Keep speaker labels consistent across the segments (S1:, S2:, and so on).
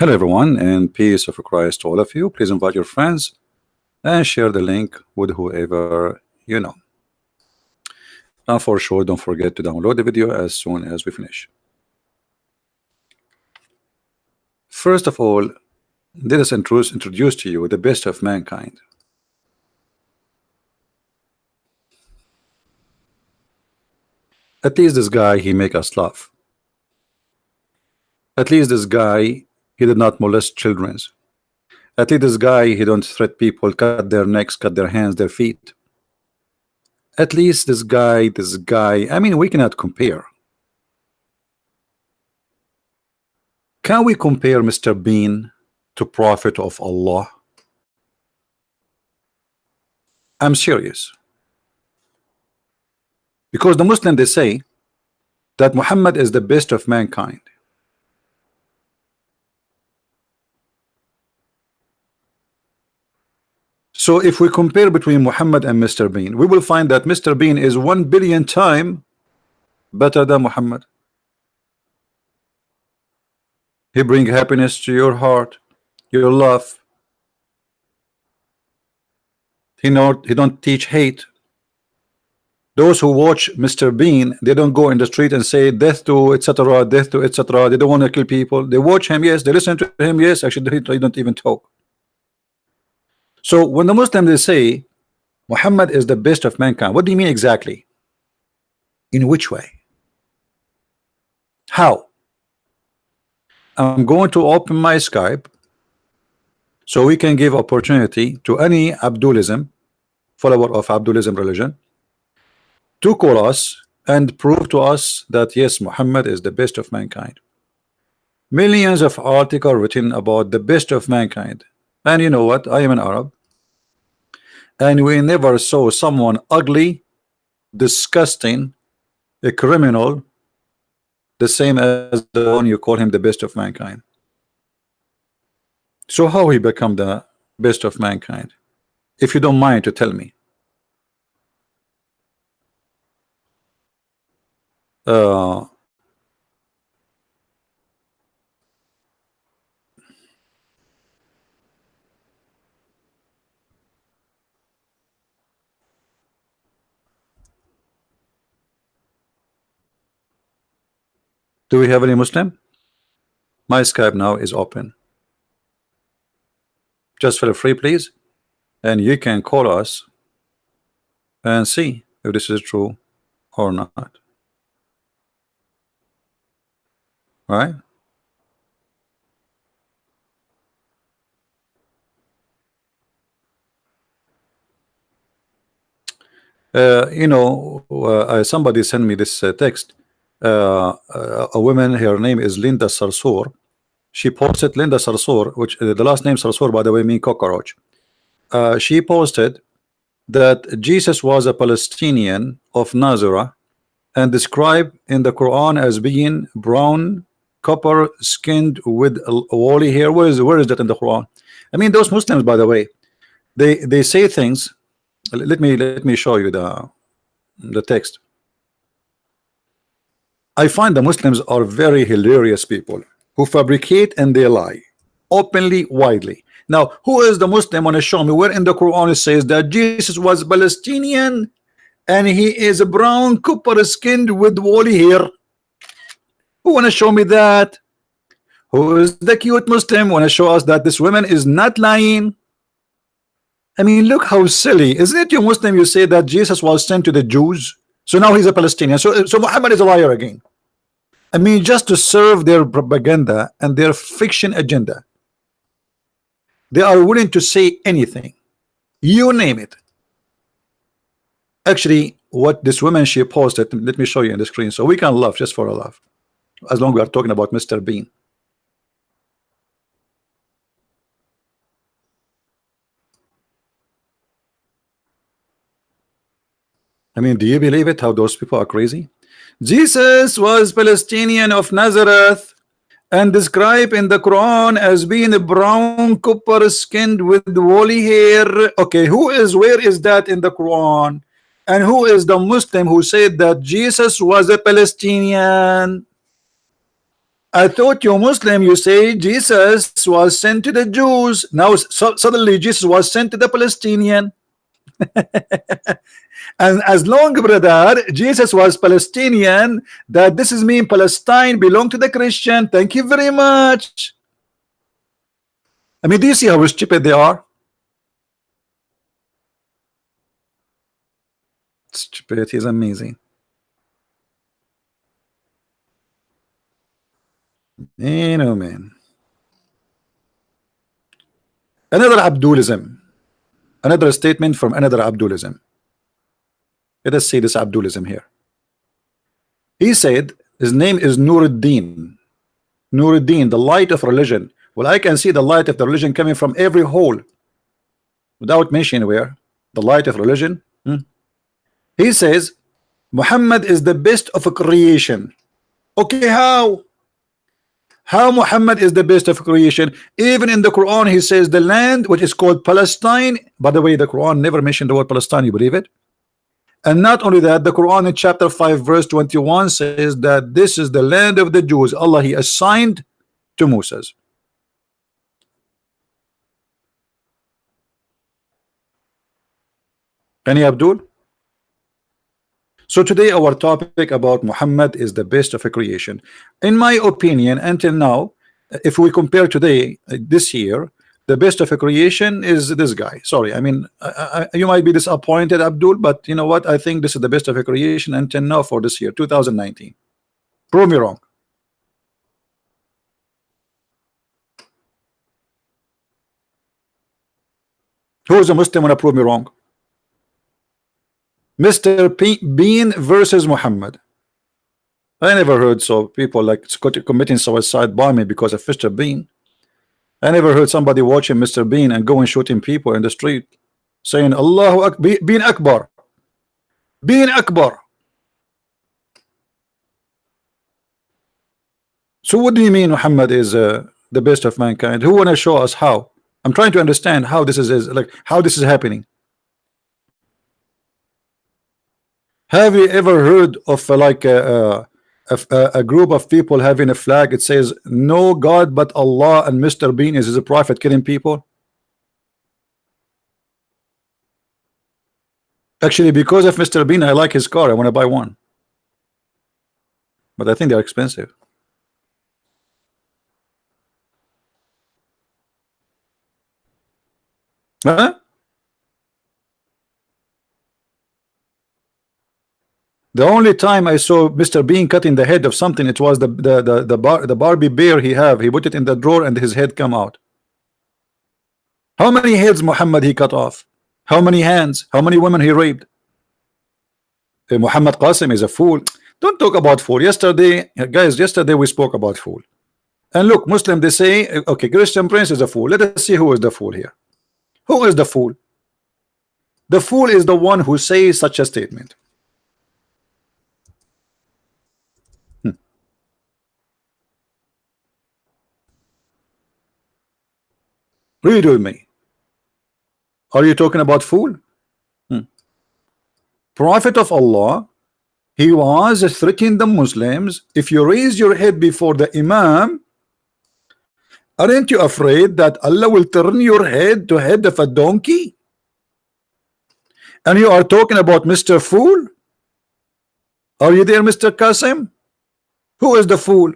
S1: Hello everyone, and peace of Christ to all of you. Please invite your friends and share the link with whoever you know. And for sure, don't forget to download the video as soon as we finish. First of all, let us introduce to you the best of mankind. At least this guy, he make us laugh. At least this guy, he did not molest children. At least this guy, he don't threat people, cut their necks, cut their hands, their feet. At least this guy, I mean, we cannot compare. Can we compare Mr. Bean to Prophet of Allah? I'm serious. Because the Muslims, they say that Muhammad is the best of mankind. So if we compare between Muhammad and Mr. Bean, we will find that Mr. Bean is 1 billion times better than Muhammad. He bring happiness to your heart, your love. He don't teach hate. Those who watch Mr. Bean, they don't go in the street and say death to etc., death to etc. They don't want to kill people. They watch him, yes. They listen to him, yes. Actually, they don't even talk. So when the Muslims, they say Muhammad is the best of mankind, what do you mean exactly? In which way? How? I'm going to open my Skype so we can give opportunity to any Abdulism, follower of Abdulism religion, to call us and prove to us that yes, Muhammad is the best of mankind. Millions of articles written about the best of mankind. And you know what? I am an Arab, and we never saw someone ugly, disgusting, a criminal, the same as the one you call him the best of mankind. So how he become the best of mankind? If you don't mind to tell me. Do we have any Muslim? My Skype now is open. Just feel free, please, and you can call us and see if this is true or not. All right? Somebody sent me this text. A woman, her name is Linda Sarsour. She posted, Linda Sarsour, which the last name Sarsour, by the way, means cockroach. She posted that Jesus was a Palestinian of Nazareth and described in the Quran as being brown, copper skinned with woolly hair. Where is that in the Quran? I mean, those Muslims, by the way, they say things. Let me show you the text. I find the Muslims are very hilarious people who fabricate and they lie openly, widely. Now, who is the Muslim? Want to show me where in the Quran it says that Jesus was Palestinian and he is brown, copper skinned with woolly hair? Who want to show me that? Who is the cute Muslim? Want to show us that this woman is not lying? I mean, look how silly. Isn't it, you Muslim? You say that Jesus was sent to the Jews, so now he's a Palestinian. So Muhammad is a liar again. I mean, just to serve their propaganda and their fiction agenda, they are willing to say anything, you name it. Actually, what this woman she posted, let me show you on the screen so we can laugh just for a laugh, as long as we are talking about Mr. Bean. I mean, do you believe it, how those people are crazy? Jesus was Palestinian of Nazareth and described in the Quran as being brown, copper skinned with woolly hair. Okay, where is that in the Quran? And who is the Muslim who said that Jesus was a Palestinian? I thought you Muslim, you say Jesus was sent to the Jews. Now suddenly Jesus was sent to the Palestinian. And as long, brother, Jesus was Palestinian, that this is mean Palestine belong to the Christian. Thank you very much. I mean, do you see how stupid they are? Stupidity is amazing. You know, man. Another Abdulism. Another statement from another Abdulism. Let us see this Abdulism here. He said his name is Nuruddin. Nuruddin, the light of religion. Well, I can see the light of the religion coming from every hole without mentioning where. The light of religion. He says Muhammad is the best of a creation. Okay, how? How Muhammad is the best of creation? Even in the Quran, he says the land which is called Palestine. By the way, the Quran never mentioned the word Palestine. You believe it? And not only that, the Quran in chapter 5 verse 21 says that this is the land of the Jews. Allah he assigned to Moses. Any Abdul? So today our topic about Muhammad is the best of a creation. In my opinion, until now, if we compare today, this year, the best of a creation is this guy. Sorry, I mean, you might be disappointed, Abdul, but you know what? I think this is the best of a creation until now for this year, 2019. Prove me wrong. Who is a Muslim when I prove me wrong? Mr. Bean versus Muhammad. I never heard so people like committing suicide bombing because of Mr. Bean. I never heard somebody watching Mr. Bean and going shooting people in the street saying Allahu Akbar, Bean Akbar, Bean Akbar. So what do you mean Muhammad is the best of mankind? Who wanna show us how? I'm trying to understand how this is like how this is happening. Have you ever heard of like a group of people having a flag? It says no God but Allah and Mr. Bean is a prophet killing people. Actually, because of Mr. Bean, I like his car. I want to buy one, but I think they're expensive. Huh? The only time I saw Mr. Bean cutting the head of something, it was the Barbie bear he have. He put it in the drawer and his head come out. How many heads Muhammad he cut off? How many hands? How many women he raped? Muhammad Qasim is a fool. Don't talk about fool. Yesterday, guys, yesterday we spoke about fool. And look, Muslim, they say, okay, Christian Prince is a fool. Let us see who is the fool here. Who is the fool? The fool is the one who says such a statement. Read with me. Are you talking about fool? Prophet of Allah, he was threatening the Muslims. If you raise your head before the Imam, aren't you afraid that Allah will turn your head to head of a donkey? And you are talking about Mr. Fool? Are you there, Mr. Qasim? Who is the fool?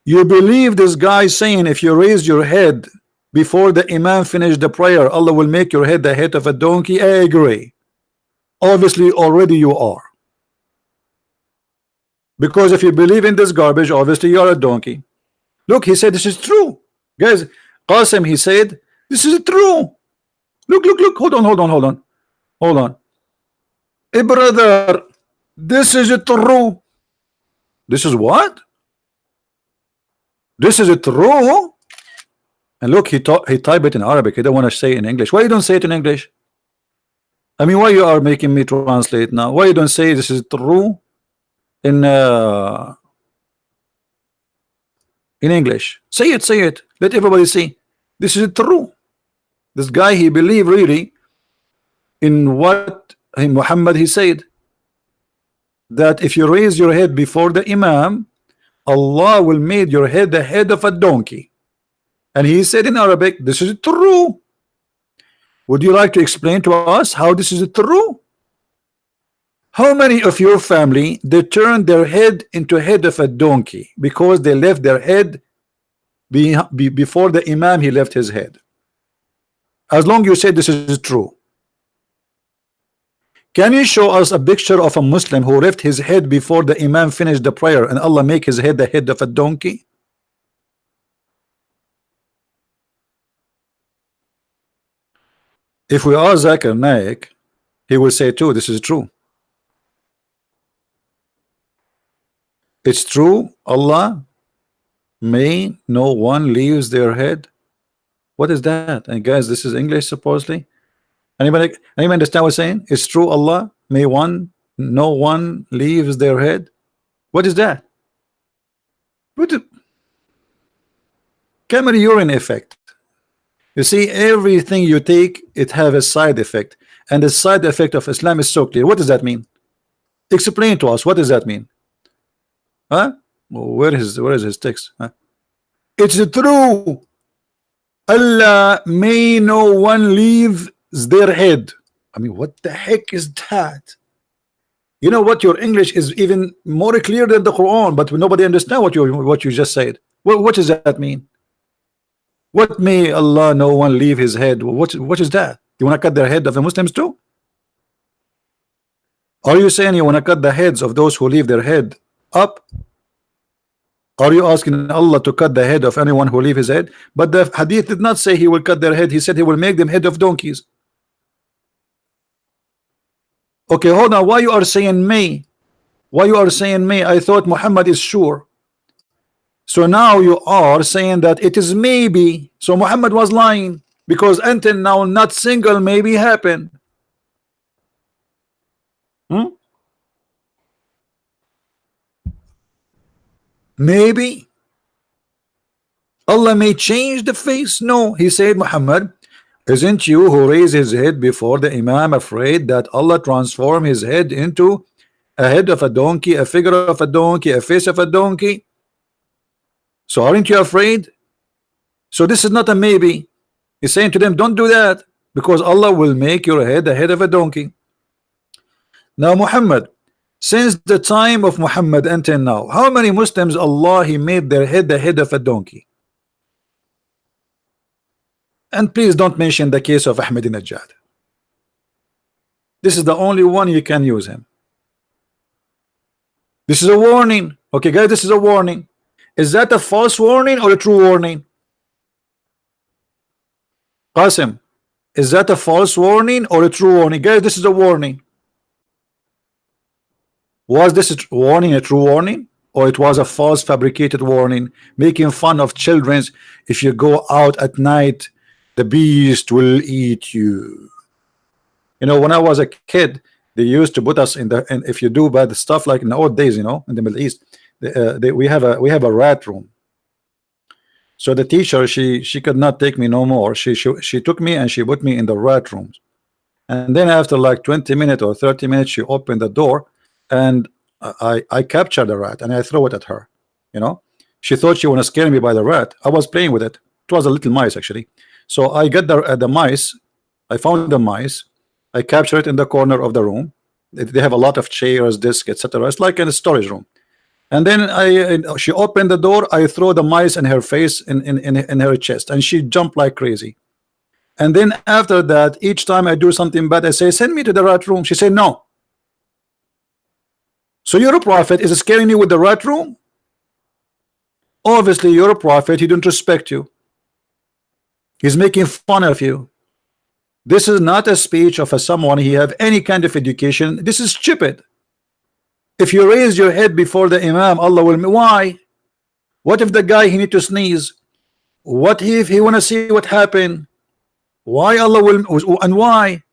S1: You believe this guy saying if you raise your head before the Imam finish the prayer, Allah will make your head the head of a donkey? I agree. Obviously, already you are. Because if you believe in this garbage, obviously you are a donkey. Look, he said this is true. Guys, Qasim, he said this is true. Look, look, look. Hold on. Hey, brother, this is true. This is what? This is true. And look, he typed it in Arabic. He don't want to say it in English. Why you don't say it in English? I mean, why you are making me translate now? Why you don't say this is true in English? Say it. Let everybody see. This is true. This guy, he believed really in what Muhammad he said. that if you raise your head before the Imam, Allah will make your head the head of a donkey. And he said in Arabic, this is true. Would you like to explain to us how this is true? How many of your family they turned their head into head of a donkey because they left their head before the Imam, he left his head? As long you say this is true. Can you show us a picture of a Muslim who left his head before the Imam finished the prayer and Allah make his head the head of a donkey? If we ask Zakir Naik, he will say too, this is true. It's true, Allah may no one leaves their head. What is that? And guys, this is English supposedly. Anybody understand what I'm saying? It's true, Allah may no one leaves their head. What is that? What is camera urine effect? You see, everything you take, it have a side effect, and the side effect of Islam is so clear. What does that mean? Explain to us. What does that mean? Huh? Where is his text? Huh? It's true. Allah may no one leave their head. I mean, what the heck is that? You know what? Your English is even more clear than the Quran, but nobody understand what you just said. What does that mean? What may Allah no one leave his head? What is that? You want to cut the head of the Muslims too? Are you saying you want to cut the heads of those who leave their head up? Are you asking Allah to cut the head of anyone who leave his head? But the hadith did not say he will cut their head. He said he will make them head of donkeys. Okay, hold on. Why you are saying may? Why you are saying may? I thought Muhammad is sure. So now you are saying that it is maybe. So Muhammad was lying because until now not single maybe happened. Maybe Allah may change the face. No, he said, Muhammad, isn't you who raised his head before the Imam afraid that Allah transform his head into a head of a donkey, a figure of a donkey, a face of a donkey? So aren't you afraid? So this is not a maybe. He's saying to them, don't do that, because Allah will make your head the head of a donkey. Now Muhammad, since the time of Muhammad until now, how many Muslims Allah he made their head the head of a donkey? And please don't mention the case of Ahmadinejad. This is the only one you can use him. This is a warning. Okay guys, this is a warning. Is that a false warning or a true warning? Qasim, is that a false warning or a true warning? Guys, this is a warning. Was this a warning a true warning, or it was a false fabricated warning making fun of children? If you go out at night, the beast will eat you. You know, when I was a kid, they used to put us in the, and if you do bad stuff, like in the old days, you know, in the Middle East, we have a rat room. So the teacher, she could not take me no more. She took me and she put me in the rat rooms. And then after like 20 minutes or 30 minutes, she opened the door, and I captured the rat and I throw it at her. You know, she thought she want to scare me by the rat. I was playing with it. It was a little mice actually. So I got the mice. I found the mice. I captured it in the corner of the room. They have a lot of chairs, desks, etc. It's like in a storage room. And then she opened the door. I throw the mice in her face, in her chest, and she jumped like crazy. And then after that, each time I do something bad, I say, send me to the rat room. She said no. So you're a prophet, is scaring you with the rat room? Obviously you're a prophet, he don't respect you. He's making fun of you. This is not a speech of someone he have any kind of education. This is stupid. If you raise your head before the Imam, Allah will. Why? What if the guy he need to sneeze? What if he want to see what happened? Why Allah will, and why?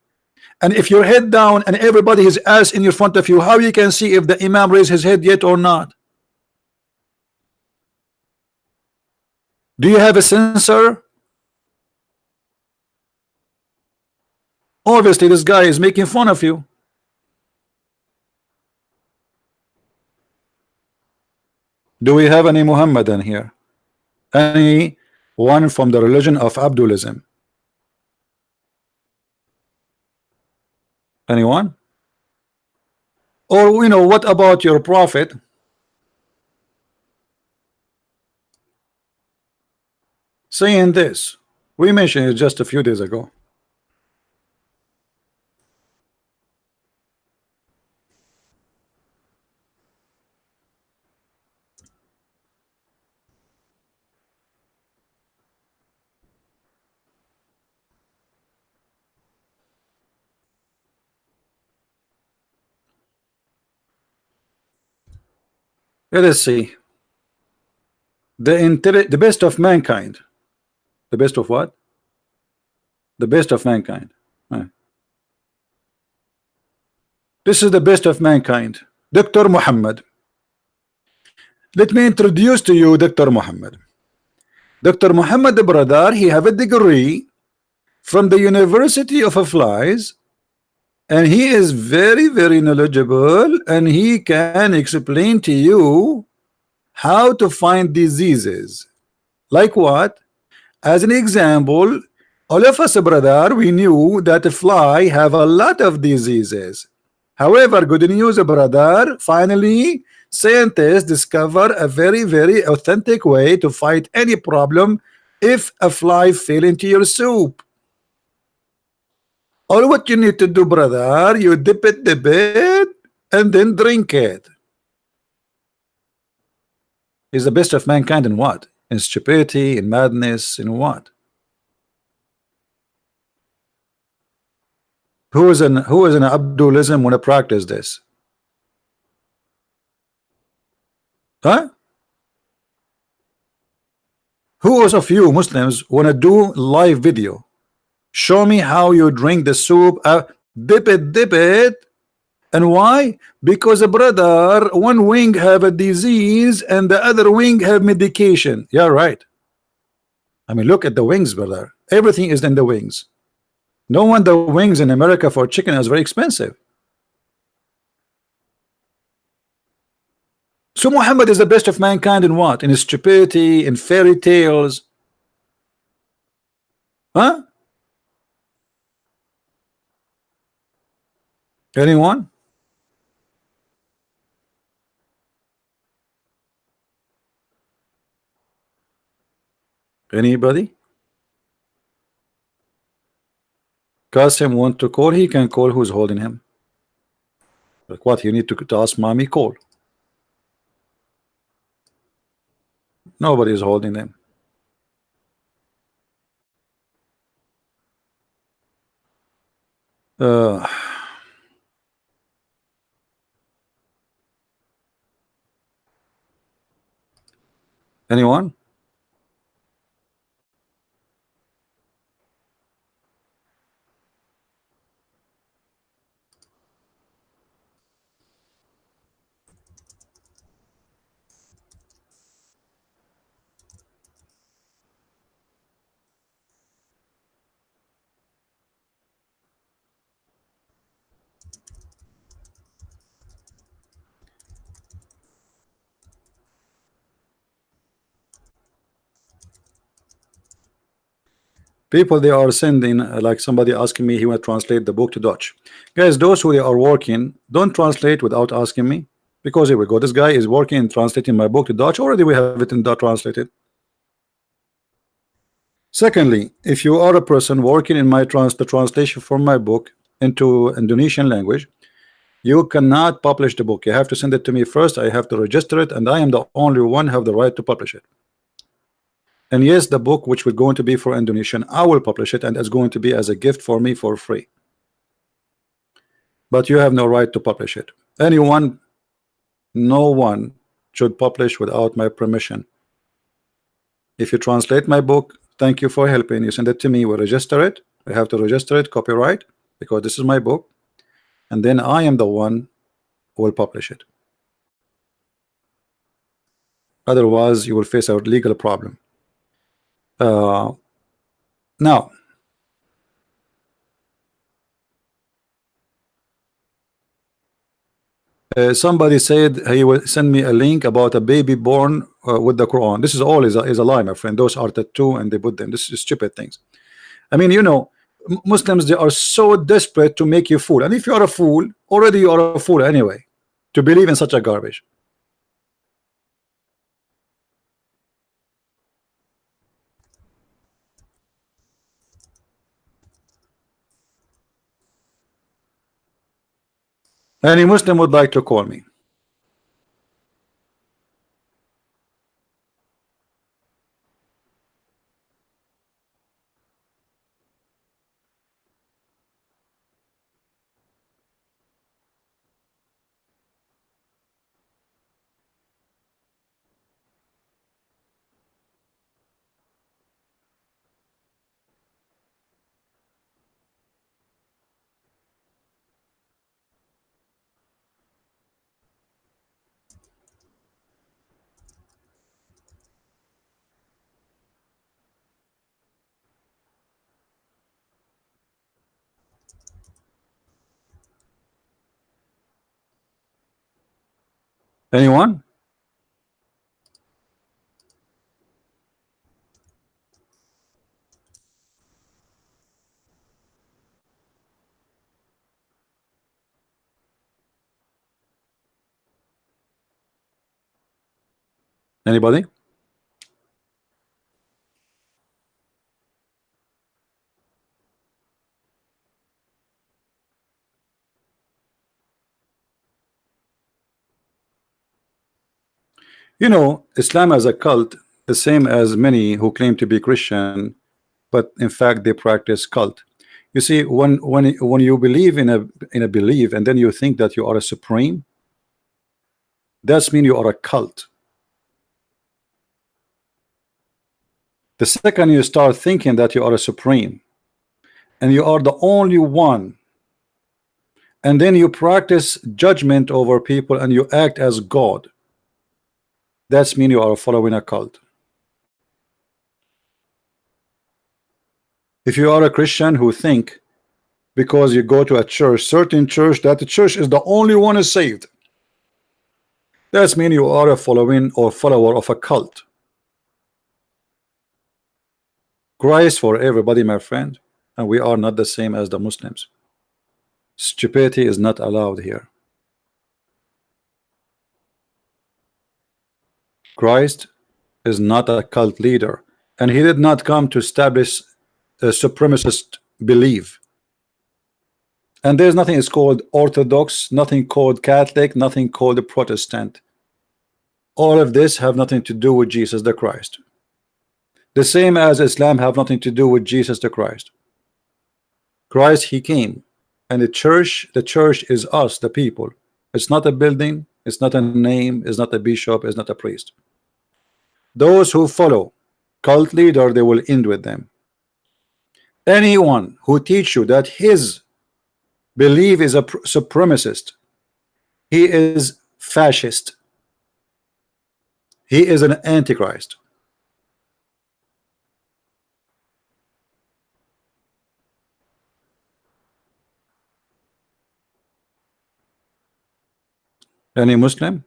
S1: And if your head down and everybody is ass in your front of you, how you can see if the Imam raised his head yet or not? Do you have a sensor? Obviously this guy is making fun of you. Do we have any Muhammadan here? Any one from the religion of Abdulism? Anyone? Or what about your prophet saying this? We mentioned it just a few days ago. Let us see. The best of mankind. The best of what? The best of mankind. This is the best of mankind. Dr. Mohammed. Let me introduce to you Dr. Mohammed. Dr. Mohammed, brother, he have a degree from the University of Flies, and he is very knowledgeable, and he can explain to you how to find diseases. Like what? As an example, all of us, brother, we knew that a fly have a lot of diseases. However, good news, brother, finally scientists discover a very authentic way to fight any problem if a fly fell into your soup. All what you need to do, brother, you dip it, and then drink it. Is the best of mankind in what? In stupidity, in madness, in what? Who is an Abdulism when I practice this? Huh? Who of you Muslims want to do live video? Show me how you drink the soup. Dip it. And why? Because, brother, one wing have a disease and the other wing have medication. Yeah, right. I mean, look at the wings, brother. Everything is in the wings. No wonder wings in America for chicken is very expensive. So Muhammad is the best of mankind in what? In his stupidity, in fairy tales. Huh? Anyone? Anybody? Qasim want to call, he can call. Who's holding him? Like what? You need to ask mommy, call. Nobody is holding them. Anyone? People, they are sending like somebody asking me he want to translate the book to Dutch. Guys, those who are working, don't translate without asking me, because here we go. This guy is working and translating my book to Dutch. Already we have it in Dutch translated. Secondly, if you are a person working in my the translation for my book into Indonesian language, you cannot publish the book. You have to send it to me first. I have to register it, and I am the only one who have the right to publish it. And yes, the book which will going to be for Indonesian, I will publish it, and it's going to be as a gift for me for free. But you have no right to publish it. Anyone, no one should publish without my permission. If you translate my book, thank you for helping. You send it to me, we register it. I have to register it, copyright, because this is my book, and then I am the one who will publish it. Otherwise, you will face a legal problem. Now, Somebody said he will send me a link about a baby born with the Quran. This is all is a lie, my friend. Those are tattoo and they put them. This is stupid things. I mean, you know, Muslims, they are so desperate to make you fool, and if you are a fool, already you are a fool anyway, to believe in such a garbage. Any Muslim would like to call me? Anyone? Anybody? You know, Islam as a cult, the same as many who claim to be Christian, but in fact they practice cult. You see, when you believe in a belief and then you think that you are a supreme, that's mean you are a cult. The second you start thinking that you are a supreme and you are the only one, and then you practice judgment over people and you act as God, that's mean you are following a cult. If you are a Christian who think because you go to a church, certain church, that the church is the only one is saved, that's mean you are a following or follower of a cult. Christ for everybody, my friend, and we are not the same as the Muslims. Stupidity is not allowed here. Christ is not a cult leader, and he did not come to establish a supremacist belief. And there's nothing is called Orthodox, nothing called Catholic, nothing called Protestant. All of this have nothing to do with Jesus the Christ. The same as Islam have nothing to do with Jesus the Christ. Christ, he came, and the church is us, the people. It's not a building, it's not a name, it's not a bishop, it's not a priest. Those who follow cult leader, they will end with them. Anyone who teach you that his belief is a supremacist, he is fascist, he is an antichrist. Any Muslim?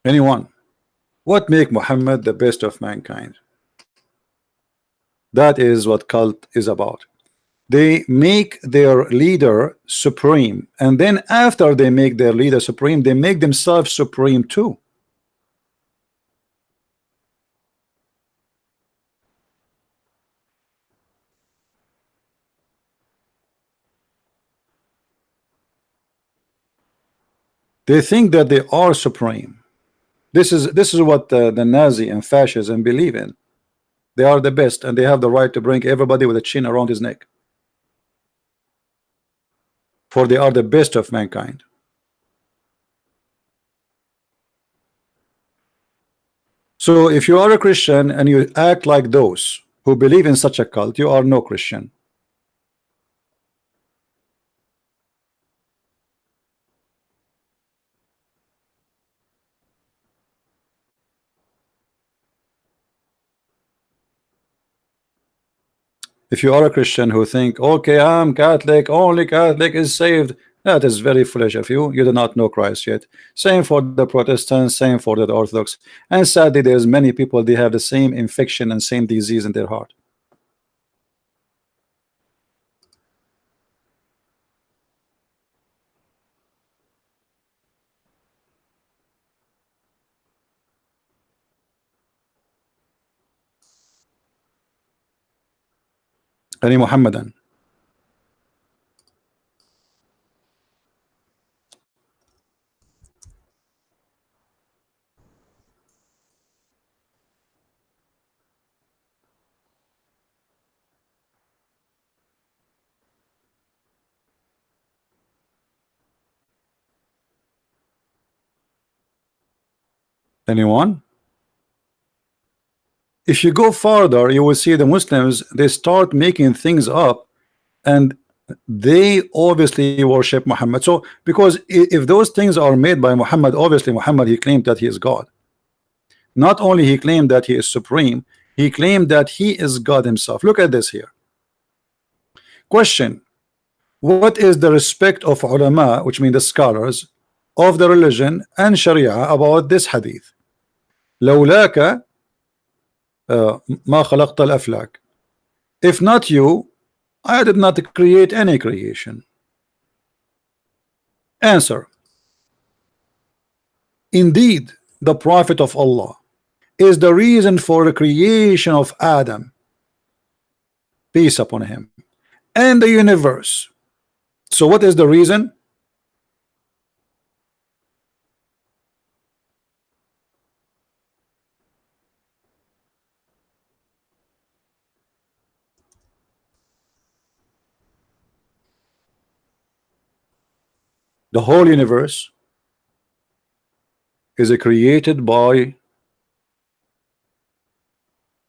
S1: Anyone? What make Muhammad the best of mankind? That is what cult is about. They make their leader supreme, and then after they make their leader supreme, they make themselves supreme too. They think that they are supreme. This is what the Nazi and fascism believe in. They are the best, and they have the right to bring everybody with a chin around his neck, for they are the best of mankind. So if you are a Christian and you act like those, who believe in such a cult, you are no Christian. If you are a Christian who think, okay, I'm Catholic, only Catholic is saved, that is very foolish of you. You do not know Christ yet. Same for the Protestants, same for the Orthodox. And sadly, there's many people, they have the same infection and same disease in their heart. Any Muhammadan. Anyone? If you go farther, you will see the Muslims, they start making things up, and they obviously worship Muhammad. So because if those things are made by Muhammad, obviously Muhammad, he claimed that he is God. Not only he claimed that he is supreme, he claimed that he is God himself. Look at this here. Question: what is the respect of ulama, which mean the scholars of the religion and Sharia, about this hadith? لولاك ما خلقت الأفلاك. If not you, I did not create any creation. Answer: indeed, the Prophet of Allah is the reason for the creation of Adam, peace upon him, and the universe. So what is the reason? The whole universe is created by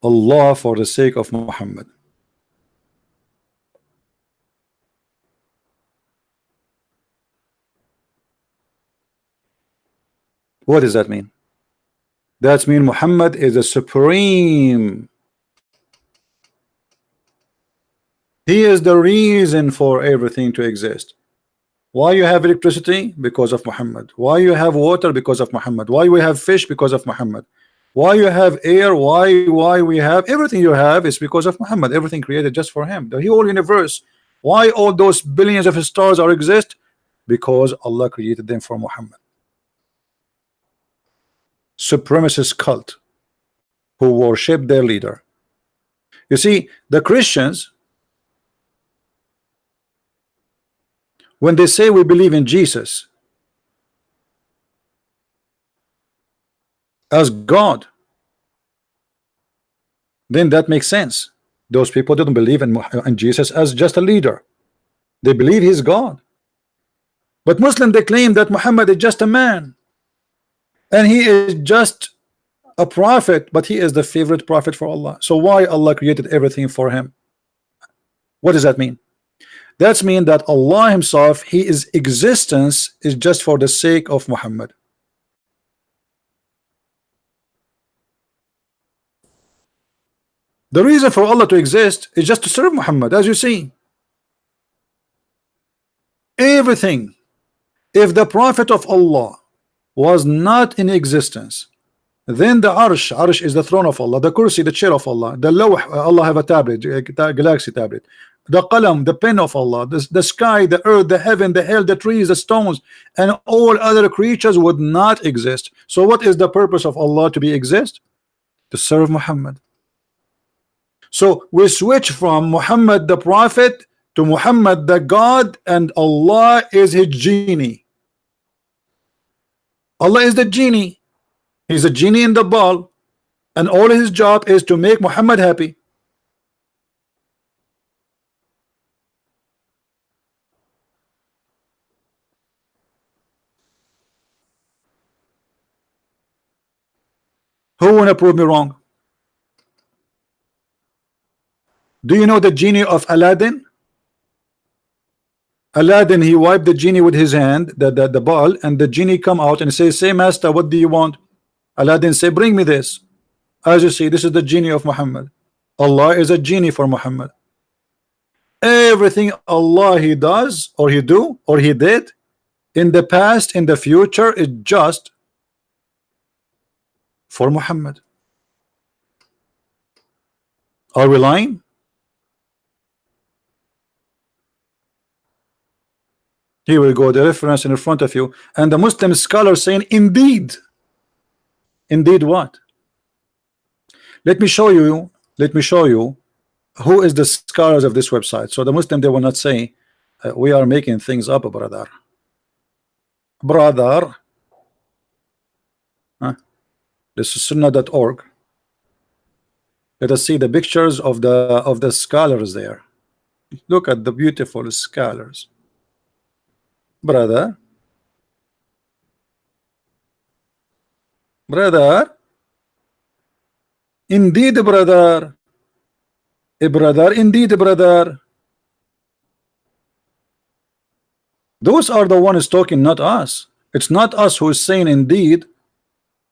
S1: Allah for the sake of Muhammad. What does that mean? That means Muhammad is the supreme. He is the reason for everything to exist. Why you have electricity? Because of Muhammad. Why you have water? Because of Muhammad. Why we have fish? Because of Muhammad. Why you have air? Why we have everything you have is because of Muhammad. Everything created just for him. The whole universe. Why all those billions of stars are exist? Because Allah created them for Muhammad. Supremacist cult who worship their leader. You see, the Christians, when they say we believe in Jesus as God, then that makes sense. Those people didn't believe in Jesus as just a leader. They believe he's God. But Muslim, they claim that Muhammad is just a man and he is just a prophet, but he is the favorite prophet for Allah. So why Allah created everything for him? What does that mean? That's mean that Allah himself, his existence is just for the sake of Muhammad. The reason for Allah to exist is just to serve Muhammad. As you see, everything, if the Prophet of Allah was not in existence, then the Arsh is the throne of Allah, the Kursi, the chair of Allah, the Lawh, Allah have a tablet, a galaxy tablet, the Qalam, the pen of Allah, the sky, the earth, the heaven, the hell, the trees, the stones, and all other creatures would not exist. So what is the purpose of Allah to be exist? To serve Muhammad. So we switch from Muhammad the Prophet to Muhammad the God, and Allah is his genie. Allah is the genie. He's a genie in the ball, and all his job is to make Muhammad happy. Who wanna prove me wrong? Do you know the genie of Aladdin? Aladdin, he wiped the genie with his hand, the ball, and the genie come out and say, say master, what do you want? Aladdin say, bring me this. As you see, this is the genie of Muhammad. Allah is a genie for Muhammad. Everything Allah he does or he do or he did in the past, in the future, is just for Muhammad. Are we lying? Here we go, the reference in front of you, and the Muslim scholar saying, indeed. Indeed what? Let me show you who is the scholars of this website. So the Muslim, they will not say we are making things up, brother. This is sunnah.org. Let us see the pictures of the scholars there. Look at the beautiful scholars, brother. Indeed, brother. Brother, indeed, brother. Those are the ones talking, not us. It's not us who is saying indeed.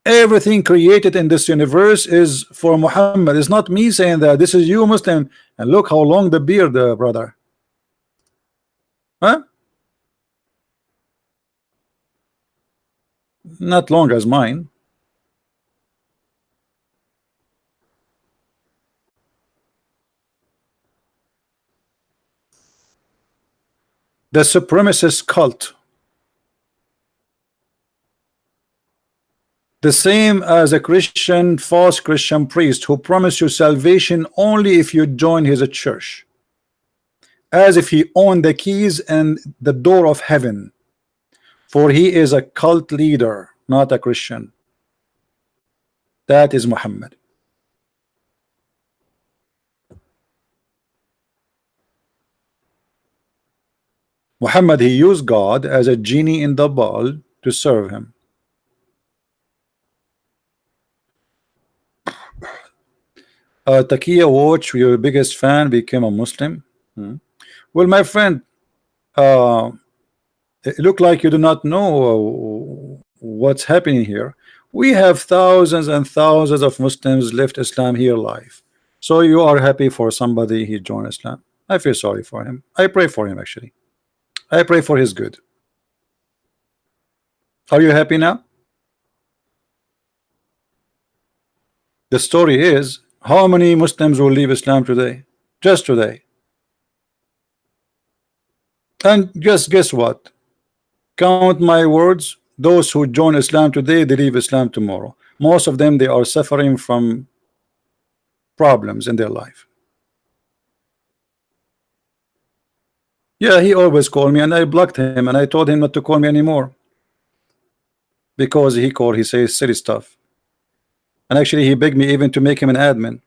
S1: Everything created in this universe is for Muhammad. It's not me saying that. This is you, Muslim. And look how long the beard, brother. Huh? Not long as mine. The supremacist cult, the same as a Christian, false Christian priest who promised you salvation only if you join his church, as if he owned the keys and the door of heaven, for he is a cult leader, not a Christian. That is Muhammad. Muhammad, he used God as a genie in the ball to serve him. Takia watch, your biggest fan became a Muslim. Well, my friend, it look like you do not know what's happening here. We have thousands and thousands of Muslims left Islam here alive. So you are happy for somebody he joined Islam. I feel sorry for him. I pray for him, actually. I pray for his good. Are you happy now? The story is, how many Muslims will leave Islam today? Just today. And just guess what? Count my words, those who join Islam today, they leave Islam tomorrow. Most of them, they are suffering from problems in their life. Yeah, he always called me and I blocked him and I told him not to call me anymore. Because he says silly stuff. And actually he begged me even to make him an admin.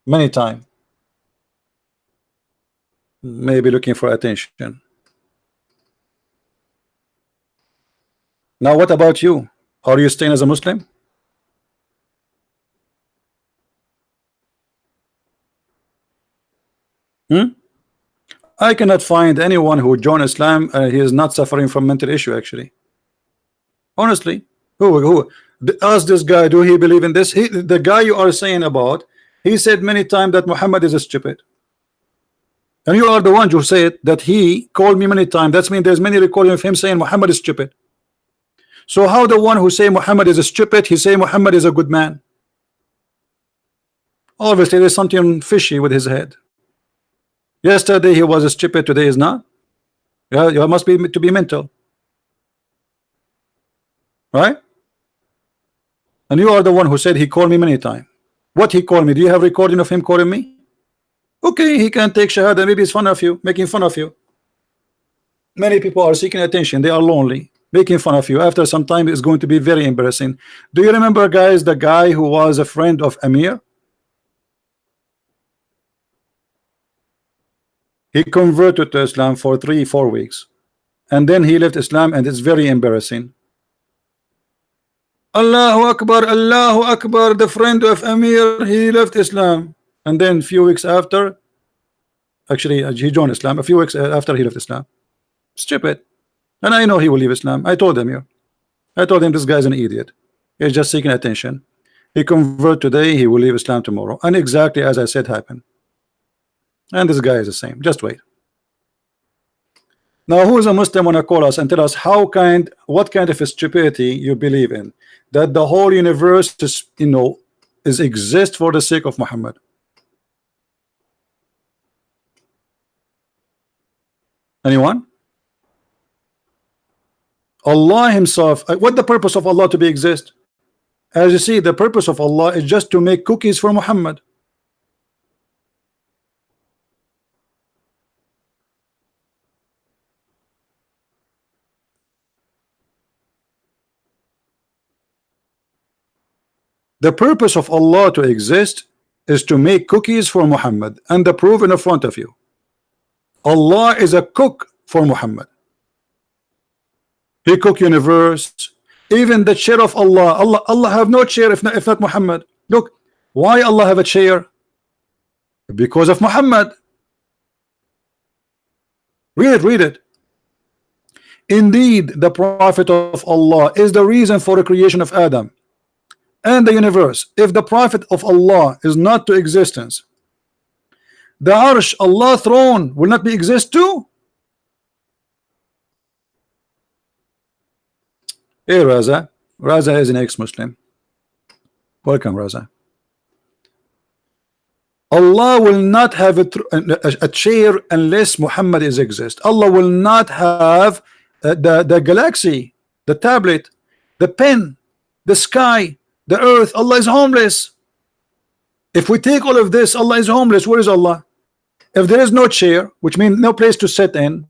S1: Many times. Maybe looking for attention. Now what about you? Are you staying as a Muslim? I cannot find anyone who joined Islam he is not suffering from mental issue, actually. Honestly, who ask this guy, do he believe in this? The guy you are saying about, he said many times that Muhammad is a stupid. And you are the one who said that he called me many times. That means there's many recordings of him saying Muhammad is stupid. So how the one who say Muhammad is a stupid, he say Muhammad is a good man? Obviously there's something fishy with his head. Yesterday he was a stupid, today is not. Yeah, you must be to be mental, right? And you are the one who said he called me many times. What he called me? Do you have recording of him calling me? Okay, he can take shahada. Maybe it's fun of you, making fun of you. Many people are seeking attention. They are lonely, making fun of you. After some time, it's going to be very embarrassing. Do you remember, guys, the guy who was a friend of Amir? He converted to Islam for 3-4 weeks, and then he left Islam, and it's very embarrassing. Allahu Akbar, Allahu Akbar, the friend of Amir, he left Islam. And then a few weeks after, actually he joined Islam. A few weeks after he left Islam. Stupid. And I know he will leave Islam. I told him you. I told him this guy's an idiot. He's just seeking attention. He convert today, he will leave Islam tomorrow. And exactly as I said happened. And this guy is the same. Just wait. Now, who is a Muslim wanna call us and tell us what kind of stupidity you believe in? That the whole universe is, is exist for the sake of Muhammad. Anyone? Allah himself, what the purpose of Allah to be exist? As you see, the purpose of Allah is just to make cookies for Muhammad. The purpose of Allah to exist is to make cookies for Muhammad, and the proof in front of you. Allah is a cook for Muhammad. He cook universe. Even the chair of Allah have no chair if not Muhammad. Look, why Allah have a chair? Because of Muhammad. Read it. Indeed, the Prophet of Allah is the reason for the creation of Adam and the universe. If the Prophet of Allah is not to existence, the Arsh, Allah throne, will not be exist too. Hey Raza. Raza is an ex-Muslim. Welcome, Raza. Allah will not have a chair unless Muhammad is exist. Allah will not have the galaxy, the tablet, the pen, the sky, the earth. Allah is homeless. If we take all of this, Allah is homeless. Where is Allah? If there is no chair, which means no place to sit in,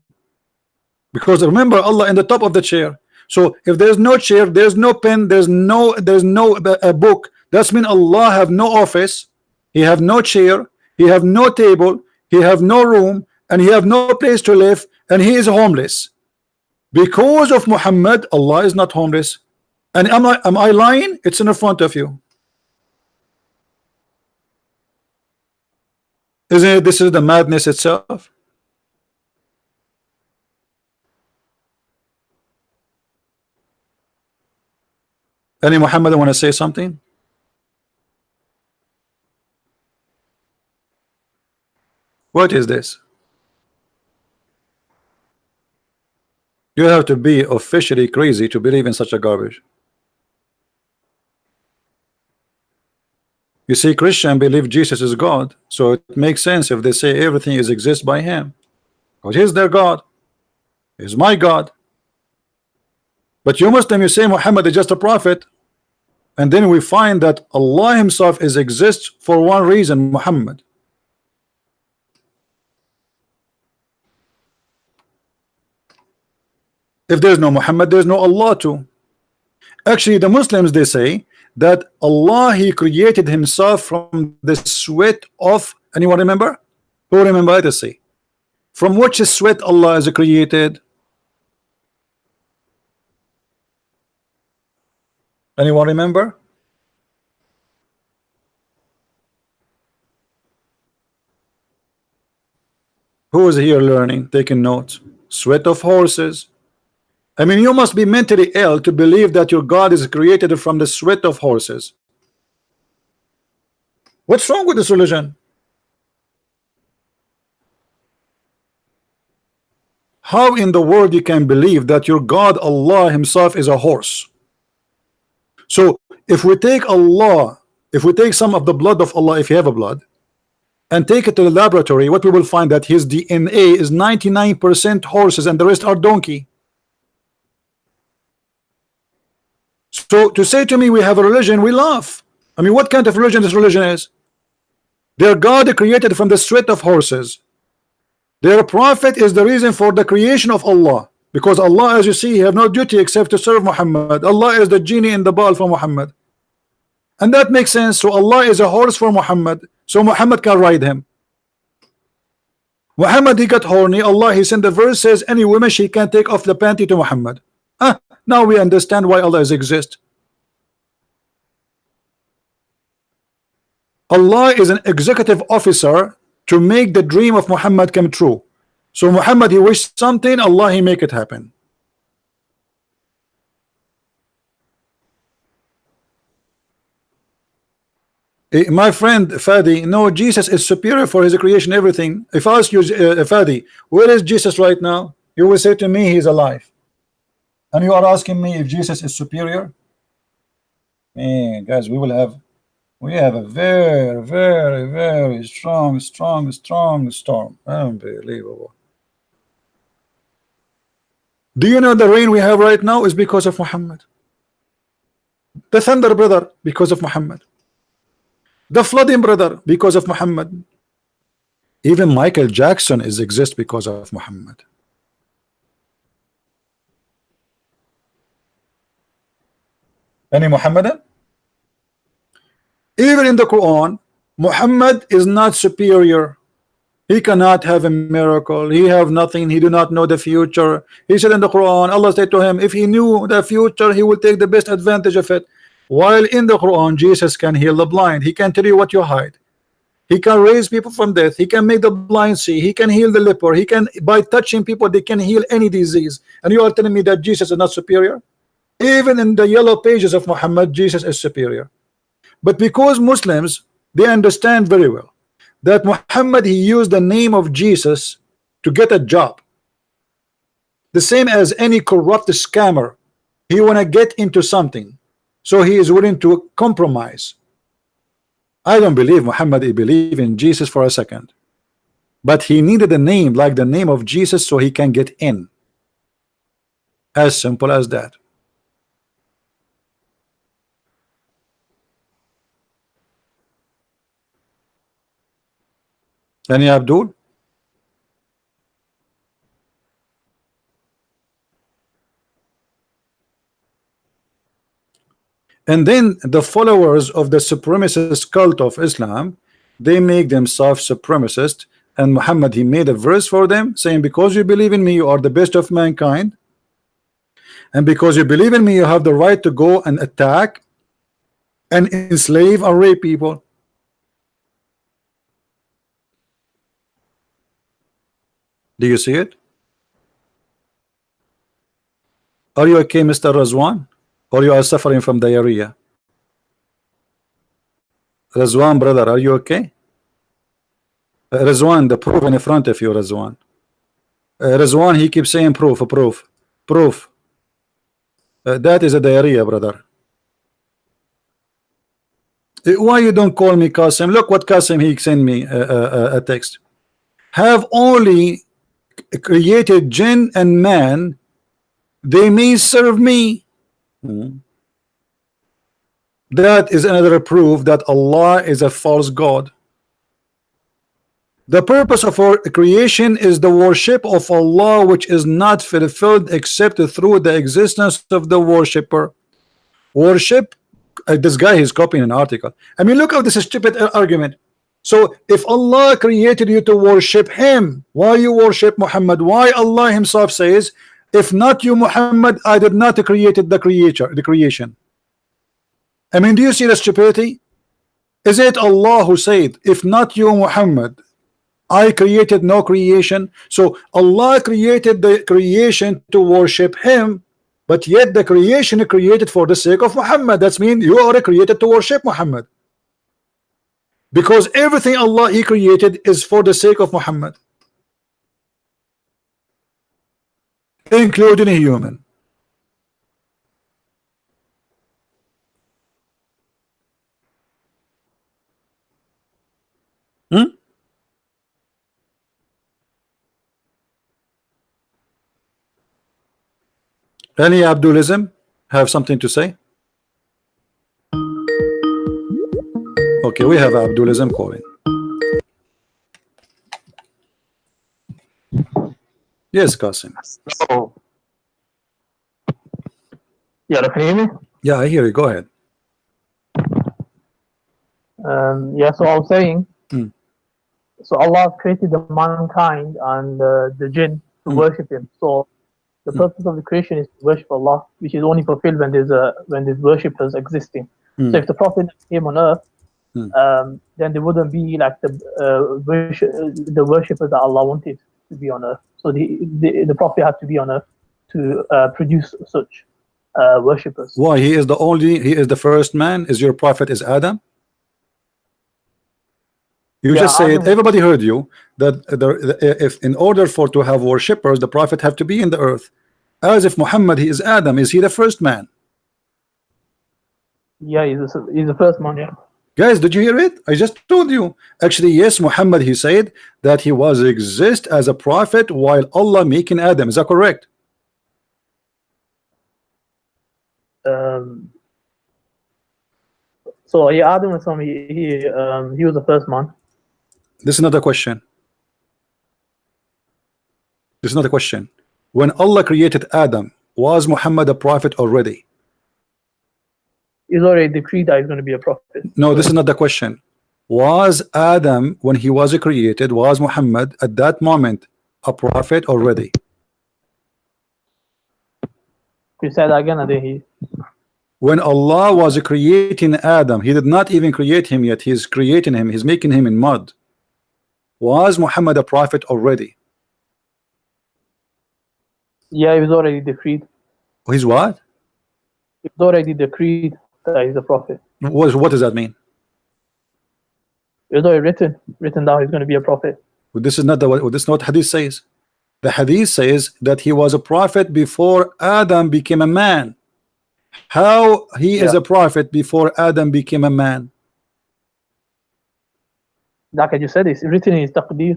S1: because remember Allah in the top of the chair. So if there's no chair, there's no pen, there's no book, that's mean Allah have no office, he have no chair, he have no table, he have no room, and he have no place to live, and he is homeless. Because of Muhammad, Allah is not homeless. And am I lying? It's in front of you. Isn't it? This is the madness itself. Any Muhammad want to say something? What is this? You have to be officially crazy to believe in such a garbage. You see, Christian believe Jesus is God, so it makes sense if they say everything is exists by him. Because he's their God. He's my God. But you Muslim, you say Muhammad is just a prophet, and then we find that Allah himself is exists for one reason, Muhammad. If there's no Muhammad, there's no Allah too. Actually, the Muslims, they say that Allah, he created himself from the sweat of, anyone remember? Who remember? Let us see. From which sweat Allah is created? Anyone remember? Who is here learning, taking notes? Sweat of horses. I mean, you must be mentally ill to believe that your God is created from the sweat of horses. What's wrong with this religion? How in the world you can believe that your God Allah himself is a horse? So if we take Allah, if we take some of the blood of Allah, if you have a blood, and take it to the laboratory, what we will find that his DNA is 99% horses and the rest are donkey. So to say to me we have a religion, we laugh. I mean, what kind of religion this religion is? Their God created from the sweat of horses. Their prophet is the reason for the creation of Allah, because Allah, as you see, have no duty except to serve Muhammad. Allah is the genie in the bottle for Muhammad, and that makes sense. So Allah is a horse for Muhammad, so Muhammad can ride him. Muhammad, he got horny. Allah, he sent the verse, says any woman she can take off the panty to Muhammad. Now we understand why Allah is exist. Allah is an executive officer to make the dream of Muhammad come true. So Muhammad, he wished something, Allah, he make it happen. My friend Fadi, no, Jesus is superior for his creation, everything. If I ask you, Fadi, where is Jesus right now? You will say to me, he's alive. And you are asking me if Jesus is superior? Man, guys, we have a very, very, very strong storm. Unbelievable. Do you know the rain we have right now is because of Muhammad? The thunder, brother, because of Muhammad. The flooding, brother, because of Muhammad. Even Michael Jackson exists because of Muhammad. Any Muhammadan? Even in the Quran, Muhammad is not superior. He cannot have a miracle. He have nothing. He do not know the future. He said in the Quran, Allah said to him, if he knew the future, he would take the best advantage of it. While in the Quran, Jesus can heal the blind. He can tell you what you hide. He can raise people from death. He can make the blind see. He can heal the leper. He can, by touching people, they can heal any disease. And you are telling me that Jesus is not superior? Even in the yellow pages of Muhammad, Jesus is superior. But because Muslims, they understand very well that Muhammad, he used the name of Jesus to get a job. The same as any corrupt scammer. He want to get into something. So he is willing to compromise. I don't believe Muhammad, he believed in Jesus for a second. But he needed a name like the name of Jesus so he can get in. As simple as that. Any Abdul? And then the followers of the supremacist cult of Islam, they make themselves supremacist. And Muhammad, he made a verse for them saying, because you believe in me, you are the best of mankind. And because you believe in me, you have the right to go and attack and enslave and rape people. Do you see it? Are you okay, Mr. Razwan? Or you are suffering from diarrhea? Razwan, brother, are you okay? Razwan, the proof in front of you, Razwan. Razwan, he keeps saying proof. That is a diarrhea, brother. Why you don't call me Qasim? Look what Qasim, he sent me a text. Have only created jinn and man, they may serve me. That is another proof that Allah is a false God. The purpose of our creation is the worship of Allah, which is not fulfilled except through the existence of the worshipper. Worship, this guy is copying an article. I mean, look at this stupid argument. So if Allah created you to worship him, why you worship Muhammad? Why Allah himself says, if not you Muhammad, I did not created the creation. I mean, do you see the stupidity? Is it Allah who said, if not you Muhammad, I created no creation? So Allah created the creation to worship him, but yet the creation is created for the sake of Muhammad. That means you are created to worship Muhammad. Because everything Allah he created is for the sake of Muhammad, including a human. Any Abdulism have something to say? Okay, we have Abdulism calling. Yes, Qasim.
S2: So, yeah, can you hear me?
S1: Yeah, I hear you. Go ahead.
S2: Yeah, so I was saying,
S1: Hmm.
S2: so Allah created the mankind and the jinn to worship him. So the purpose of the creation is to worship Allah, which is only fulfilled when there's worshippers existing. So if the Prophet came on earth, then there wouldn't be like the worshippers that Allah wanted to be on earth. So the Prophet had to be on earth to produce such worshippers.
S1: Why? He is the first man. Is your prophet is Adam? You just said, everybody heard you, that if in order for to have worshippers, the prophet have to be in the earth. As if Muhammad, he is Adam. Is he the first man?
S2: Yeah, he's the first man, yeah.
S1: Guys, did you hear it? I just told you. Actually, yes, Muhammad, he said that he was exist as a prophet while Allah making Adam. Is that correct?
S2: So yeah, Adam was he was the first man.
S1: This is not a question. This is not a question. When Allah created Adam, was Muhammad a prophet already?
S2: He's already decreed that he's going to be a prophet.
S1: No, this is not the question. Was Adam, when he was created, was Muhammad at that moment a prophet already?
S2: You said that again, I didn't hear.
S1: When Allah was creating Adam, he did not even create him yet. He's creating him. He's making him in mud. Was Muhammad a prophet already?
S2: Yeah, he was already decreed.
S1: He's what?
S2: It was already decreed that he's a prophet.
S1: What does that mean?
S2: It was already written down he's going to be a prophet.
S1: Well, this is not what Hadith says. The Hadith says that he was a prophet before Adam became a man. How he is a prophet before Adam became a man?
S2: Like I just said, it's written in his taqdeer.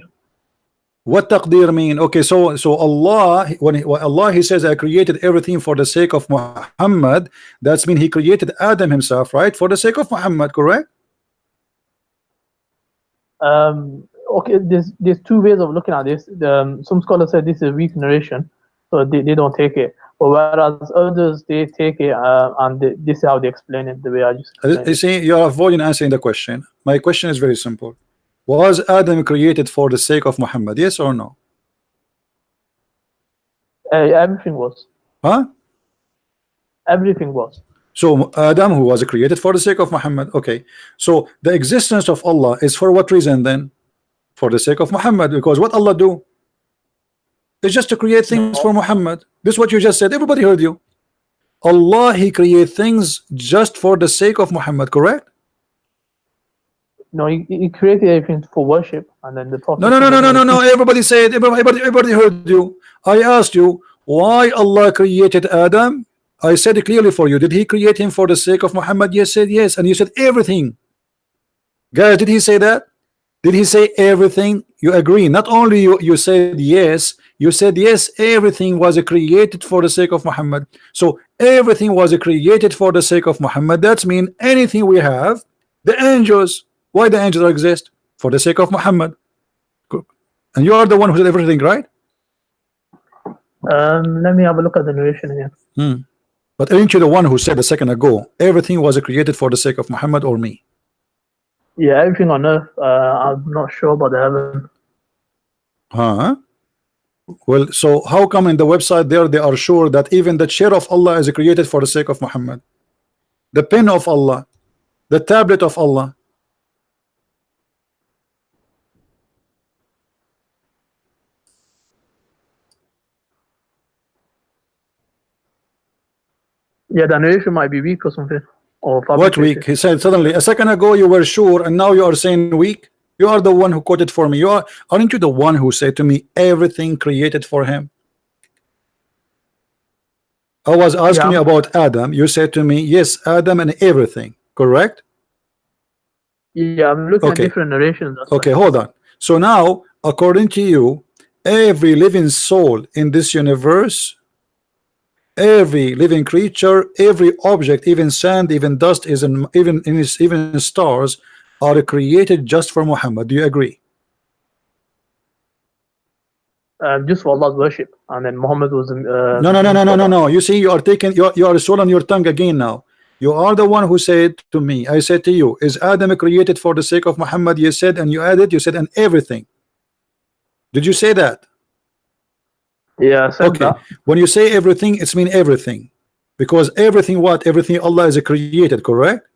S1: What taqdeer mean? Okay, so Allah, when Allah he says I created everything for the sake of Muhammad, that's mean he created Adam himself, right? For the sake of Muhammad, correct?
S2: Okay, there's two ways of looking at this. Some scholars said this is a weak narration, so they don't take it. But whereas others they take it and this is how they explain it. The way I just explained
S1: you see, you're avoiding answering the question. My question is very simple. Was Adam created for the sake of Muhammad? Yes or no?
S2: Everything was.
S1: Huh?
S2: Everything was.
S1: So Adam, who was created for the sake of Muhammad. Okay. So the existence of Allah is for what reason then? For the sake of Muhammad. Because what Allah do? It's just to create things for Muhammad. This is what you just said. Everybody heard you. Allah, he create things just for the sake of Muhammad, correct?
S2: No, he created everything for worship, and then the prophet.
S1: No. Everybody said. Everybody heard you. I asked you why Allah created Adam. I said it clearly for you. Did he create him for the sake of Muhammad? Yes, said yes, and you said everything. Guys, did he say that? Did he say everything? You agree? Not only you said yes. You said yes. Everything was created for the sake of Muhammad. So everything was created for the sake of Muhammad. That's mean anything we have. The angels. Why the angels exist? For the sake of Muhammad. And you are the one who did everything, right?
S2: Let me have a look at the narration again.
S1: But aren't you the one who said a second ago everything was created for the sake of Muhammad or me?
S2: Yeah, everything on earth. I'm not sure about the heaven.
S1: Huh? Well, so how come in the website there they are sure that even the chair of Allah is created for the sake of Muhammad? The pen of Allah, the tablet of Allah.
S2: Yeah, the narration might be weak or something. Or
S1: what weak? He said suddenly a second ago you were sure and now you are saying weak. You are the one who quoted for me. Aren't you the one who said to me everything created for him? I was asking you about Adam. You said to me yes, Adam and everything, correct?
S2: Yeah, I'm looking at different narrations.
S1: Okay, hold on. So now according to you, every living soul in this universe, every living creature, every object, even sand, even dust, even stars are created just for Muhammad. Do you agree?
S2: Just for Allah's worship, and then Muhammad was.
S1: No. You see, you are taking you are soul on your tongue again now. You are the one who said to me. I said to you, is Adam created for the sake of Muhammad? You said, and you added. You said, and everything. Did you say that?
S2: Yeah, I said that.
S1: When you say everything, it's mean everything, because everything what? Everything Allah is created, correct?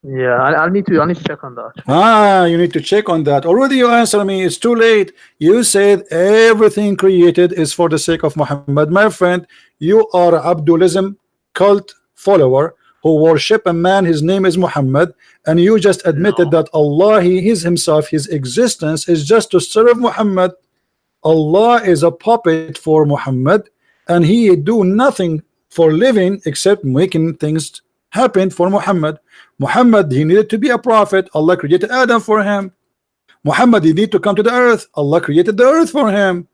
S2: Yeah, I need to check on that.
S1: Ah, you need to check on that. Already you answer me, it's too late. You said everything created is for the sake of Muhammad. My friend, you are Abdulism cult follower who worship a man, his name is Muhammad, and you just admitted
S2: No.
S1: that Allah, he is himself, his existence is just to serve Muhammad. Allah is a puppet for Muhammad, and he do nothing for living except making things happen for Muhammad. Muhammad, he needed to be a prophet. Allah created Adam for him. Muhammad, he need to come to the earth. Allah created the earth for him.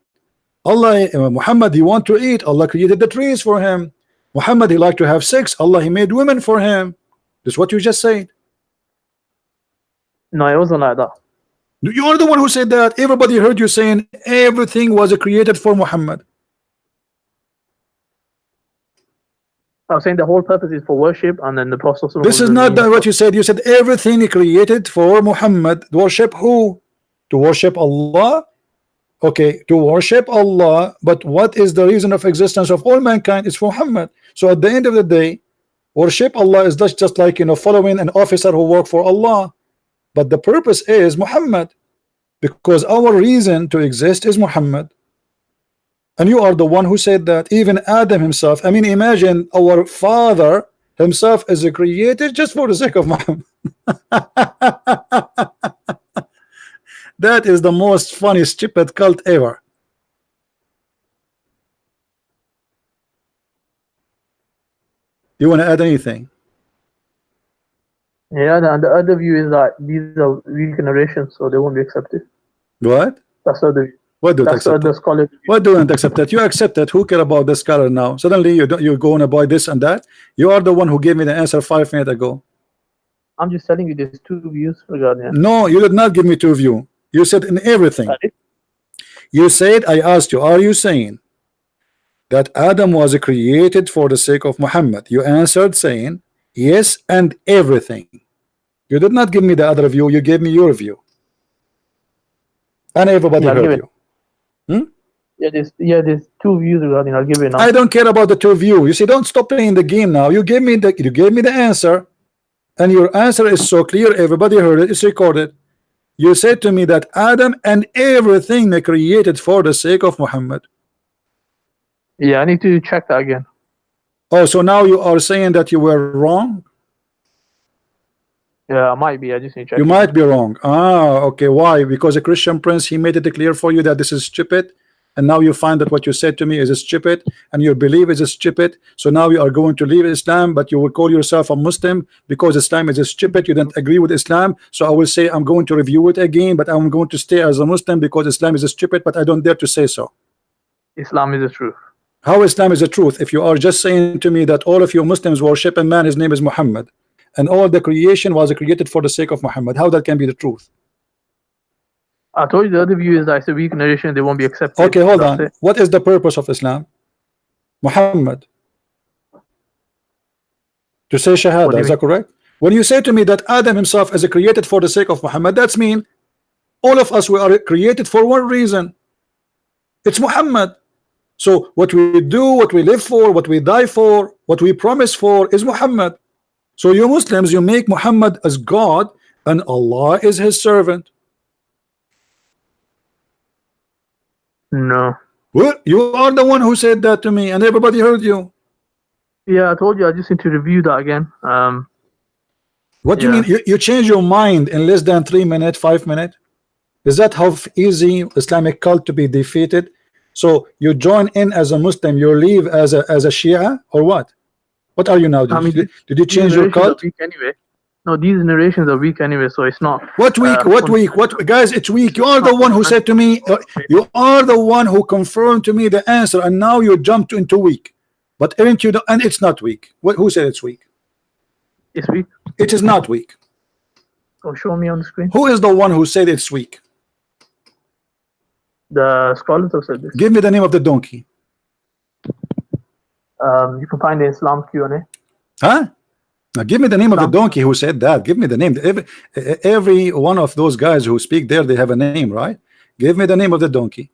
S1: Muhammad, he want to eat. Allah created the trees for him. Muhammad, he like to have sex. Allah, he made women for him. This is what you just said.
S2: No, it wasn't like that.
S1: You are the one who said that. Everybody heard you saying everything was created for Muhammad.
S2: I was saying the whole purpose is for worship, and then the Prophet.
S1: This is not what you said. You said everything created for Muhammad. Worship who? To worship Allah. Okay, to worship Allah. But what is the reason of existence of all mankind? It's for Muhammad. So at the end of the day, worship Allah is just like, you know, following an officer who work for Allah. But the purpose is Muhammad, because our reason to exist is Muhammad. And you are the one who said that. Even Adam himself, I mean, imagine our father himself is created just for the sake of Muhammad. That is the most funny stupid cult ever. You want to add anything?
S2: Yeah, and the other view is that these are weak narrations, so they won't be accepted.
S1: What?
S2: That's the other view.
S1: What do you
S2: That's
S1: accept?
S2: the scholar.
S1: What do you accept that? You accept that. Who care about the scholar now? Suddenly you're going to buy this and that. You are the one who gave me the answer 5 minutes ago.
S2: I'm just telling you there's two views regarding it.
S1: No, you did not give me two views. You said in everything. You said, I asked you, are you saying that Adam was created for the sake of Muhammad? You answered saying yes, and everything. You did not give me the other view. You gave me your view, and everybody heard you.
S2: Yeah, there's two views regarding. I'll give you now.
S1: I don't care about the two views. You see, don't stop playing the game now. You gave me the answer, and your answer is so clear. Everybody heard it. It's recorded. You said to me that Adam and everything they created for the sake of Muhammad.
S2: Yeah, I need to check that again.
S1: Oh, so now you are saying that you were wrong?
S2: Yeah, I might be. I just need to check.
S1: You might be wrong. Ah, okay. Why? Because a Christian prince, he made it clear for you that this is stupid, and now you find that what you said to me is stupid, and your belief is stupid. So now you are going to leave Islam, but you will call yourself a Muslim because Islam is stupid. You don't agree with Islam, so I will say I'm going to review it again, but I'm going to stay as a Muslim because Islam is stupid, but I don't dare to say so.
S2: Islam is the truth.
S1: How Islam is the truth? If you are just saying to me that all of you Muslims worship a man, his name is Muhammad, and all the creation was created for the sake of Muhammad, how that can be the truth?
S2: I told you the other view is that it's a weak narration, they won't be accepted.
S1: Okay, hold on. What is the purpose of Islam? Muhammad. To say Shahada, is that correct? When you say to me that Adam himself is created for the sake of Muhammad, that's mean all of us, we are created for one reason. It's Muhammad. So what we do, what we live for, what we die for, what we promise for is Muhammad. So you Muslims, you make Muhammad as God and Allah is his servant.
S2: No.
S1: Well, you are the one who said that to me and everybody heard you.
S2: Yeah, I told you I just need to review that again.
S1: What do you mean? You change your mind in less than 3 minutes, 5 minutes? Is that how easy Islamic cult to be defeated? So you join in as a Muslim, you leave as a Shia, or what? What are you now? Did you change your cult?
S2: Anyway. No, these narrations are weak anyway, so it's not.
S1: What weak? What weak? What, guys? It's weak. You are the one who said to me. You are the one who confirmed to me the answer, and now you jumped into weak. But aren't you? And it's not weak. Who said it's weak?
S2: It's weak.
S1: It is not weak.
S2: Oh, show me on the screen.
S1: Who is the one who said it's weak?
S2: The scholars have said this.
S1: Give me the name of the donkey.
S2: You can find the Islam Q&A.
S1: Huh? Now give me the name of the donkey who said that. Give me the name. Every one of those guys who speak there, they have a name, right? Give me the name of the donkey.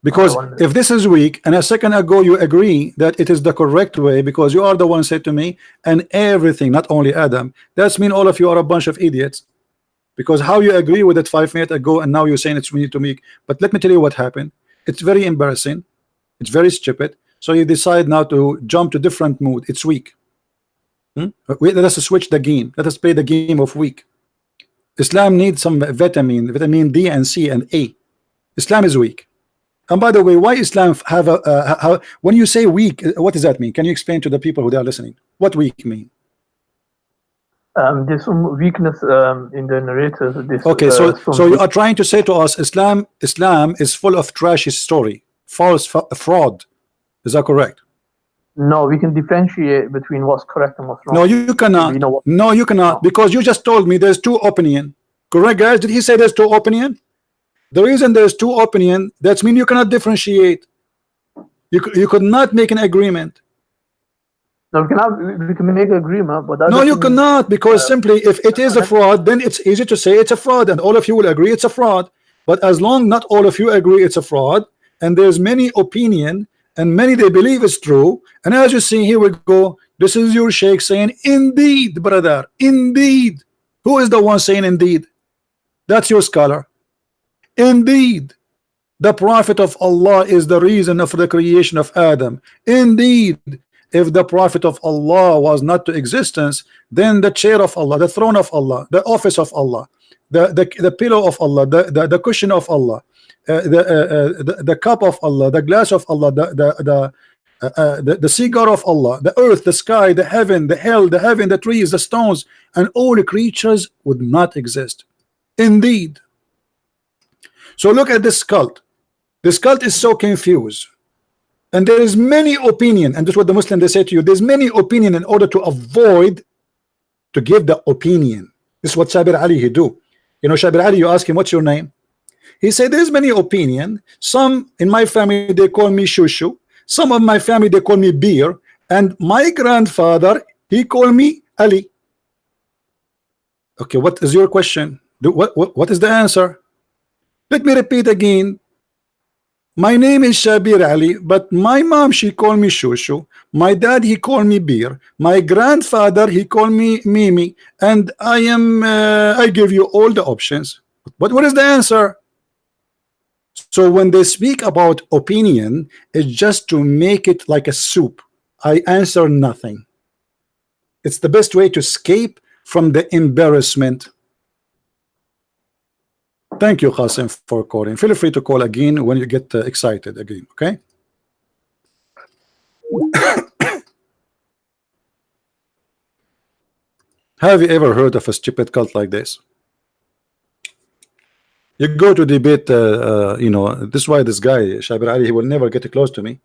S1: Because
S2: oneness.
S1: if this is weak, and a second ago you agree that it is the correct way because you are the one said to me, and everything, not only Adam, that's mean all of you are a bunch of idiots. Because how you agree with it 5 minutes ago and now you're saying it's we need to make. But let me tell you what happened. It's very embarrassing. It's very stupid. So you decide now to jump to different mood. It's weak. Let us switch the game. Let us play the game of weak. Islam needs some vitamin D and C and A. Islam is weak. And by the way, why Islam have a when you say weak, what does that mean? Can you explain to the people who are listening what weak mean?
S2: There's some weakness in the narrators.
S1: Okay, so you are trying to say to us Islam is full of trashy story, false fraud. Is that correct?
S2: No, we can differentiate between what's correct and what's wrong.
S1: No, you cannot.
S2: You know what?
S1: No, you cannot, because you just told me there's two opinion. Correct, guys? Did he say there's two opinion? The reason there's two opinion, that means you cannot differentiate. You could not make an agreement.
S2: No, we can make an agreement, but that
S1: no, you
S2: doesn't
S1: cannot, because simply if it is a fraud, then it's easy to say it's a fraud, and all of you will agree it's a fraud. But as long not all of you agree it's a fraud, and there's many opinion, and many they believe it's true, and as you see here we go, this is your sheikh saying indeed, brother, indeed. Who is the one saying indeed? That's your scholar. Indeed, the Prophet of Allah is the reason of the creation of Adam. Indeed, if the Prophet of Allah was not to existence, then the chair of Allah, the throne of Allah, the office of Allah, the pillow of Allah, the cushion of Allah, the cup of Allah, the glass of Allah, the cigar of Allah, the earth, the sky, the heaven, the hell, the heaven, the trees, the stones, and all the creatures would not exist. Indeed. So look at this cult. This cult is so confused. And there is many opinion, and this is what the Muslim they say to you, there's many opinion in order to avoid to give the opinion. This is what Shabir Ali he do. You know, Shabir Ali, you ask him, what's your name? He said, there's many opinion. Some in my family, they call me Shushu. Some of my family, they call me Beer. And my grandfather, he called me Ali. Okay, what is your question? What is the answer? Let me repeat again. My name is Shabir Ali, but my mom, she called me Shushu. My dad, he called me Beer. My grandfather, he called me Mimi. And I give you all the options. But what is the answer? So when they speak about opinion, it's just to make it like a soup. I answer nothing. It's the best way to escape from the embarrassment. Thank you, Qasim, for calling. Feel free to call again when you get excited again, okay? Have you ever heard of a stupid cult like this? You go to debate, you know, this is why this guy, Shabir Ali, he will never get close to me.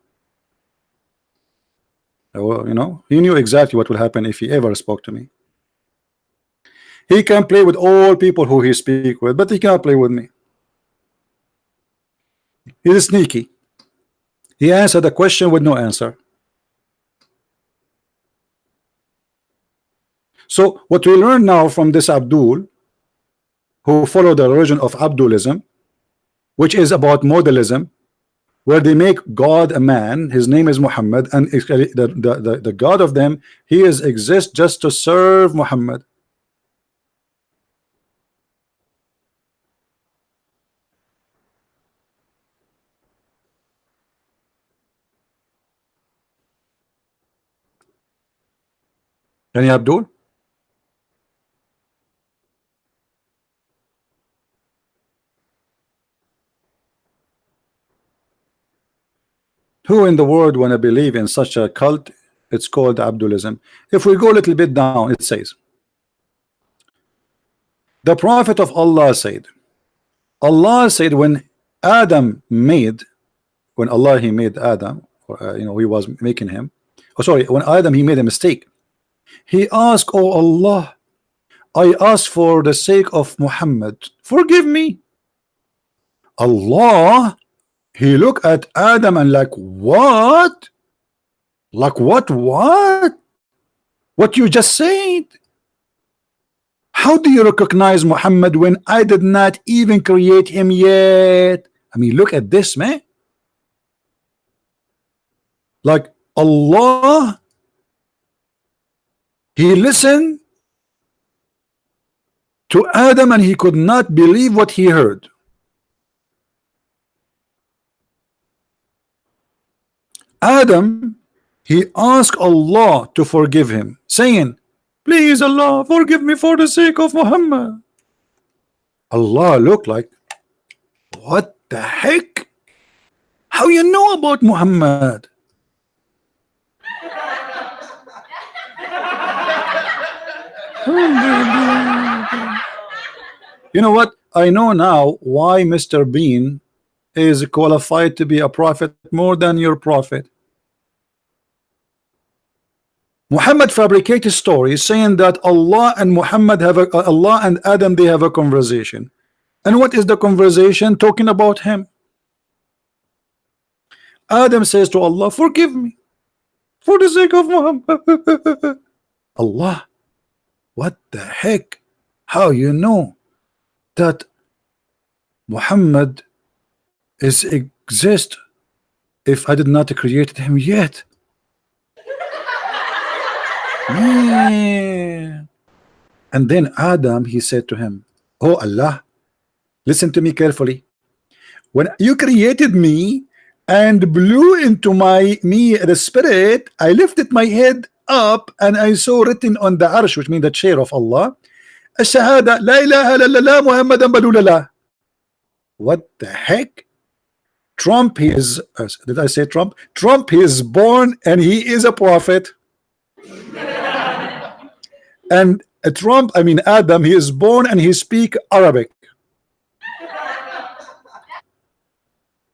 S1: Well, you know, he knew exactly what will happen if he ever spoke to me. He can play with all people who he speak with, but he cannot play with me. He's sneaky. He answered the question with no answer. So what we learn now from this Abdul, who follow the religion of Abdulism, which is about modalism, where they make God a man, his name is Muhammad, and the God of them, he exists just to serve Muhammad. Any Abdul? Who in the world want to believe in such a cult? It's called Abdulism. If we go a little bit down, it says, the Prophet of Allah said when Adam made, when Allah he made Adam, or, you know, he was making him, oh sorry, when Adam he made a mistake, he asked, oh Allah, I ask for the sake of Muhammad, forgive me. Allah, he looked at Adam and like, what? Like what? What you just said? How do you recognize Muhammad when I did not even create him yet? I mean, look at this, man. Like Allah, he listened to Adam and he could not believe what he heard. Adam, he asked Allah to forgive him, saying, please Allah, forgive me for the sake of Muhammad. Allah looked like, what the heck? How you know about Muhammad? You know what? I know now why Mr. Bean is qualified to be a prophet more than your prophet. Muhammad fabricated stories saying that Allah and Muhammad have Allah and Adam, they have a conversation. And what is the conversation? Talking about him. Adam says to Allah, forgive me for the sake of Muhammad. Allah, what the heck? How you know that Muhammad is exist if I did not create him yet? Yeah. And then Adam, he said to him, oh Allah, listen to me carefully. When you created me and blew into me the spirit, I lifted my head up and I saw written on the arsh, which means the chair of Allah, الشهادة لا إله إلا الله محمد رسول الله. What the heck? Trump, he is, did I say Trump? Trump, he is born and he is a prophet. And Trump, I mean Adam, he is born and he speak Arabic.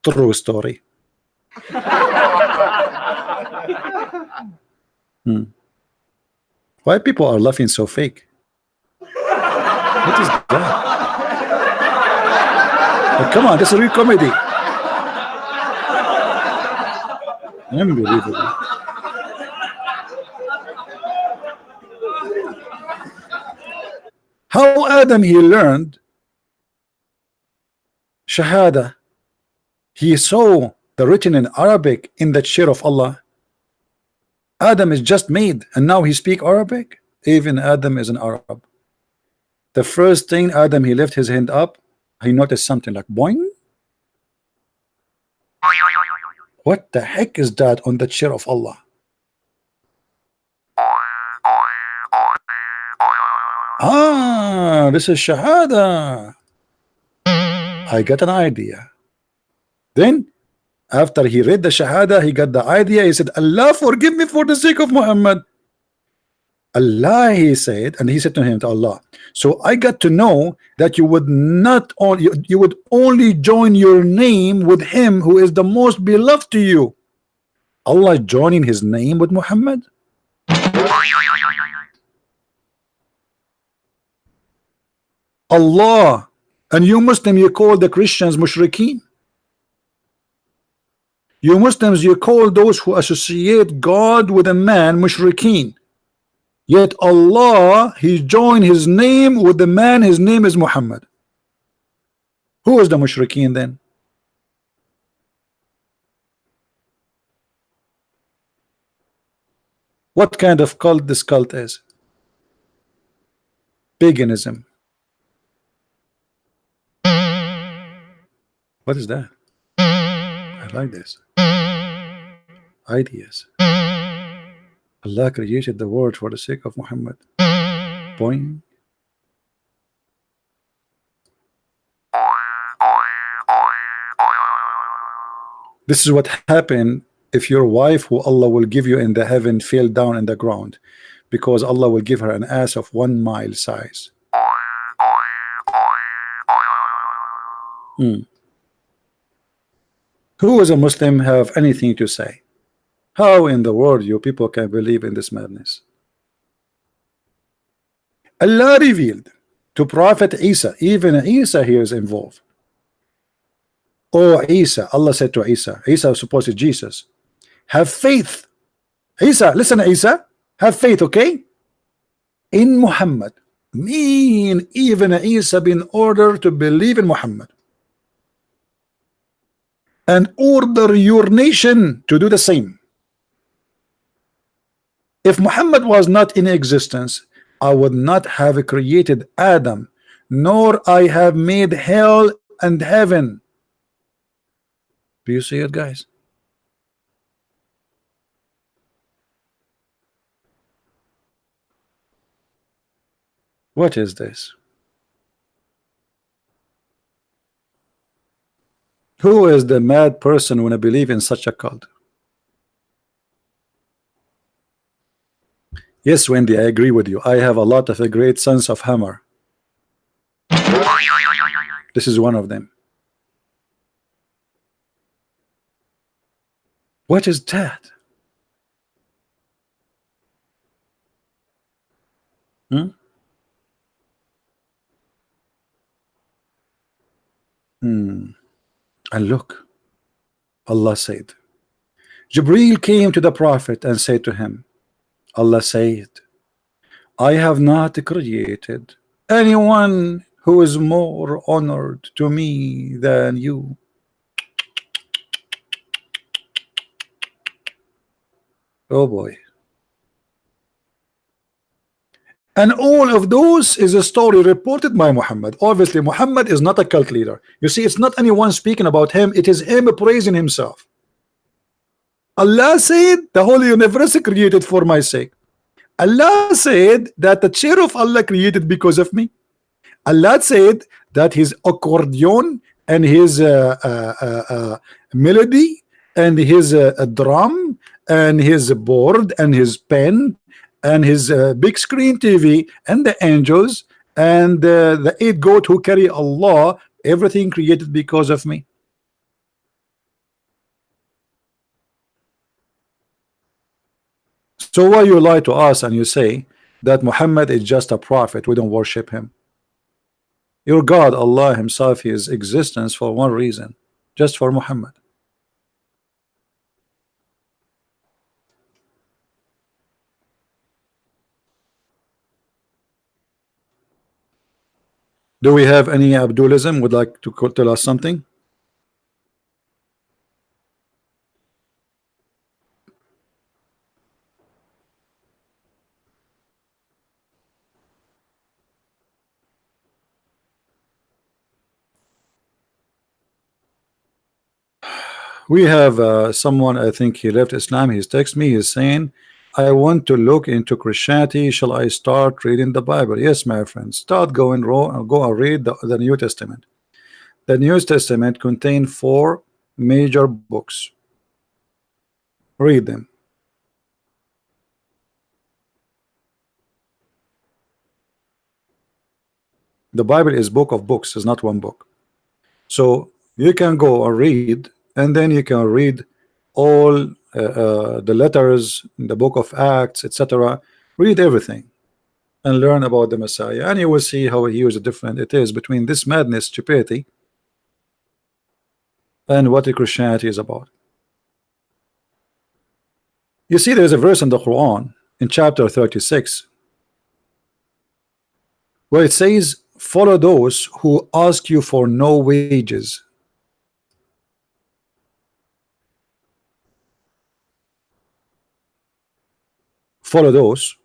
S1: True story. Why people are laughing so fake? What is that? Like, come on, this is a real comedy. Unbelievable. How Adam he learned Shahada. He saw the written in Arabic in the chair of Allah. Adam is just made and now he speak Arabic. Even Adam is an Arab. The first thing Adam, he left his hand up, he noticed something like boing. What the heck is that on the chair of Allah? Ah, this is Shahada. I got an idea. Then after he read the Shahada, he got the idea. He said, Allah, forgive me for the sake of Muhammad. Allah, he said, and he said to him, to Allah, so I got to know that you would not only, you would only join your name with him who is the most beloved to you. Allah joining his name with Muhammad. Allah, and you Muslim, you call the Christians mushrikeen. You Muslims, you call those who associate God with a man mushrikeen. Yet Allah, he joined his name with the man, his name is Muhammad. Who is the mushrikeen then? What kind of cult this cult is? Paganism. What is that? I like this. Ideas. Allah created the world for the sake of Muhammad. Point. This is what happened if your wife, who Allah will give you in the heaven, fell down in the ground, because Allah will give her an ass of 1 mile size. Who as a Muslim have anything to say? How in the world you people can believe in this madness? Allah revealed to Prophet Isa, even Isa here is involved. Oh Isa, Allah said to Isa, Isa was supposed to Jesus, have faith. Isa, listen Isa, have faith, okay? In Muhammad. Mean even Isa been ordered to believe in Muhammad. And order your nation to do the same. If Muhammad was not in existence, I would not have created Adam, nor I have made hell and heaven. Do you see it, guys? What is this? Who is the mad person when I believe in such a cult? Yes, Wendy, I agree with you. I have a lot of a great sense of humor. This is one of them. What is that? Hmm? And look, Allah said, Jibreel came to the Prophet and said to him, Allah said, I have not created anyone who is more honored to me than you. Oh boy. And all of those is a story reported by Muhammad. Obviously, Muhammad is not a cult leader. You see, it's not anyone speaking about him, it is him praising himself. Allah said, the whole universe created for my sake. Allah said that the chair of Allah created because of me. Allah said that his accordion and his melody and his drum and his board and his pen and his big screen TV and the angels and the 8 goat who carry Allah, everything created because of me. So why you lie to us and you say that Muhammad is just a prophet, we don't worship him? Your God, Allah himself, his existence for one reason, just for Muhammad. Do we have any Abdulism would like to tell us something? We have someone, I think he left Islam, he's texted me, he's saying, I want to look into Christianity, shall I start reading the Bible? Yes, my friend, start going go and read the New Testament. The New Testament contains 4 major books. Read them. The Bible is book of books, is not one book. So you can go and read, and then you can read all the letters in the book of Acts, etc. Read everything and learn about the Messiah, and you will see how huge a difference it is between this madness, stupidity, and what the Christianity is about. You see, there is a verse in the Quran in chapter 36 where it says, follow those who ask you for no wages. Follow those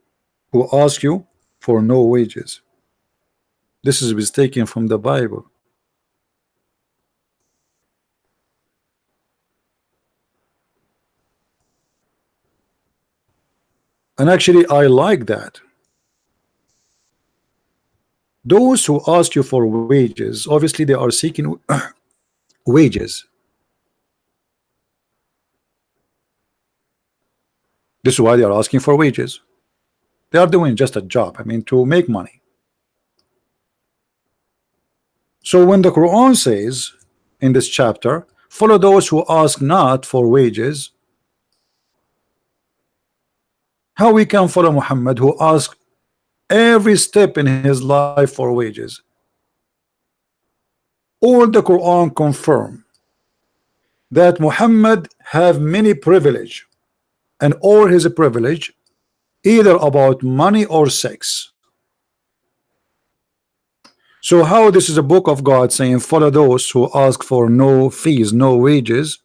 S1: who ask you for no wages. This is taken from the Bible. And actually, I like that. Those who ask you for wages, obviously they are seeking wages. This is why they are asking for wages. They are doing just a job, I mean, to make money. So when the Quran says in this chapter, follow those who ask not for wages, how we can follow Muhammad who asks every step in his life for wages? All the Quran confirm that Muhammad have many privilege, and all his privilege either about money or sex. So how this is a book of God saying follow those who ask for no fees, no wages,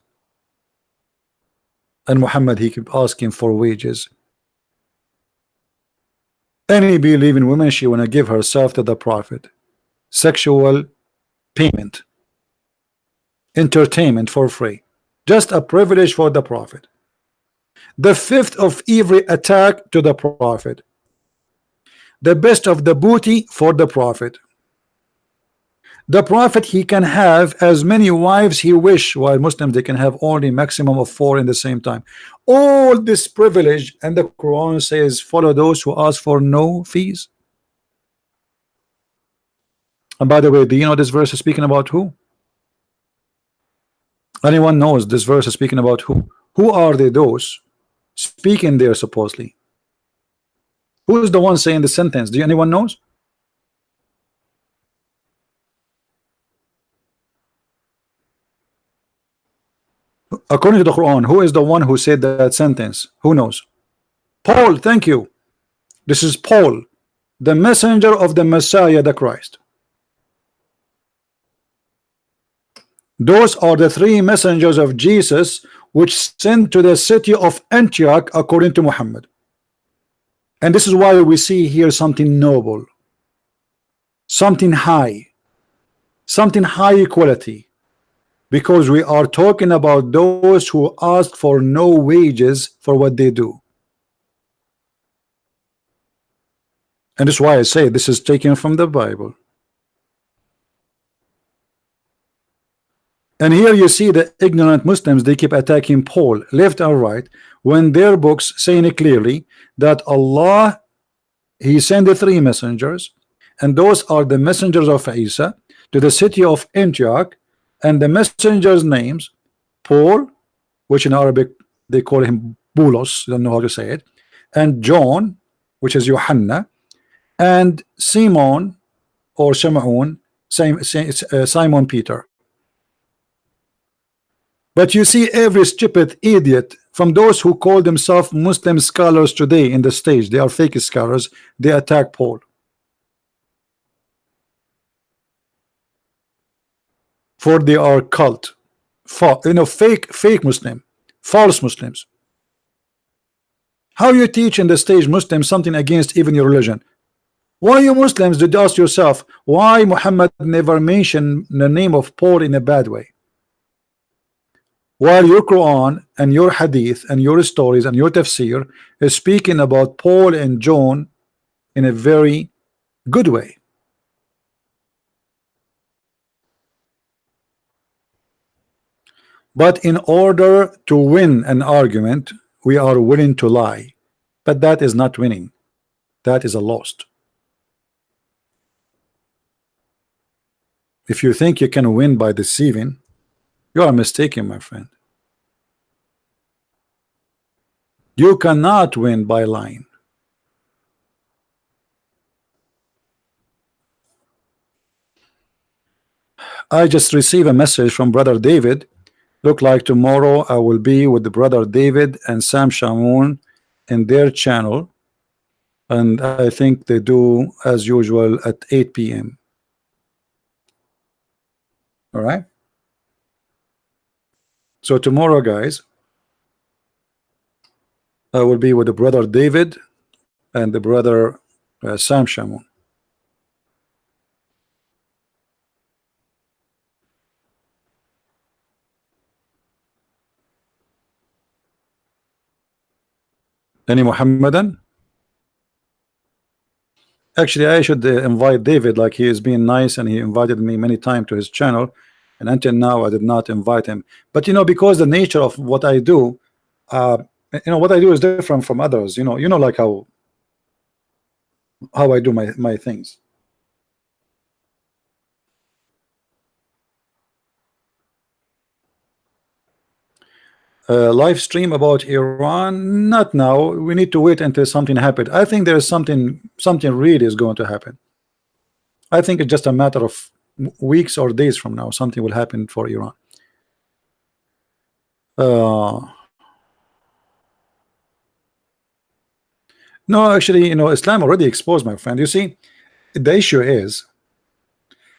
S1: and Muhammad he keep asking for wages? Any believing woman, she wanna give herself to the Prophet. Sexual payment, entertainment for free, just a privilege for the Prophet. The fifth of every attack to the Prophet. The best of the booty for the Prophet. The Prophet, he can have as many wives he wish, while Muslims they can have only maximum of 4 in the same time. All this privilege, and the Quran says follow those who ask for no fees. And by the way, do you know this verse is speaking about who? Anyone knows this verse is speaking about who? Who are they, those speaking there supposedly? Who is the one saying the sentence? Do anyone knows? According to the Quran, who is the one who said that sentence? Who knows? Paul, thank you. This is Paul, the messenger of the Messiah, the Christ. Those are the 3 messengers of Jesus which sent to the city of Antioch according to Muhammad. And this is why we see here something noble, something high quality, because we are talking about those who ask for no wages for what they do. And that's why I say this is taken from the Bible. And here you see the ignorant Muslims, they keep attacking Paul left and right, when their books saying it clearly that Allah, he sent the 3 messengers, and those are the messengers of Isa to the city of Antioch, and the messengers names Paul, which in Arabic they call him Bulos, don't know how to say it, and John, which is Yohanna, and Simon or Shamaun, Simon Peter. But you see every stupid idiot from those who call themselves Muslim scholars today in the stage, they are fake scholars, they attack Paul. For they are cult, fake Muslim, false Muslims. How you teach in the stage Muslims something against even your religion? Why you Muslims did ask yourself why Muhammad never mentioned the name of Paul in a bad way? While your Quran and your Hadith and your stories and your tafsir is speaking about Paul and John in a very good way. But in order to win an argument, we are willing to lie. But that is not winning. That is a lost. If you think you can win by deceiving, you are mistaken, my friend. You cannot win by lying. I just received a message from Brother David. Look like tomorrow I will be with the Brother David and Sam Shamoun in their channel, and I think they do as usual at 8 p.m. All right. So tomorrow, guys, I will be with the Brother David and the Brother Sam Shamoun. Any Muhammadan? Actually, I should invite David, like he is being nice and he invited me many times to his channel, and until now I did not invite him. But you know, because the nature of what I do, what I do is different from others. Like how I do my things. Live stream about Iran? Not now. We need to wait until something happens. I think there is something really is going to happen. I think it's just a matter of weeks or days from now. Something will happen for Iran. No, actually, Islam already exposed, my friend. You see, the issue is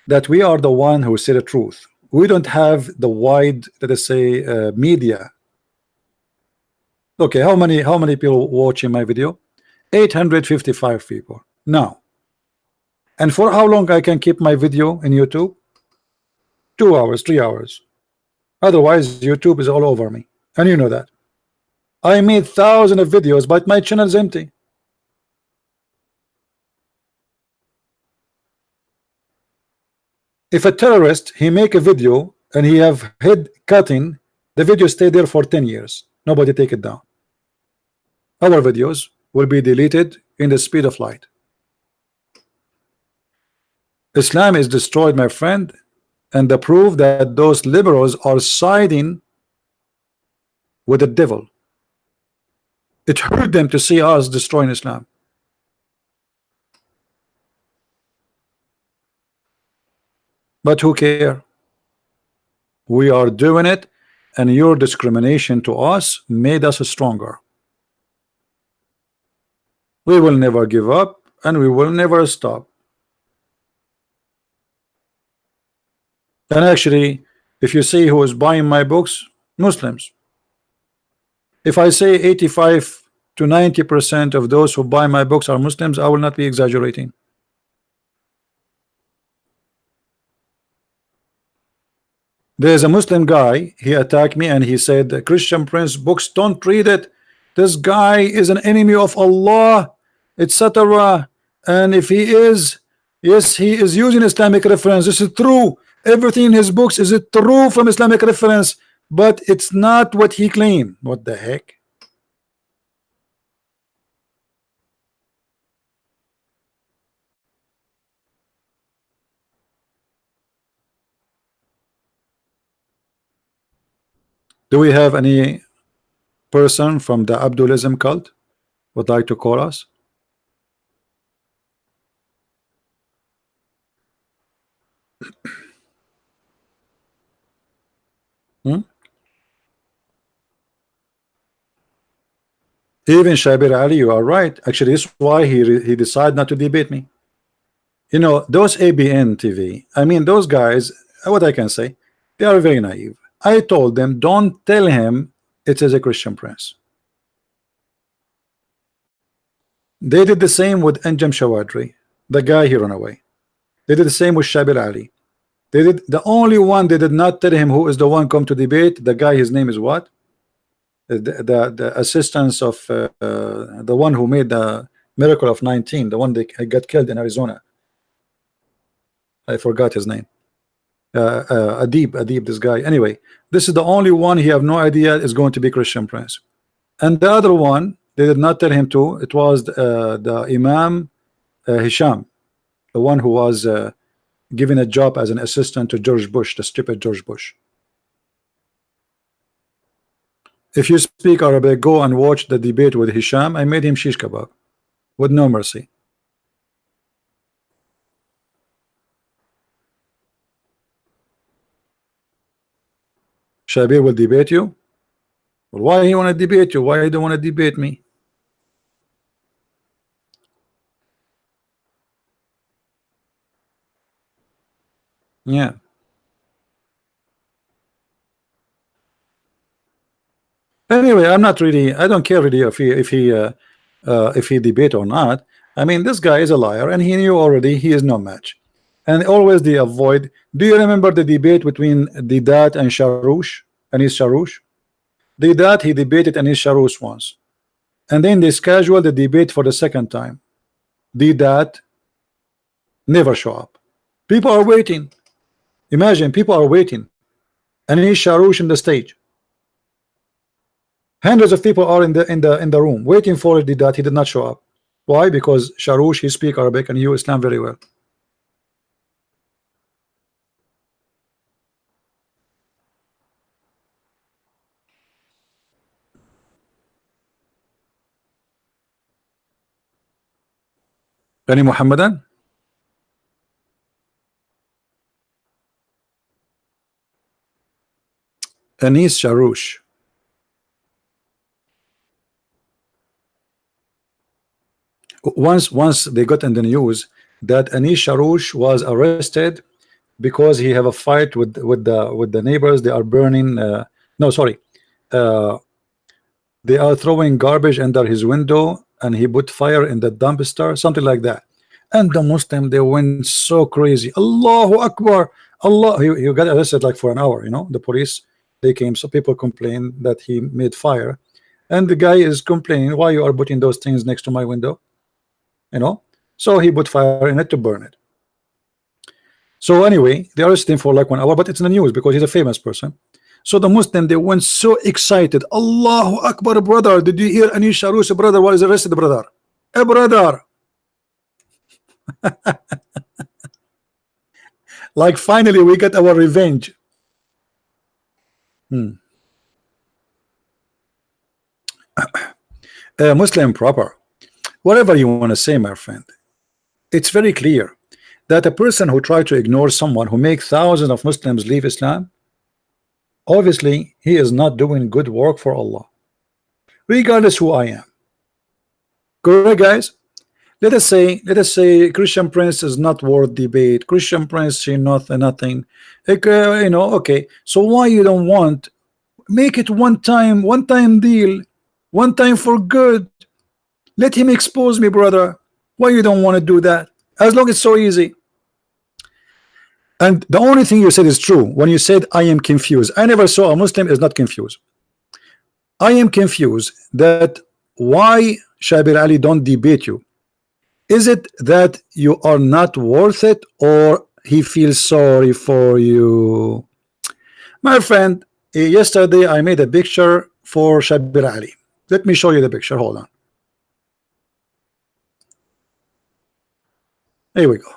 S1: that we are the one who say the truth. We don't have the wide, let us say, media. Okay, how many people watching my video? 855 people now. And for how long I can keep my video in YouTube? 2 hours, 3 hours. Otherwise, YouTube is all over me, and you know that. I made thousands of videos, but my channel is empty. If a terrorist he make a video and he have head cutting, the video stay there for 10 years. Nobody take it down. Our videos will be deleted in the speed of light. Islam is destroyed, my friend, and the proof that those liberals are siding with the devil. It hurt them to see us destroying Islam. But who care? We are doing it, and your discrimination to us made us stronger. We will never give up, and we will never stop. And actually, if you see who is buying my books, Muslims. If I say 85 to 90% of those who buy my books are Muslims, I will not be exaggerating. There's a Muslim guy, he attacked me and he said, Christian Prince books, don't read it. This guy is an enemy of Allah, etc. And if he is, yes, he is using Islamic reference. This is true. Everything in his books is it true from Islamic reference, but it's not what he claimed. What the heck? Do we have any person from the Abdulism cult would like to call us? Even Shabir Ali, you are right. Actually, this is why he decided not to debate me. You know, those ABN TV, I mean, those guys, what I can say, they are very naive. I told them, don't tell him it is a Christian Prince. They did the same with Anjem Shawadri, the guy he ran away. They did the same with Shabir Ali. They did. The only one they did not tell him who is the one come to debate, the guy, his name is what? The assistants of the one who made the miracle of 19, the one that got killed in Arizona. I forgot his name. Adib, this guy. Anyway, this is the only one he have no idea is going to be Christian Prince. And the other one, they did not tell him to. It was the Imam Hisham, the one who was given a job as an assistant to George Bush, the stupid George Bush. If you speak Arabic, go and watch the debate with Hisham. I made him shish kebab with no mercy. Shabir will debate you. Well, why he want to debate you? Why he don't want to debate me? Yeah. Anyway, I'm not really. I don't care really if he debate or not. I mean, this guy is a liar, and he knew already he is no match. And always they avoid. Do you remember the debate between Didat and Sharoush? Anis Sharoush? Didat, he debated Anis Sharoush once, and then they scheduled the debate for the second time. Didat never show up. People are waiting. Imagine, people are waiting. Anis Sharoush in the stage. Hundreds of people are in the room waiting for Didat. He did not show up. Why? Because Sharoush, he speak Arabic and he knew Islam very well. Any Muhammadan? Anis Sharoush. Once they got in the news that Anis Sharoush was arrested because he have a fight with the neighbors. They are burning. No, sorry. They are throwing garbage under his window, and he put fire in the dumpster, something like that. And the Muslim, they went so crazy. Allahu Akbar, Allah. He got arrested like for an hour. You know, the police, they came, so people complained that he made fire, and the guy is complaining, why you are putting those things next to my window, you know. So he put fire in it to burn it. So anyway, they arrested him for like 1 hour, but it's in the news because he's a famous person. So the Muslim, they went so excited. Allahu Akbar, brother. Did you hear Anish Arus, brother, was arrested, brother? Hey, brother. Like finally we got our revenge. Muslim proper. Whatever you want to say, my friend, it's very clear that a person who try to ignore someone who makes thousands of Muslims leave Islam, obviously he is not doing good work for Allah, regardless who I am. Correct, guys? Let us say Christian Prince is not worth debate. Christian Prince, she nothing. You know, okay. So why you don't want make it one time deal, one time for good? Let him expose me, brother. Why you don't want to do that? As long as it's so easy. And the only thing you said is true when you said I am confused. I never saw a Muslim is not confused. I am confused that why Shabir Ali don't debate you. Is it that you are not worth it, or he feels sorry for you? My friend, yesterday I made a picture for Shabir Ali. Let me show you the picture. Hold on. Here we go.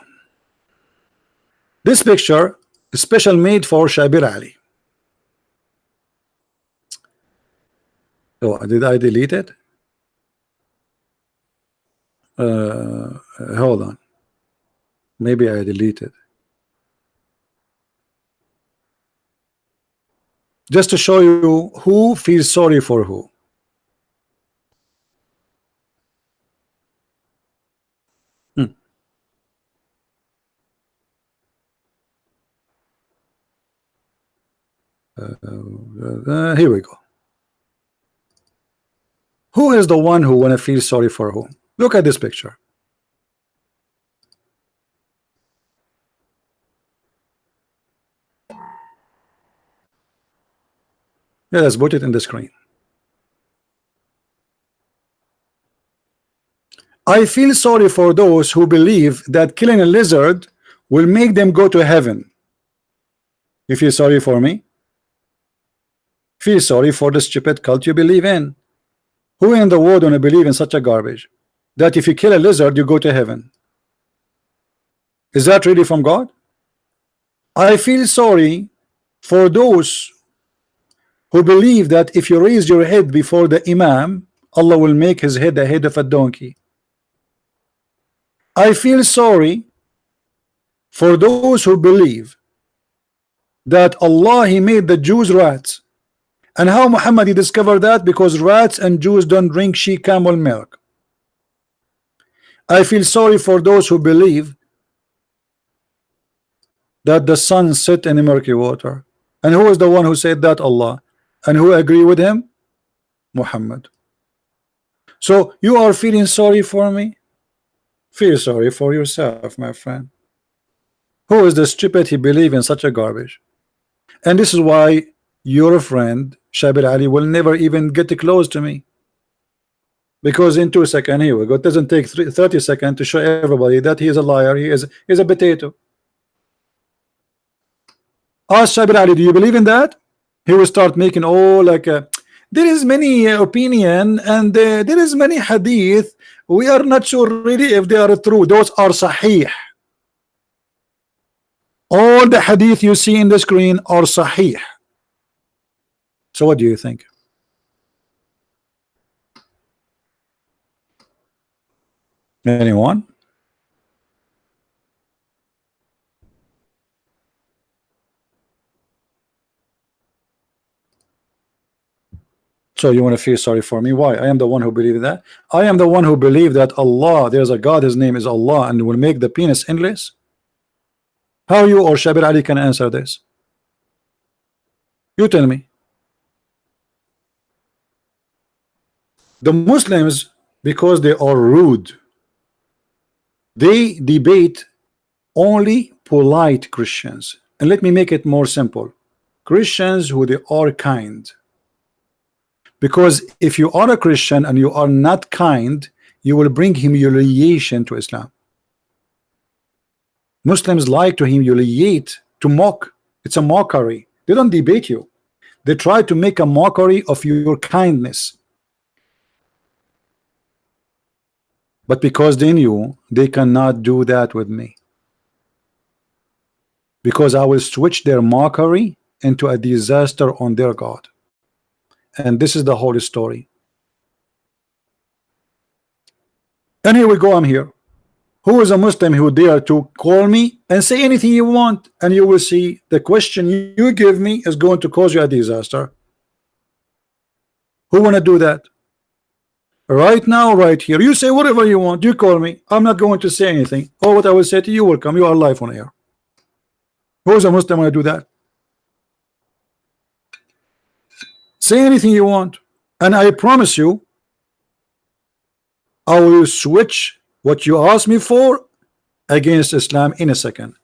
S1: This picture is special made for Shabir Ali. Oh, did I delete it? Hold on. Maybe I deleted. Just to show you who feels sorry for who. Here we go. Who is the one who wanna feel sorry for who? Look at this picture. Yeah, let's put it in the screen. I feel sorry for those who believe that killing a lizard will make them go to heaven. You feel sorry for me? Feel sorry for the stupid cult you believe in. Who in the world wanna believe in such a garbage? That if you kill a lizard, you go to heaven. Is that really from God? I feel sorry for those who believe that if you raise your head before the Imam, Allah will make his head the head of a donkey. I feel sorry for those who believe that Allah, he made the Jews rats. And how Muhammad he discovered that? Because rats and Jews don't drink sheep camel milk. I feel sorry for those who believe that the sun set in the murky water. And who is the one who said that? Allah. And who agree with him? Muhammad. So you are feeling sorry for me? Feel sorry for yourself, my friend. Who is the stupid he believe in such a garbage? And this is why your friend Shabir Ali will never even get close to me, because in 2 seconds, here we go, it doesn't take 30 seconds to show everybody that he is a liar, he is a potato. Ask Shabir Ali, do you believe in that? He will start making there is many opinion, and there is many hadith, we are not sure really if they are true. Those are sahih. All the hadith you see in the screen are sahih. So what do you think? Anyone? So you want to feel sorry for me? Why? I am the one who believe that. I am the one who believe that Allah, there's a God, his name is Allah, and will make the penis endless. How you or Shabir Ali can answer this? You tell me. The Muslims, Because they are rude. They debate only polite Christians. And let me make it more simple. Christians who they are kind. Because if you are a Christian and you are not kind, you will bring humiliation to Islam. Muslims like to humiliate, to mock. It's a mockery. They don't debate you. They try to make a mockery of your kindness. But because they knew they cannot do that with me. Because I will switch their mockery into a disaster on their God. And this is the whole story. And here we go, I'm here. Who is a Muslim who dare to call me and say anything you want, and you will see the question you give me is going to cause you a disaster. Who want to do that? Right now, right here, you say whatever you want, you call me, I'm not going to say anything. Or what I will say to you will come, you are live on air. Who is a Muslim want to do that? Say anything you want, and I promise you I will switch what you asked me for against Islam in a second.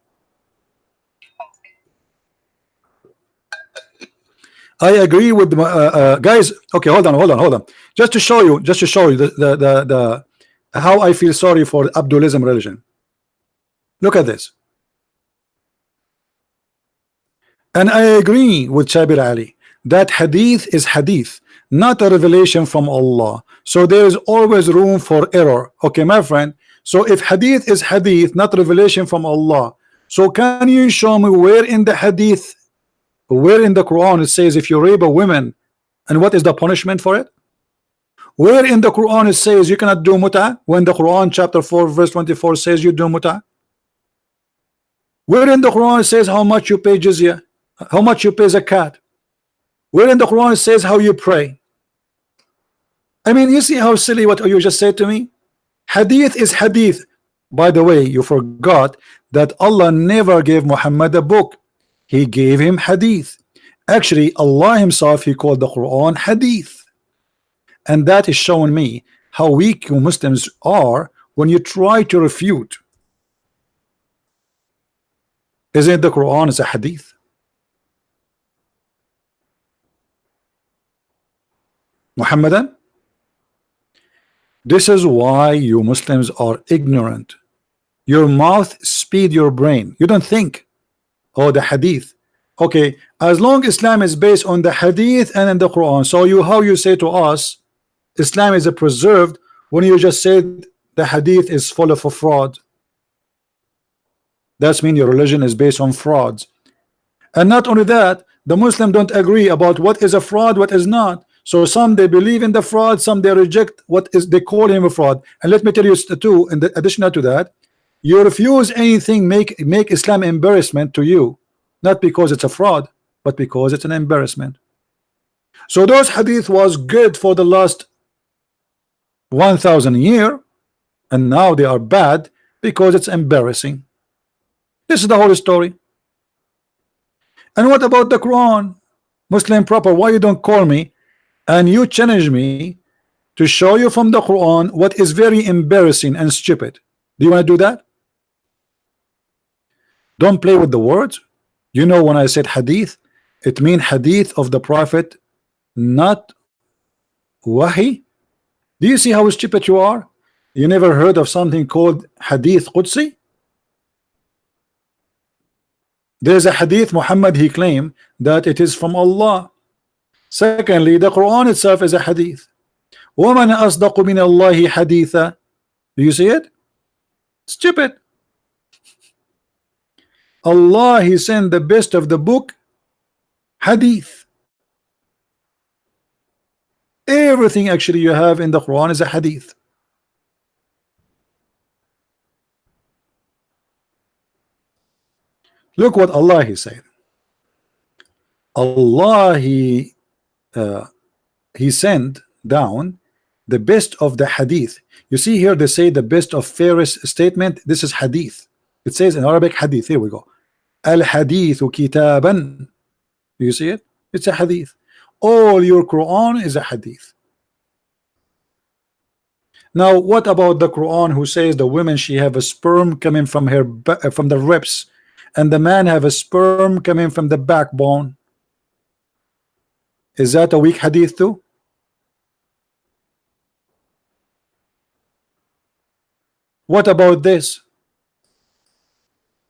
S1: I agree with guys. Okay, hold on. Just to show you the how I feel sorry for Abdulism religion. Look at this. And I agree with Shabir Ali that hadith is hadith, not a revelation from Allah. So there is always room for error. Okay, my friend. So if hadith is hadith, not revelation from Allah, so can you show me where in the hadith, where in the Quran it says if you rape a woman, and what is the punishment for it? Where in the Quran it says you cannot do muta, when the Quran chapter 4 verse 24 says you do muta? Where in the Quran it says how much you pay jizya, how much you pay zakat? Where in the Quran it says how you pray? I mean, you see how silly what you just said to me? Hadith is hadith. By the way, you forgot that Allah never gave Muhammad a book. He gave him hadith. Actually, Allah himself, he called the Quran hadith. And that is showing me how weak you Muslims are when you try to refute. Isn't the Quran is a hadith? Muhammadan? This is why you Muslims are ignorant. Your mouth speed your brain. You don't think. Oh, the hadith. Okay, as long Islam is based on the hadith and in the Quran, so you how you say to us Islam is a preserved when you just said the hadith is full of a fraud. That's mean your religion is based on frauds. And not only that, the Muslim don't agree about what is a fraud, what is not. So some they believe in the fraud, some they reject what is they call him a fraud. And let me tell you too, in the additional to that, you refuse anything make Islam embarrassment to you, not because it's a fraud, but because it's an embarrassment. So those hadith was good for the last 1,000 years, and now they are bad because it's embarrassing. This is the whole story. And what about the Quran? Muslim proper, why you don't call me and you challenge me to show you from the Quran what is very embarrassing and stupid? Do you want to do that? Don't play with the words. You know, when I said hadith, it means hadith of the Prophet, not wahi. Do you see how stupid you are? You never heard of something called hadith Qudsi? There's a hadith Muhammad, he claimed that it is from Allah. Secondly, the Quran itself is a hadith. وَمَنْ أَصْدَقُ مِنَ اللَّهِ حَدِيثًا. Do you see it? Stupid. Allah, he sent the best of the book, hadith. Everything actually you have in the Quran is a hadith. Look what Allah he said. Allah he sent down the best of the hadith. You see here they say the best of fairest statement. This is hadith. It says in Arabic hadith. Here we go. Al hadithu kitaban. Do you see it? It's a hadith. All your Quran is a hadith. Now, what about the Quran who says the woman she have a sperm coming from her from the ribs, and the man have a sperm coming from the backbone? Is that a weak hadith too? What about this?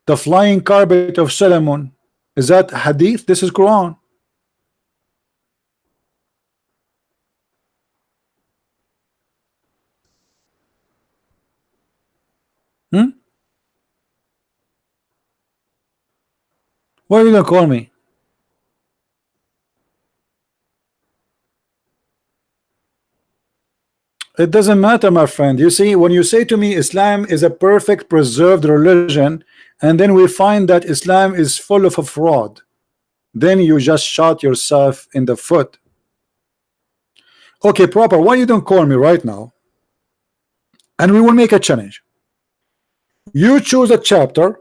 S1: The flying carpet of Solomon. Is that hadith? This is Quran. Hmm? What are you gonna call me? It doesn't matter, my friend. You see, when you say to me Islam is a perfect preserved religion, and then we find that Islam is full of a fraud, then you just shot yourself in the foot. Okay, proper. Why you don't call me right now? And we will make a challenge. You choose a chapter,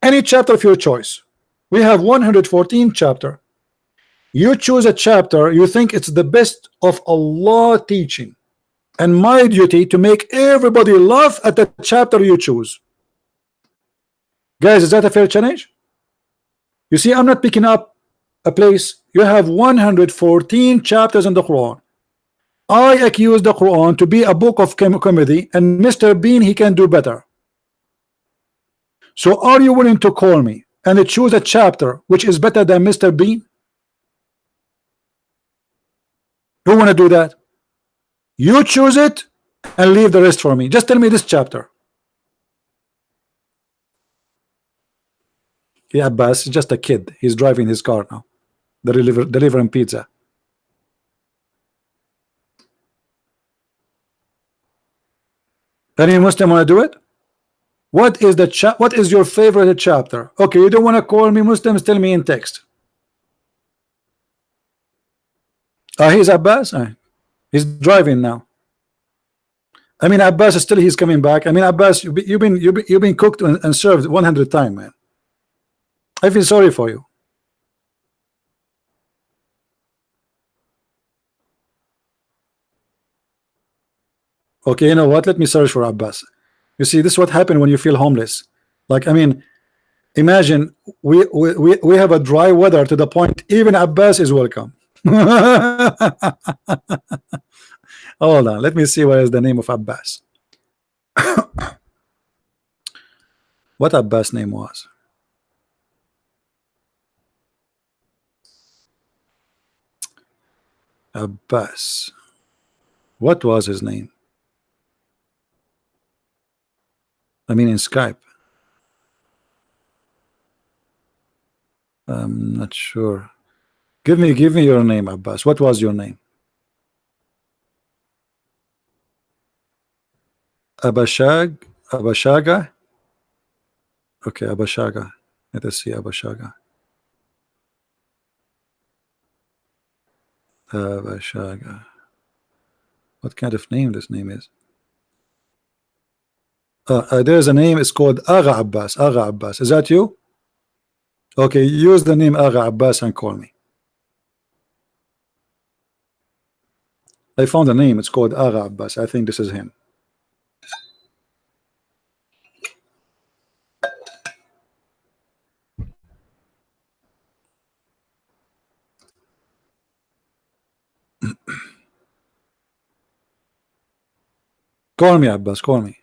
S1: any chapter of your choice. We have 114 chapter. You choose a chapter you think it's the best of Allah teaching, and my duty to make everybody laugh at the chapter you choose. Guys, is that a fair challenge? You see, I'm not picking up a place. You have 114 chapters in the Quran. I accuse the Quran to be a book of comedy, and Mr. Bean, he can do better. So are you willing to call me and choose a chapter which is better than Mr. Bean? Who want to do that? You choose it and leave the rest for me. Just tell me this chapter. Yeah, Abbas is just a kid. He's driving his car now. Delivering pizza. Any Muslim want to do it? What is the what is your favorite chapter? Okay, you don't want to call me Muslims, tell me in text. He's Abbas. He's driving now. I mean, Abbas still he's coming back. I mean, Abbas, you've been cooked and served 100 times, man. I feel sorry for you. Okay, you know what? Let me search for Abbas. You see, this is what happened when you feel homeless. Like, I mean, imagine we have a dry weather to the point even Abbas is welcome. Hold on, let me see what is the name of Abbas. What Abbas name was? Abbas. What was his name? I mean, in Skype. I'm not sure. Give me your name, Abbas. What was your name? Abashaga. Okay, Abashaga. Let us see Abashaga. Abashaga. What kind of name this name is? There's a name. It's called Agha Abbas. Agha Abbas. Is that you? Okay, use the name Agha Abbas and call me. I found a name. It's called Agha Abbas. I think this is him. Call me, Abbas. Call me.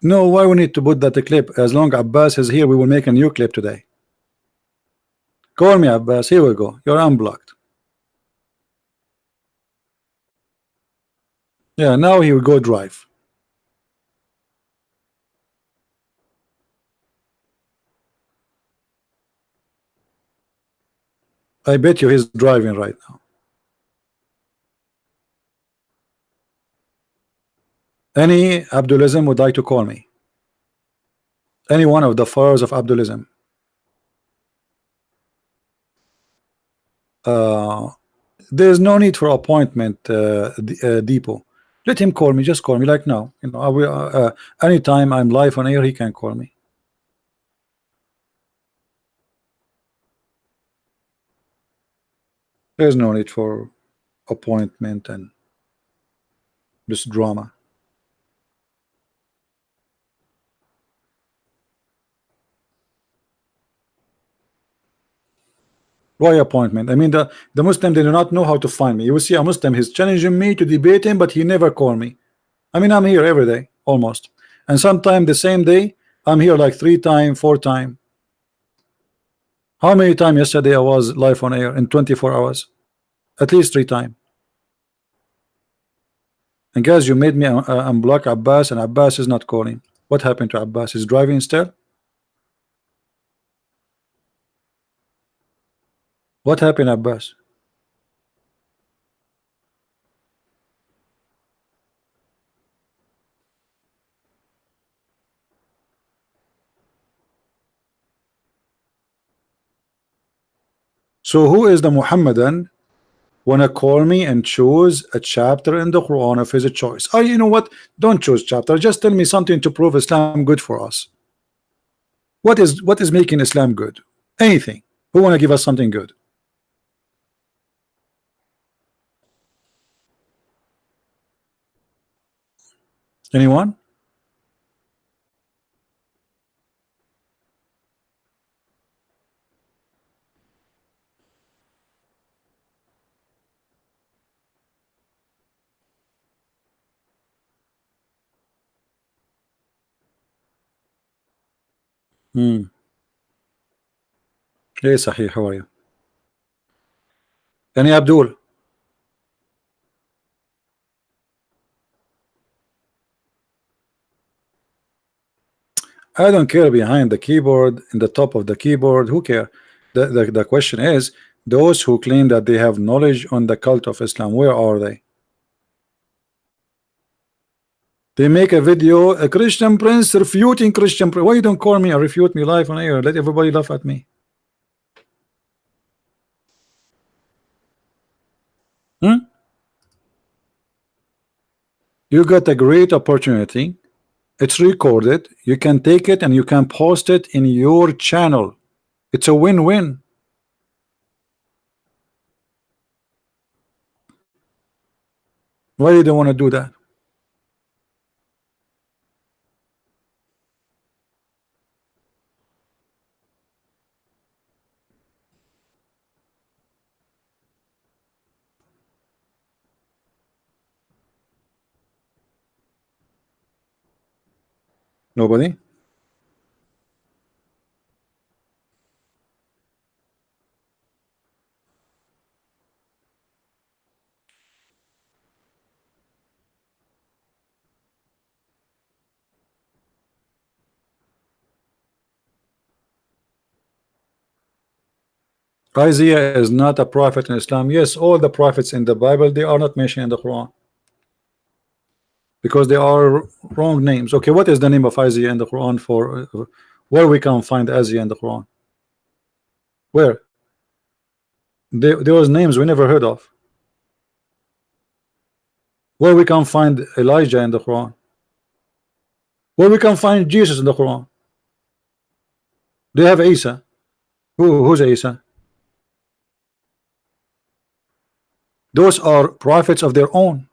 S1: No, why we need to put that clip? As long Abbas is here, we will make a new clip today. Call me, Abbas. Here we go. You're unblocked. Yeah, now he will go drive. I bet you he's driving right now. Any Abdulism would like to call me. Any one of the followers of Abdulism. There's no need for appointment, Depot. Let him call me. Just call me like now. You know, I will, anytime I'm live on air, he can call me. There's no need for appointment and this drama. Why appointment? I mean, the Muslim, they do not know how to find me. You will see a Muslim, he's challenging me to debate him, but he never call me. I mean, I'm here every day almost, and sometimes the same day I'm here like 3 times, 4 times. How many times yesterday I was live on air in 24 hours? At least 3 times. And guys, you made me unblock Abbas, and Abbas is not calling. What happened to Abbas? Is driving still? What happened, Abbas? So who is the Muhammadan wanna call me and choose a chapter in the Quran of his choice? Oh, you know what? Don't choose chapter. Just tell me something to prove Islam good for us. What is making Islam good? Anything. Who wanna give us something good? Anyone? Hmm. Hey, Sahih, how are you? Any Abdul? I don't care behind the keyboard, in the top of the keyboard. Who care? The question is, those who claim that they have knowledge on the cult of Islam, where are they? They make a video, a Christian prince refuting Christian prince. Why you don't call me or refute me live on air? Let everybody laugh at me. Hmm? You got a great opportunity. It's recorded. You can take it and you can post it in your channel. It's a win-win. Why you don't want to do that? Nobody? Isaiah is not a prophet in Islam. Yes, all the prophets in the Bible, they are not mentioned in the Quran because they are wrong names. Okay, what is the name of Isaiah in the Quran for where we can find Isaiah in the Quran? Where? There was names we never heard of. Where we can find Elijah in the Quran? Where we can find Jesus in the Quran? They have Isa. Who's Isa? Those are prophets of their own.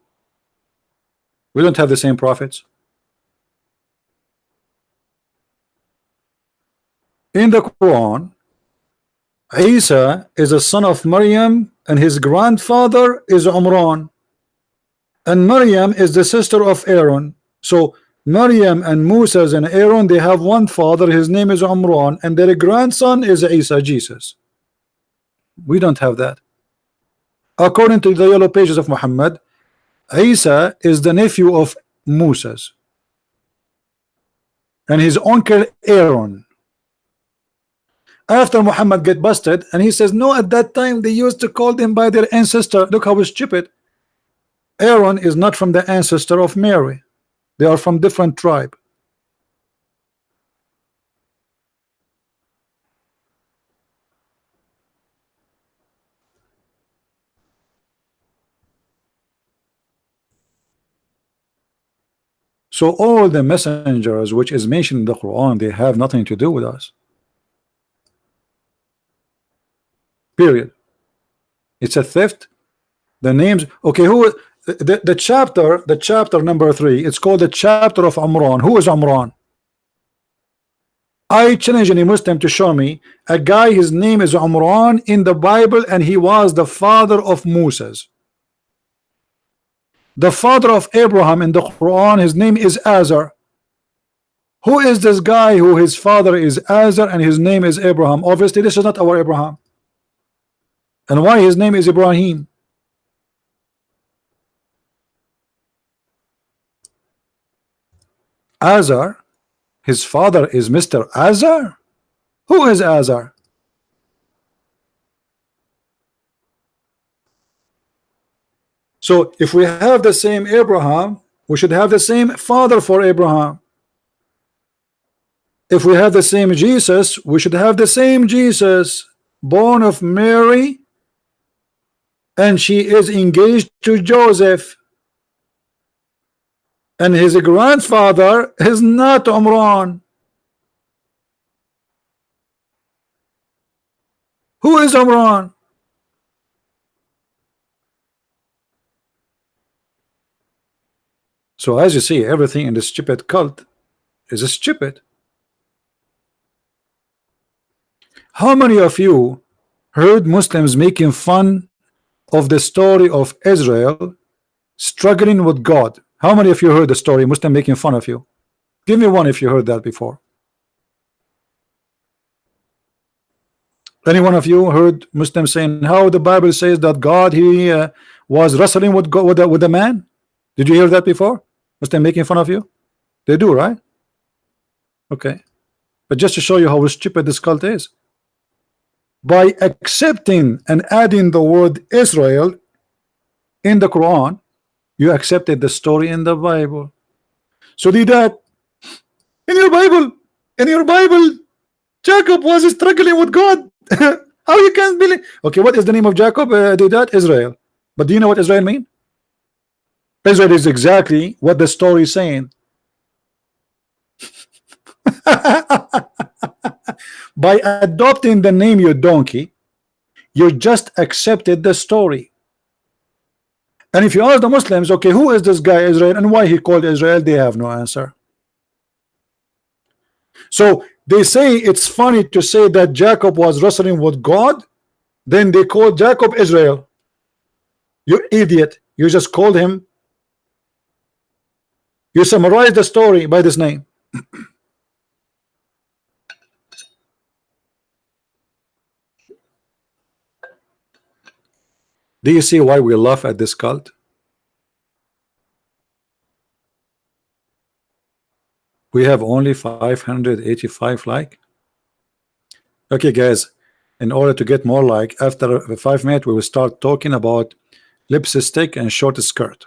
S1: We don't have the same prophets. In the Quran, Isa is a son of Maryam and his grandfather is Umran. And Maryam is the sister of Aaron. So Maryam and Moses and Aaron, they have one father, his name is Umran, and their grandson is Isa, Jesus. We don't have that. According to the yellow pages of Muhammad, Isa is the nephew of Moses and his uncle Aaron. After Muhammad get busted, and he says, no, at that time they used to call them by their ancestor. Look how stupid. Aaron is not from the ancestor of Mary. They are from different tribe. So all the messengers which is mentioned in the Quran, they have nothing to do with us. Period. It's a theft. The names. Okay, who the chapter number 3? It's called the chapter of Amran. Who is Amran? I challenge any Muslim to show me a guy, his name is Amran in the Bible, and he was the father of Moses. The father of Abraham in the Quran, his name is Azar. Who is this guy who his father is Azar and his name is Abraham? Obviously, this is not our Abraham. And why his name is Ibrahim? Azar, his father is Mr. Azar. Who is Azar? So if we have the same Abraham, we should have the same father for Abraham. If we have the same Jesus, we should have the same Jesus, born of Mary, and she is engaged to Joseph, and his grandfather is not Umran. Who is Umran? So as you see, everything in this stupid cult is stupid. How many of you heard Muslims making fun of the story of Israel struggling with God? How many of you heard the story, Muslim making fun of you? Give me one if you heard that before. Any one of you heard Muslims saying how the Bible says that God he was wrestling with God, with a man? Did you hear that before? Muslim making fun of you? They do, right? Okay, but just to show you how stupid this cult is, by accepting and adding the word Israel in the Quran, you accepted the story in the Bible. So did that in your Bible, Jacob was struggling with God. How you can believe? Okay, what is the name of Jacob? Did that Israel? But do you know what Israel mean? Israel is exactly what the story is saying. By adopting the name, you donkey, you just accepted the story. And if you ask the Muslims, okay, who is this guy Israel and why he called Israel, they have no answer. So they say it's funny to say that Jacob was wrestling with God, then they called Jacob Israel. You idiot, you just called him, you summarize the story by this name. Do you see why we laugh at this cult? We have only 585 like. Okay guys, in order to get more like, after 5 minutes we will start talking about lipstick and short skirt.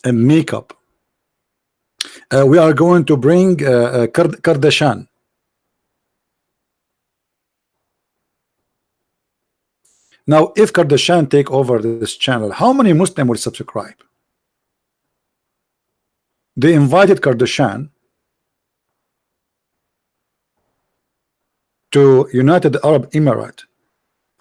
S1: And makeup. We are going to bring Kardashian. Now, if Kardashian take over this channel, how many Muslims will subscribe? They invited Kardashian to United Arab Emirates,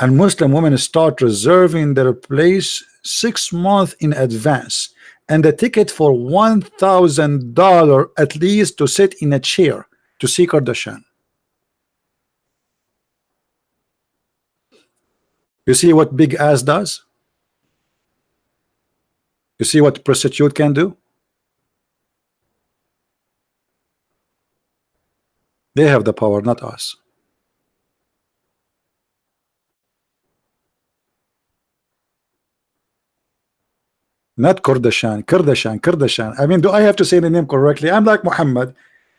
S1: and Muslim women start reserving their place 6 months in advance, and the ticket for $1,000 at least to sit in a chair to see Kardashian. You see what big ass does? You see what prostitute can do? They have the power, not us. Not Kardashian, Kardashian. I mean, do I have to say the name correctly? I'm like Mohammed.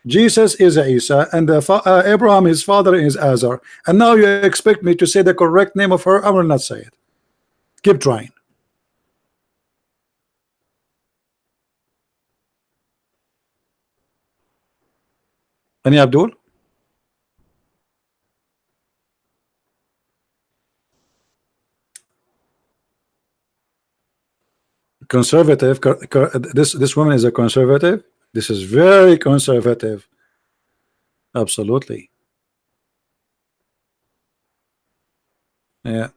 S1: Jesus is Isa, and Abraham, his father, is Azar. And now you expect me to say the correct name of her? I will not say it. Keep trying. Any Abdul? Conservative. This woman is a conservative. This is very conservative. Absolutely. Yeah.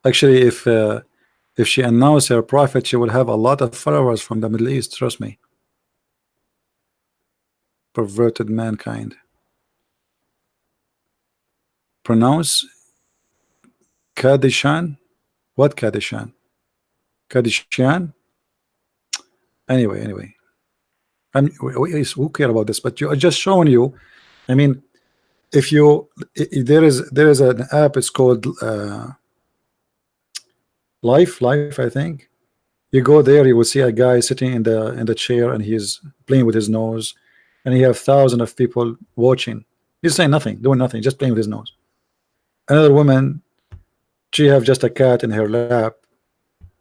S1: Actually, if she announced her prophet, she will have a lot of followers from the Middle East. Trust me. Perverted mankind. Pronounce Kadishan. What Kadishan? Kadishan. Anyway. Who care about this? But you are just showing you. I mean, if you there is an app. It's called Life. I think. You go there, you will see a guy sitting in the chair, and he's playing with his nose, and he have thousands of people watching. He's saying nothing, doing nothing, just playing with his nose. Another woman, she have just a cat in her lap.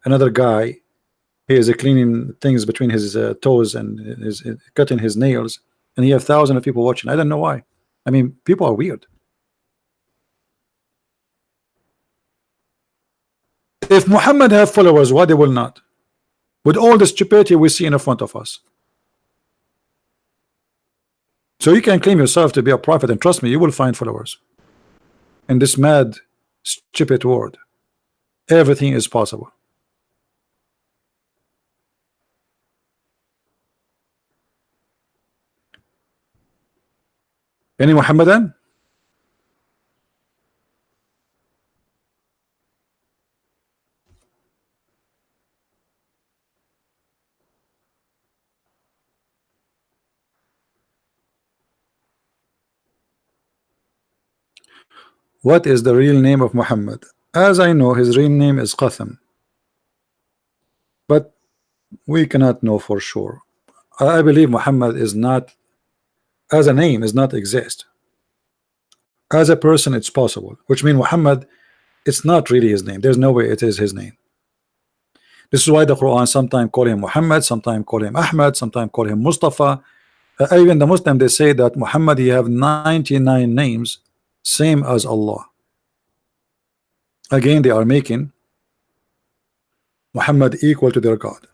S1: Another guy, he is cleaning things between his toes and is cutting his nails, and he have thousands of people watching. I don't know why. I mean, people are weird. If Muhammad have followers, why they will not? With all the stupidity we see in front of us. So you can claim yourself to be a prophet, and trust me, you will find followers. In this mad, stupid world, everything is possible. Any Muhammadan? What is the real name of Muhammad? As I know, his real name is Qatham, but we cannot know for sure. I believe Muhammad is not, as a name, is not exist. As a person, it's possible, which means Muhammad, it's not really his name. There's no way it is his name. This is why the Quran sometimes call him Muhammad, sometimes call him Ahmad, sometimes call him Mustafa. Even the Muslim, they say that Muhammad, he have 99 names, same as Allah. Again, they are making Muhammad equal to their God.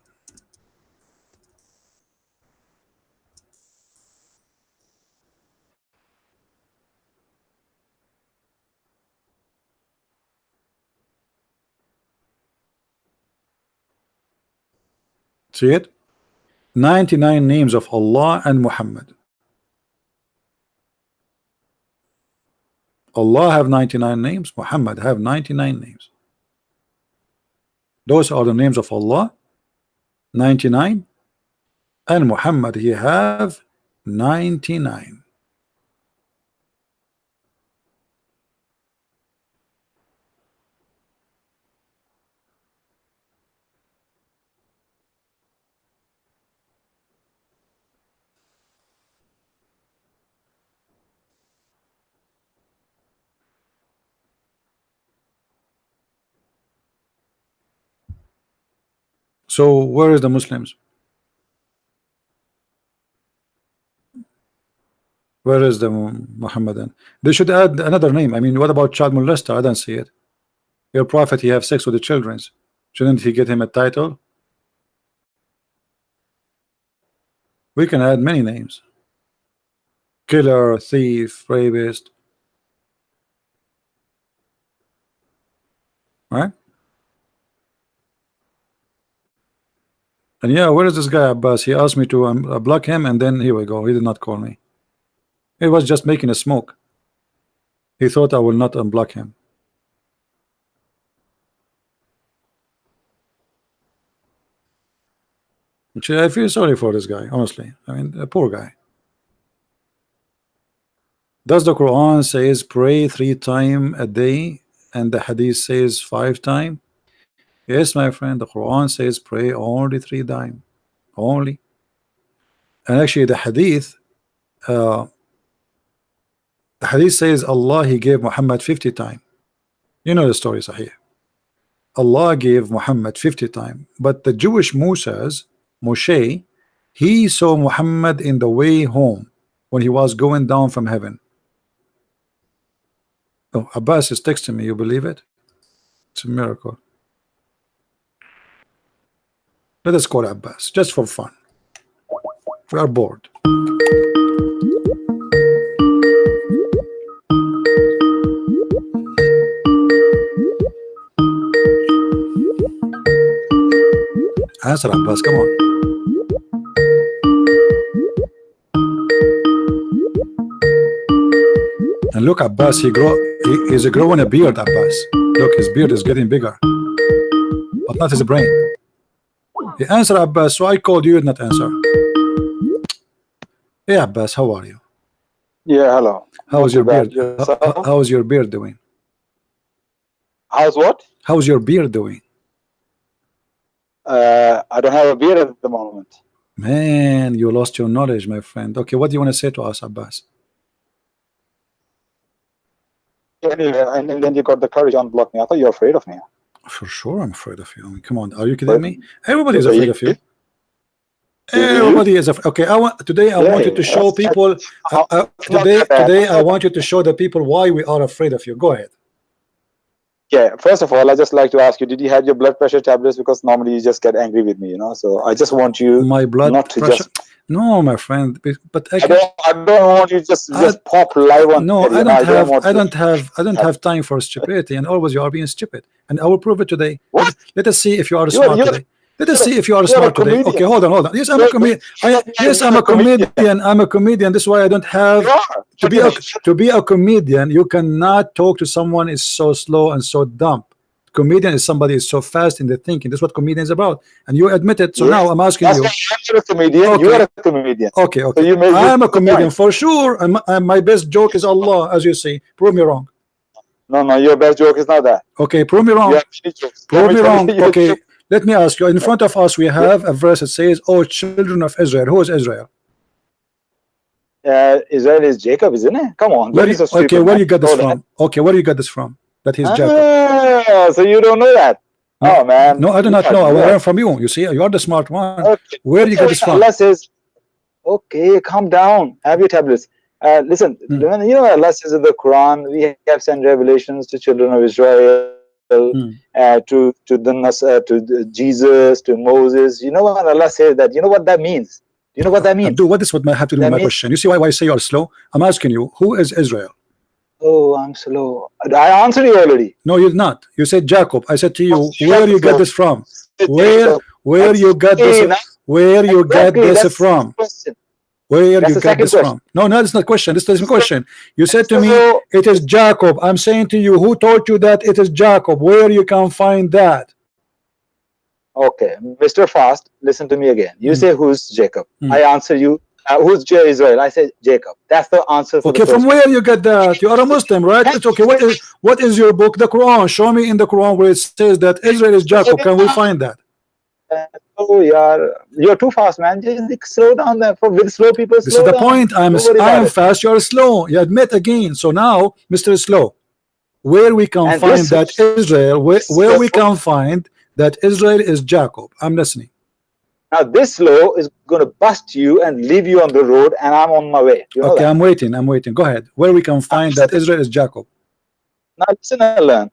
S1: See it? 99 names of Allah and Muhammad. Allah have 99 names, Muhammad have 99 names. Those are the names of Allah, 99, and Muhammad, he have 99. So where is the Muslims? Where is the Muhammadan? They should add another name. I mean, what about child molester? I don't see it. Your prophet, he have sex with the children. Shouldn't he get him a title? We can add many names. Killer, thief, rapist. Right? And yeah, where is this guy Abbas? He asked me to block him, and then here we go. He did not call me. He was just making a smoke. He thought I will not unblock him. Which I feel sorry for this guy, honestly. I mean, a poor guy. Does the Quran says pray 3 times a day, and the Hadith says 5 times? Yes, my friend. The Quran says pray only 3 times, only. And actually, the Hadith says Allah, he gave Muhammad 50 times. You know the story, Sahih. Allah gave Muhammad 50 times, but the Jewish Moshe, he saw Muhammad in the way home when he was going down from heaven. Oh, Abbas is texting me. You believe it? It's a miracle. Let us call Abbas just for fun. We are bored. Answer, Abbas. Come on. And look, Abbas, he's growing a beard, Abbas. Look, his beard is getting bigger, but not his brain. He answered, Abbas, so I called you, not answer. Hey, Abbas, how are you?
S3: Yeah, hello.
S1: How's your beard?
S3: Yourself?
S1: How's your beard doing?
S3: How's what?
S1: How's your beard doing?
S3: I don't have a beard at the moment.
S1: Man, you lost your knowledge, my friend. Okay, what do you want to say to us, Abbas?
S3: Anyway, and then you got the courage to unblock me. I thought you were afraid of me.
S1: For sure, I'm afraid of you. I mean, come on, are you kidding me? Everybody is afraid of you. Everybody is afraid. Okay, I want you to show people. Today, I want you to show the people why we are afraid of you. Go ahead.
S3: Yeah, first of all, I just like to ask you, did you have your blood pressure tablets? Because normally you just get angry with me, you know. So I just want you
S1: My blood
S3: not to
S1: pressure.
S3: just.
S1: No, my friend, but
S3: I don't want you just pop live on.
S1: no,
S3: there,
S1: I don't have time for stupidity, and always you are being stupid, and I will prove it today.
S3: What?
S1: Let us see if you are smart today. Let us see if you are smart today.
S3: comedian.
S1: Okay, hold on. Yes, I'm a comedian. Yes, I'm a comedian. I'm a comedian. This is why I don't have to be a comedian. You cannot talk to someone is so slow and so dumb. Comedian is somebody is so fast in the thinking. That's what comedian is about, and you admit it. So now I'm asking you.
S3: You're a comedian.
S1: Okay.
S3: You are a comedian.
S1: Okay.
S3: So you made
S1: I'm a
S3: the
S1: comedian
S3: point.
S1: for sure, and my best joke is Allah, as you see. Prove me wrong.
S3: No, your best joke is not that.
S1: Okay, prove me wrong.
S3: You have many jokes.
S1: Prove me
S3: Let
S1: wrong.
S3: tell you
S1: Okay,
S3: your joke.
S1: let me ask you. In front of us, we have a verse that says, "Oh, children of Israel." Who is Israel?
S3: Israel is Jacob, isn't it? Come on.
S1: Where
S3: Don't be so stupid,
S1: okay, where
S3: man.
S1: you got this
S3: Know that.
S1: from? Okay, where you got this from? That he's Jacob.
S3: Ah, so you don't know that?
S1: No,
S3: Oh man.
S1: No, I do not
S3: You
S1: know. I
S3: are-
S1: will learn from you. You see, you are the smart one.
S3: Okay.
S1: Where you get this from?
S3: Allah says, okay, calm down. Have your tablets. Listen, when you know Allah says in the Quran, we have sent revelations to children of Israel, to Jesus, to Moses. You know what Allah says that? You know what that means? Do you know what that means?
S1: Abdul, what is what have to do with my question? You see why I say you are slow? I'm asking you, who is Israel?
S3: Oh, I'm slow. I answered you already.
S1: No, you're not. You said Jacob. I said to you, where you get this from? Where you got this? Where you get this from? Where you get this from? No, that's not question. This is my question. You said to me, it is Jacob. I'm saying to you, who told you that it is Jacob? Where you can find that?
S3: Okay, Mr. Fast, listen to me again. You say who's Jacob? I answer you. Who's Israel? I say Jacob. That's the answer. For
S1: okay, from where you get that? You are a Muslim, right? It's okay. What is your book? The Quran. Show me in the Quran where it says that Israel is Jacob. Can we find that?
S3: Oh, you're too fast, man. Just slow down. With slow people,
S1: this is the point. I am fast. You are slow. You admit again. So now, Mr. Slow, where we can find that Israel? Where we can find that Israel is Jacob? I'm listening.
S3: Now this slow is going to bust you and leave you on the road, and I'm on my way. You know
S1: okay,
S3: that?
S1: I'm waiting. Go ahead. Where we can find that Israel is Jacob?
S3: Now listen and learn.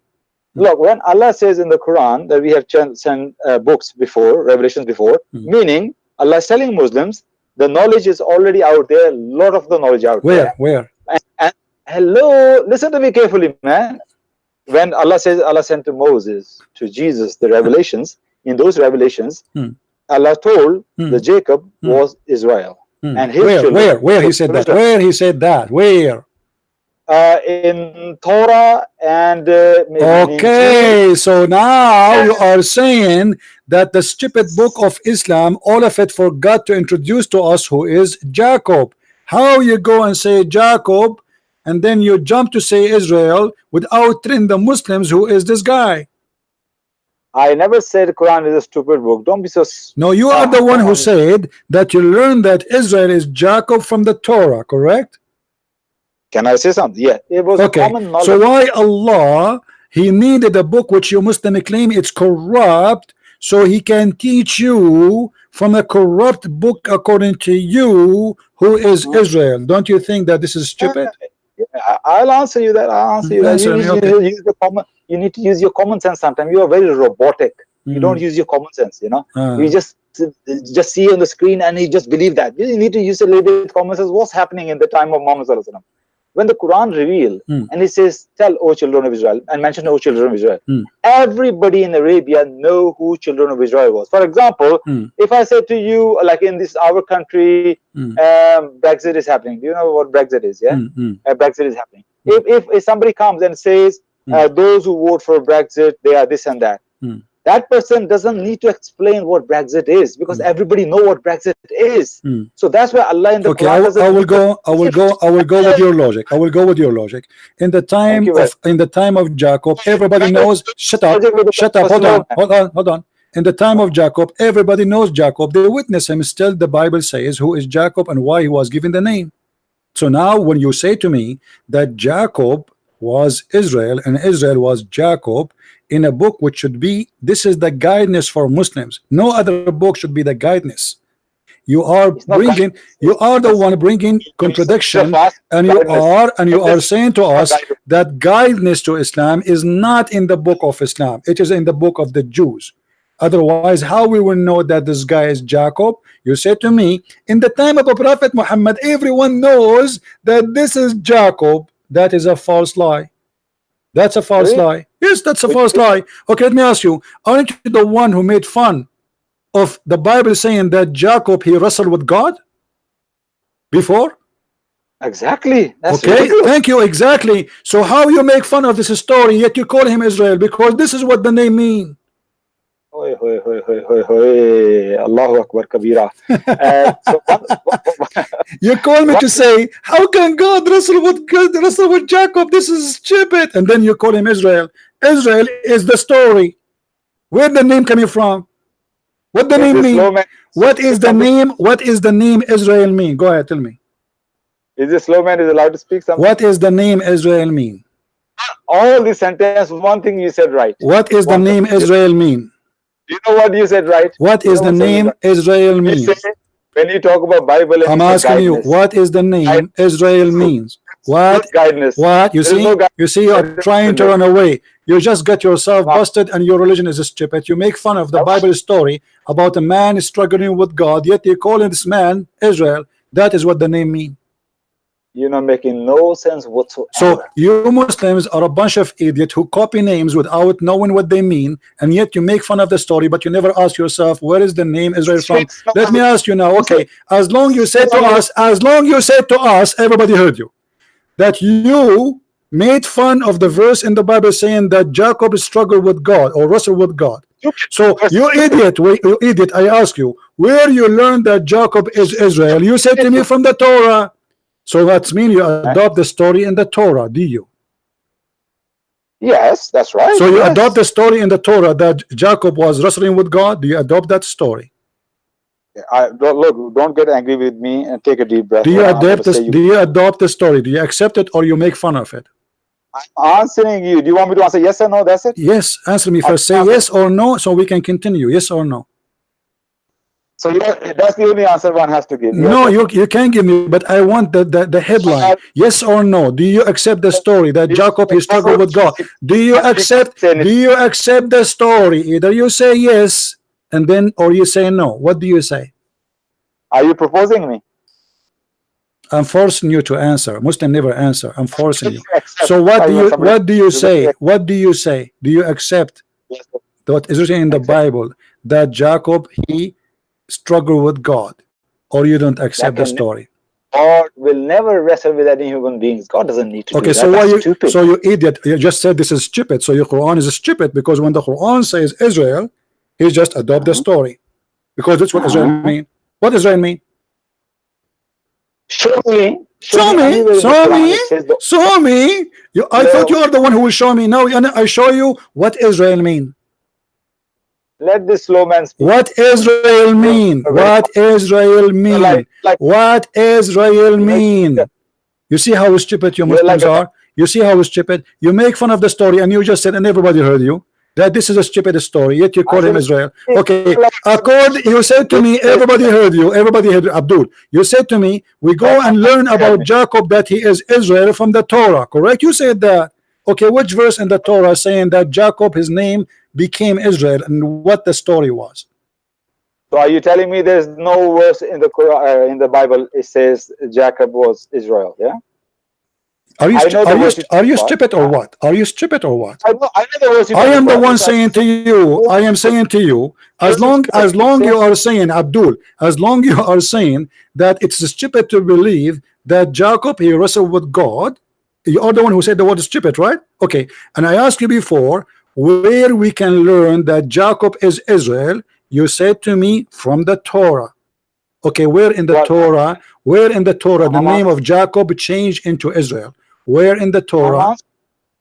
S3: Look, when Allah says in the Quran that we have sent books before, revelations before, meaning Allah is telling Muslims the knowledge is already out there. A lot of the knowledge out there.
S1: Where?
S3: And hello, listen to me carefully, man. When Allah says Allah sent to Moses, to Jesus, the revelations, in those revelations, Allah told the Jacob was Israel. And his children,
S1: where he said that? Where he said that? Where?
S3: In Torah and
S1: okay, so now you are saying that the stupid book of Islam, all of it forgot to introduce to us who is Jacob. How you go and say Jacob and then you jump to say Israel without telling the Muslims who is this guy?
S3: I never said Quran is a stupid book. Don't be so.
S1: No, you are the one who said that you learned that Israel is Jacob from the Torah, correct?
S3: Can I say something? Yeah, it was common knowledge.
S1: So why Allah he needed a book which you Muslim claim it's corrupt, so he can teach you from a corrupt book according to you who is Israel? Don't you think that this is stupid?
S3: Yeah, I'll answer you that. I'll answer you that. You need to use your common sense sometimes. You are very robotic. You don't use your common sense, you know. You just see on the screen and you just believe that. You need to use a little bit of common sense. What's happening in the time of Muhammad Sallallahu Alaihi Wasallam? when the Quran revealed and it says, tell, O children of Israel, and mention, O children of Israel, everybody in Arabia know who children of Israel was. For example, if I say to you, like in this our country, Brexit is happening. Do you know what Brexit is? Yeah, Brexit is happening. If somebody comes and says, those who vote for Brexit, they are this and that. That person doesn't need to explain what Brexit is, because everybody know what Brexit is. So that's why Allah in the
S1: Okay,
S3: Quran
S1: I will go with your logic. I will go with your logic. In the time of Jacob, everybody knows. Shut up. Hold on. In the time of Jacob, everybody knows Jacob. They witness him. Still, the Bible says who is Jacob and why he was given the name. So now, when you say to me that Jacob was Israel and Israel was Jacob, in a book which should be, this is the guidance for Muslims. No other book should be the guidance. You are bringing, you are the one bringing contradiction, and you are saying to us that guidance to Islam is not in the book of Islam. It is in the book of the Jews. Otherwise, how we will know that this guy is Jacob? You say to me, in the time of the Prophet Muhammad, everyone knows that this is Jacob. That is a false lie. That's a false lie. Yes, that's a false lie. Okay, let me ask you, aren't you the one who made fun of the Bible saying that Jacob, he wrestled with God before?
S3: Exactly. That's
S1: okay,
S3: ridiculous.
S1: Thank you. Exactly. So how you make fun of this story, yet you call him Israel, because this is what the name means.
S3: Hoi, hoi, hoi, hoi, hoi, hoi. Allahu Akbar Kabira.
S1: You call me to say, how can God wrestle with Jacob? This is stupid. And then you call him Israel. Israel is the story. Where the name coming from? What the name mean? What is the name? What is the name Israel mean? Go ahead, tell me.
S3: Is this slow man is allowed to speak something?
S1: What is the name Israel mean?
S3: All the sentence, one thing you said right.
S1: What is the name Israel mean?
S3: You know what you said right?
S1: What is the name Israel mean?
S3: When you talk about Bible,
S1: I'm asking you, what is the name Israel means? What? What? You see? You see, you're trying to run away. You just got yourself busted, and your religion is stupid. You make fun of the Bible story about a man struggling with God, yet you call this man Israel. That is what the name means.
S3: You're not making no sense whatsoever.
S1: So you Muslims are a bunch of idiots who copy names without knowing what they mean, and yet you make fun of the story, but you never ask yourself, where is the name Israel from? Let me ask you now, okay, as long you said to us, everybody heard you, that you made fun of the verse in the Bible saying that Jacob struggled with God or wrestled with God. So you idiot, I ask you, where you learned that Jacob is Israel? You said to me from the Torah. So that means you adopt the story in the Torah, do you?
S3: Yes, that's right.
S1: So you adopt the story in the Torah that Jacob was wrestling with God. Do you adopt that story?
S3: Don't get angry with me and take a deep breath.
S1: Do you adopt this? Do you adopt the story? Do you accept it or you make fun of it?
S3: I'm answering you. Do you want me to answer yes or no? That's it.
S1: Yes, answer me first. Say yes or no, so we can continue. Yes or no?
S3: So that's the only answer one has to give.
S1: No, you can't give me, but I want the headline. Yes or no? Do you accept the story that Jacob he struggled with God? Do you accept the story? Either you say yes and then, or you say no. What do you say?
S3: Are you proposing me?
S1: I'm forcing you to answer. Muslim never answer. I'm forcing you. So what do you say? What do you say? Do you accept what is written in the Bible that Jacob he struggle with God, or you don't accept the story?
S3: God will never wrestle with any human beings. God doesn't need to do that.
S1: So why you idiot, you just said this is stupid, so your Quran is stupid, because when the Quran says Israel, he just adopt the story, because that's what Israel mean. What Israel mean? Show me. I thought you are the one who will show me. Now I show you what Israel mean.
S3: Let this slow man speak.
S1: What Israel mean? What Israel mean? What Israel mean? You see how stupid you Muslims are? You see how stupid? You make fun of the story, and you just said, and everybody heard you, that this is a stupid story, yet you call him Israel. Okay, you said to me, everybody heard you, everybody heard Abdul. You said to me, we go and learn about Jacob that he is Israel from the Torah, correct? You said that. Okay, which verse in the Torah saying that Jacob, his name became Israel, and what the story was?
S3: So are you telling me there's no verse in the Quran, in the Bible it says Jacob was Israel? Yeah.
S1: Are you
S3: I know the verse
S1: are you
S3: part.
S1: stupid or what? Are you stupid or what?
S3: I know the verse you
S1: I am the
S3: talk
S1: one
S3: about.
S1: saying to you, I am saying to you, as long you are saying, Abdul, as long you are saying that it's stupid to believe that Jacob he wrestled with God, you are the one who said the word stupid, right? Okay, and I asked you before where we can learn that Jacob is Israel. You said to me from the Torah. Okay, where in the
S3: Well,
S1: Torah? Where in the Torah the
S3: I'm
S1: name of Jacob changed into Israel? Where in the Torah?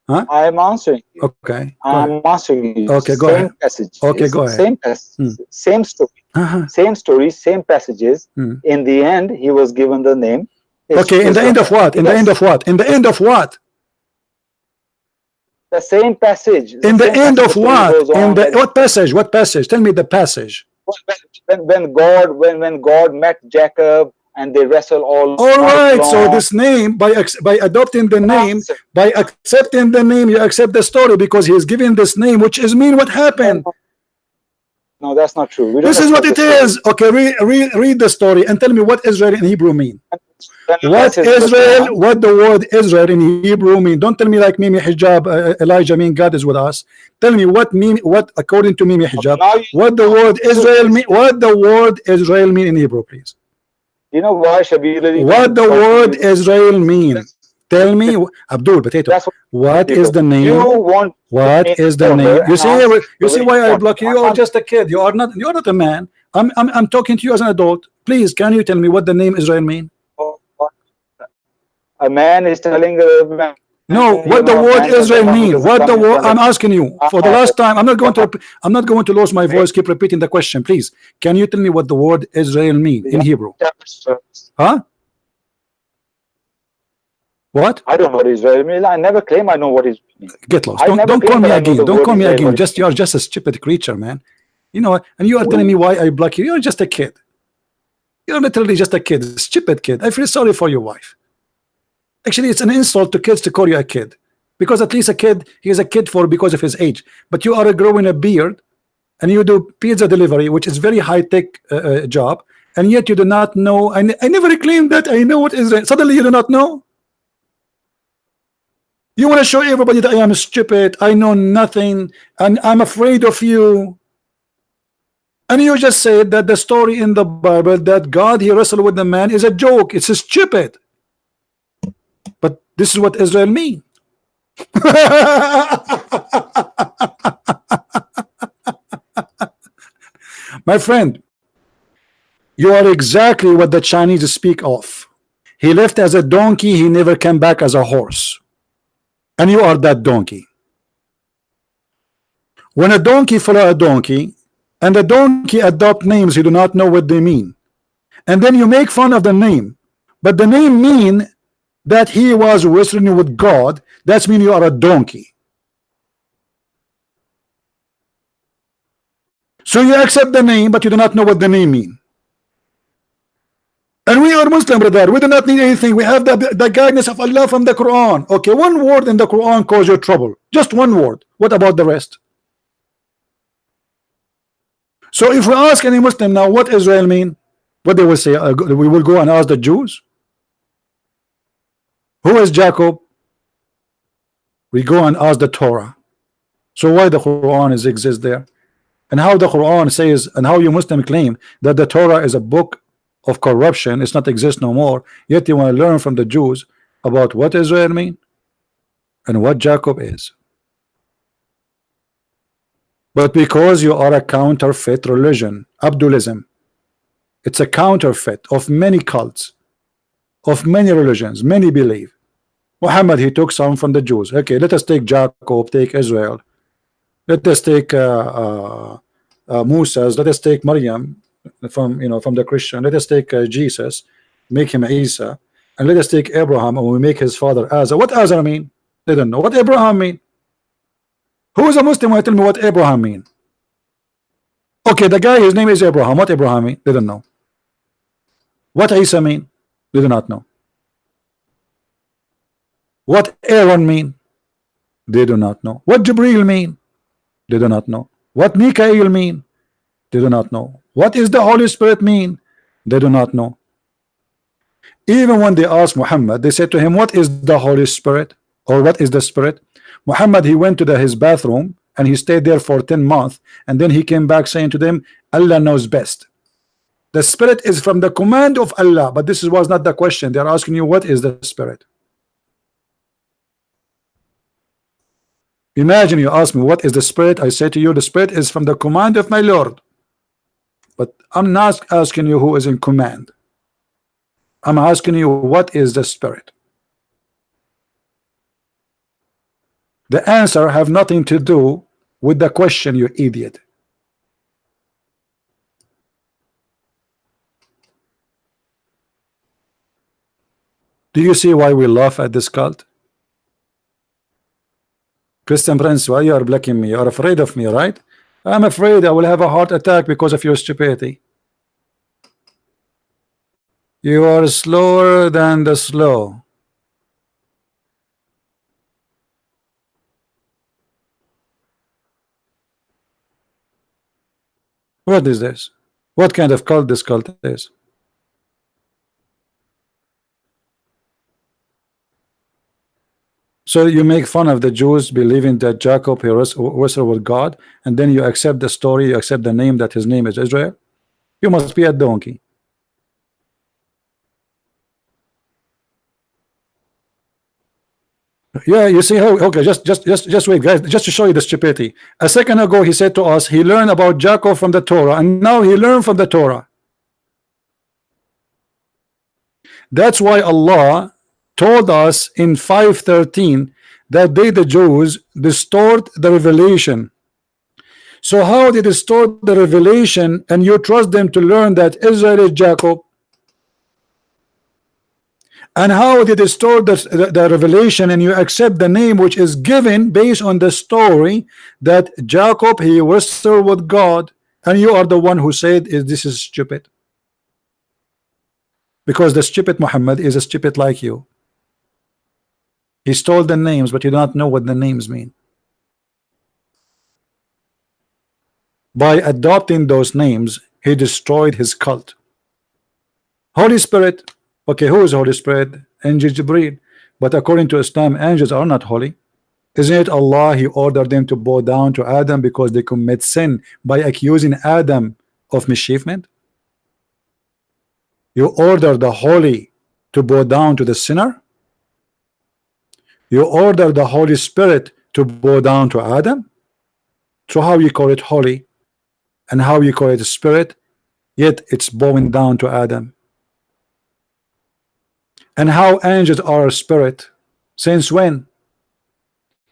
S1: Huh?
S3: I'm answering you.
S1: Okay, go
S3: I'm
S1: ahead.
S3: answering you.
S1: Okay, go
S3: Same
S1: ahead.
S3: passages.
S1: Okay, go ahead.
S3: Same passages. Same story. Same stories. Same passages. In the end, he was given the name.
S1: Okay, in the end of what? In the end of what? In the end of what?
S3: The same passage.
S1: In the end of what? In the
S3: When,
S1: what passage? What passage? Tell me the passage.
S3: when God met Jacob and they wrestle all
S1: right, so
S3: long.
S1: this name, by adopting the name, by accepting the name, you accept the story because he is giving this name, which is mean what happened.
S3: No, that's not true. We don't
S1: This is what it
S3: accept the story.
S1: is. Okay, read the story and tell me what Israel in Hebrew mean.
S3: When
S1: What
S3: says verse
S1: Israel,
S3: 1,
S1: what the word Israel in Hebrew mean. Don't tell me like Mimi Hijab, Elijah mean God is with us. Tell me what according to Mimi Hijab, what the word Israel mean, what the word Israel mean in Hebrew, please.
S3: You know why Shabir?
S1: What the word Israel mean? Tell me, Abdul Potato. What is the name? What is the name? You see why I block you? You are just a kid. You are not. You are not a man. I'm talking to you as an adult. Please, can you tell me what the name Israel mean?
S3: A man is telling a man.
S1: No, what the word Israel mean? What the word? I'm asking you for the last time. I'm not going to lose my voice. Keep repeating the question, please. Can you tell me what the word Israel mean in Hebrew? Huh? What?
S3: I don't know what Israel means. I never claim I know what is.
S1: Get lost. Don't call me again. Don't call me again. You're just a stupid creature, man. You know, and you are telling me why I block you. You're just a kid. You're literally just a kid, a stupid kid. I feel sorry for your wife. Actually, it's an insult to kids to call you a kid, because at least a kid, he is a kid because of his age. But you are growing a beard, and you do pizza delivery, which is very high-tech job, and yet you do not know. I never claimed that I know what Israel. Suddenly, you do not know. You want to show everybody that I am stupid, I know nothing, and I'm afraid of you. And you just said that the story in the Bible that God he wrestled with the man is a joke. It's stupid. But this is what Israel mean. My friend, you are exactly what the Chinese speak of. He left as a donkey, he never came back as a horse. And you are that donkey. When a donkey follow a donkey, and the donkey adopt names you do not know what they mean, and then you make fun of the name, but the name mean that he was wrestling with God, that's mean you are a donkey. So you accept the name, but you do not know what the name mean. And we are Muslim, brother. We do not need anything. We have the guidance of Allah from the Quran. Okay, one word in the Quran cause you trouble. Just one word. What about the rest? So if we ask any Muslim now what Israel mean, what they will say, we will go and ask the Jews. Who is Jacob? We go and ask the Torah. So why the Quran exists there? And how the Quran says, and how you Muslim claim that the Torah is a book of corruption, it's not exist no more, yet you want to learn from the Jews about what Israel mean and what Jacob is. But because you are a counterfeit religion, Abdulism, it's a counterfeit of many cults, of many religions, many believe. Mohammed, he took some from the Jews. Okay, let us take Jacob, take Israel. Let us take Moses. Let us take Maryam from the Christian. Let us take Jesus, make him Isa, and let us take Abraham and we make his father Azar. What Azar mean? They don't know. What Abraham mean? Who is a Muslim? Tell me what Abraham mean. Okay, the guy, his name is Abraham. What Abraham mean? They don't know. What Isa mean? They do not know. What Aaron mean? They do not know. What Jibril mean? They do not know. What Mikael mean? They do not know. What is the Holy Spirit mean? They do not know. Even when they asked Muhammad, they said to him, what is the Holy Spirit, or what is the Spirit? Muhammad, he went to his bathroom and he stayed there for 10 months, and then he came back saying to them, Allah knows best. The Spirit is from the command of Allah. But this was not the question. They're asking you, what is the Spirit? Imagine you ask me, what is the Spirit? I say to you, the Spirit is from the command of my Lord. But I'm not asking you who is in command. I'm asking you, what is the Spirit? The answer have nothing to do with the question, you idiot. Do you see why we laugh at this cult? Christian Prince, why you are blocking me? You are afraid of me, right? I'm afraid I will have a heart attack because of your stupidity. You are slower than the slow. What is this? What kind of cult this cult is? So you make fun of the Jews believing that Jacob he wrestled with God, and then you accept the story, you accept the name that his name is Israel. You must be a donkey. Yeah, you see how? Okay, just wait, guys. Just to show you the stupidity. A second ago, he said to us, he learned about Jacob from the Torah, and now he learned from the Torah. That's why Allah told us in 5:13 that they, the Jews, distort the revelation. So how they distort the revelation, and you trust them to learn that Israel is Jacob? And how they distort the revelation, and you accept the name which is given based on the story that Jacob he wrestled with God, and you are the one who said this is stupid, because the stupid Muhammad is a stupid like you. He stole the names, but you don't know what the names mean. By adopting those names, he destroyed his cult. Holy Spirit. Okay, who is Holy Spirit? Angel Jibreel. But according to Islam, angels are not holy. Isn't it Allah, he ordered them to bow down to Adam because they commit sin by accusing Adam of mischievement? You order the holy to bow down to the sinner? You order the Holy Spirit to bow down to Adam? So how you call it holy, and how you call it spirit, yet it's bowing down to Adam? And how angels are a spirit? Since when?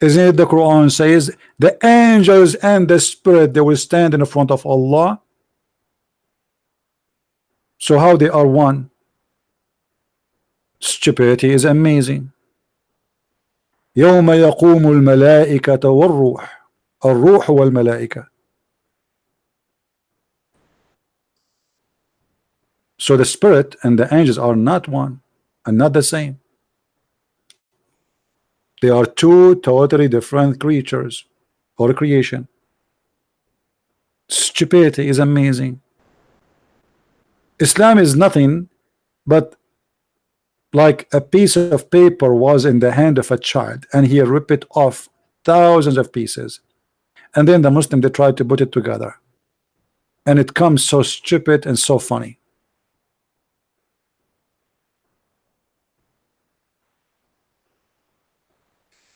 S1: Isn't it the Quran says the angels and the spirit, they will stand in front of Allah? So how they are one? Stupidity is amazing. يوم يقوم الملائكة والروح الروح والملائكة. So the spirit and the angels are not one and not the same. They are two totally different creatures or creation. Stupidity is amazing. Islam is nothing but like a piece of paper was in the hand of a child, and he ripped it off thousands of pieces, and then the Muslim, they tried to put it together, and it comes so stupid and so funny.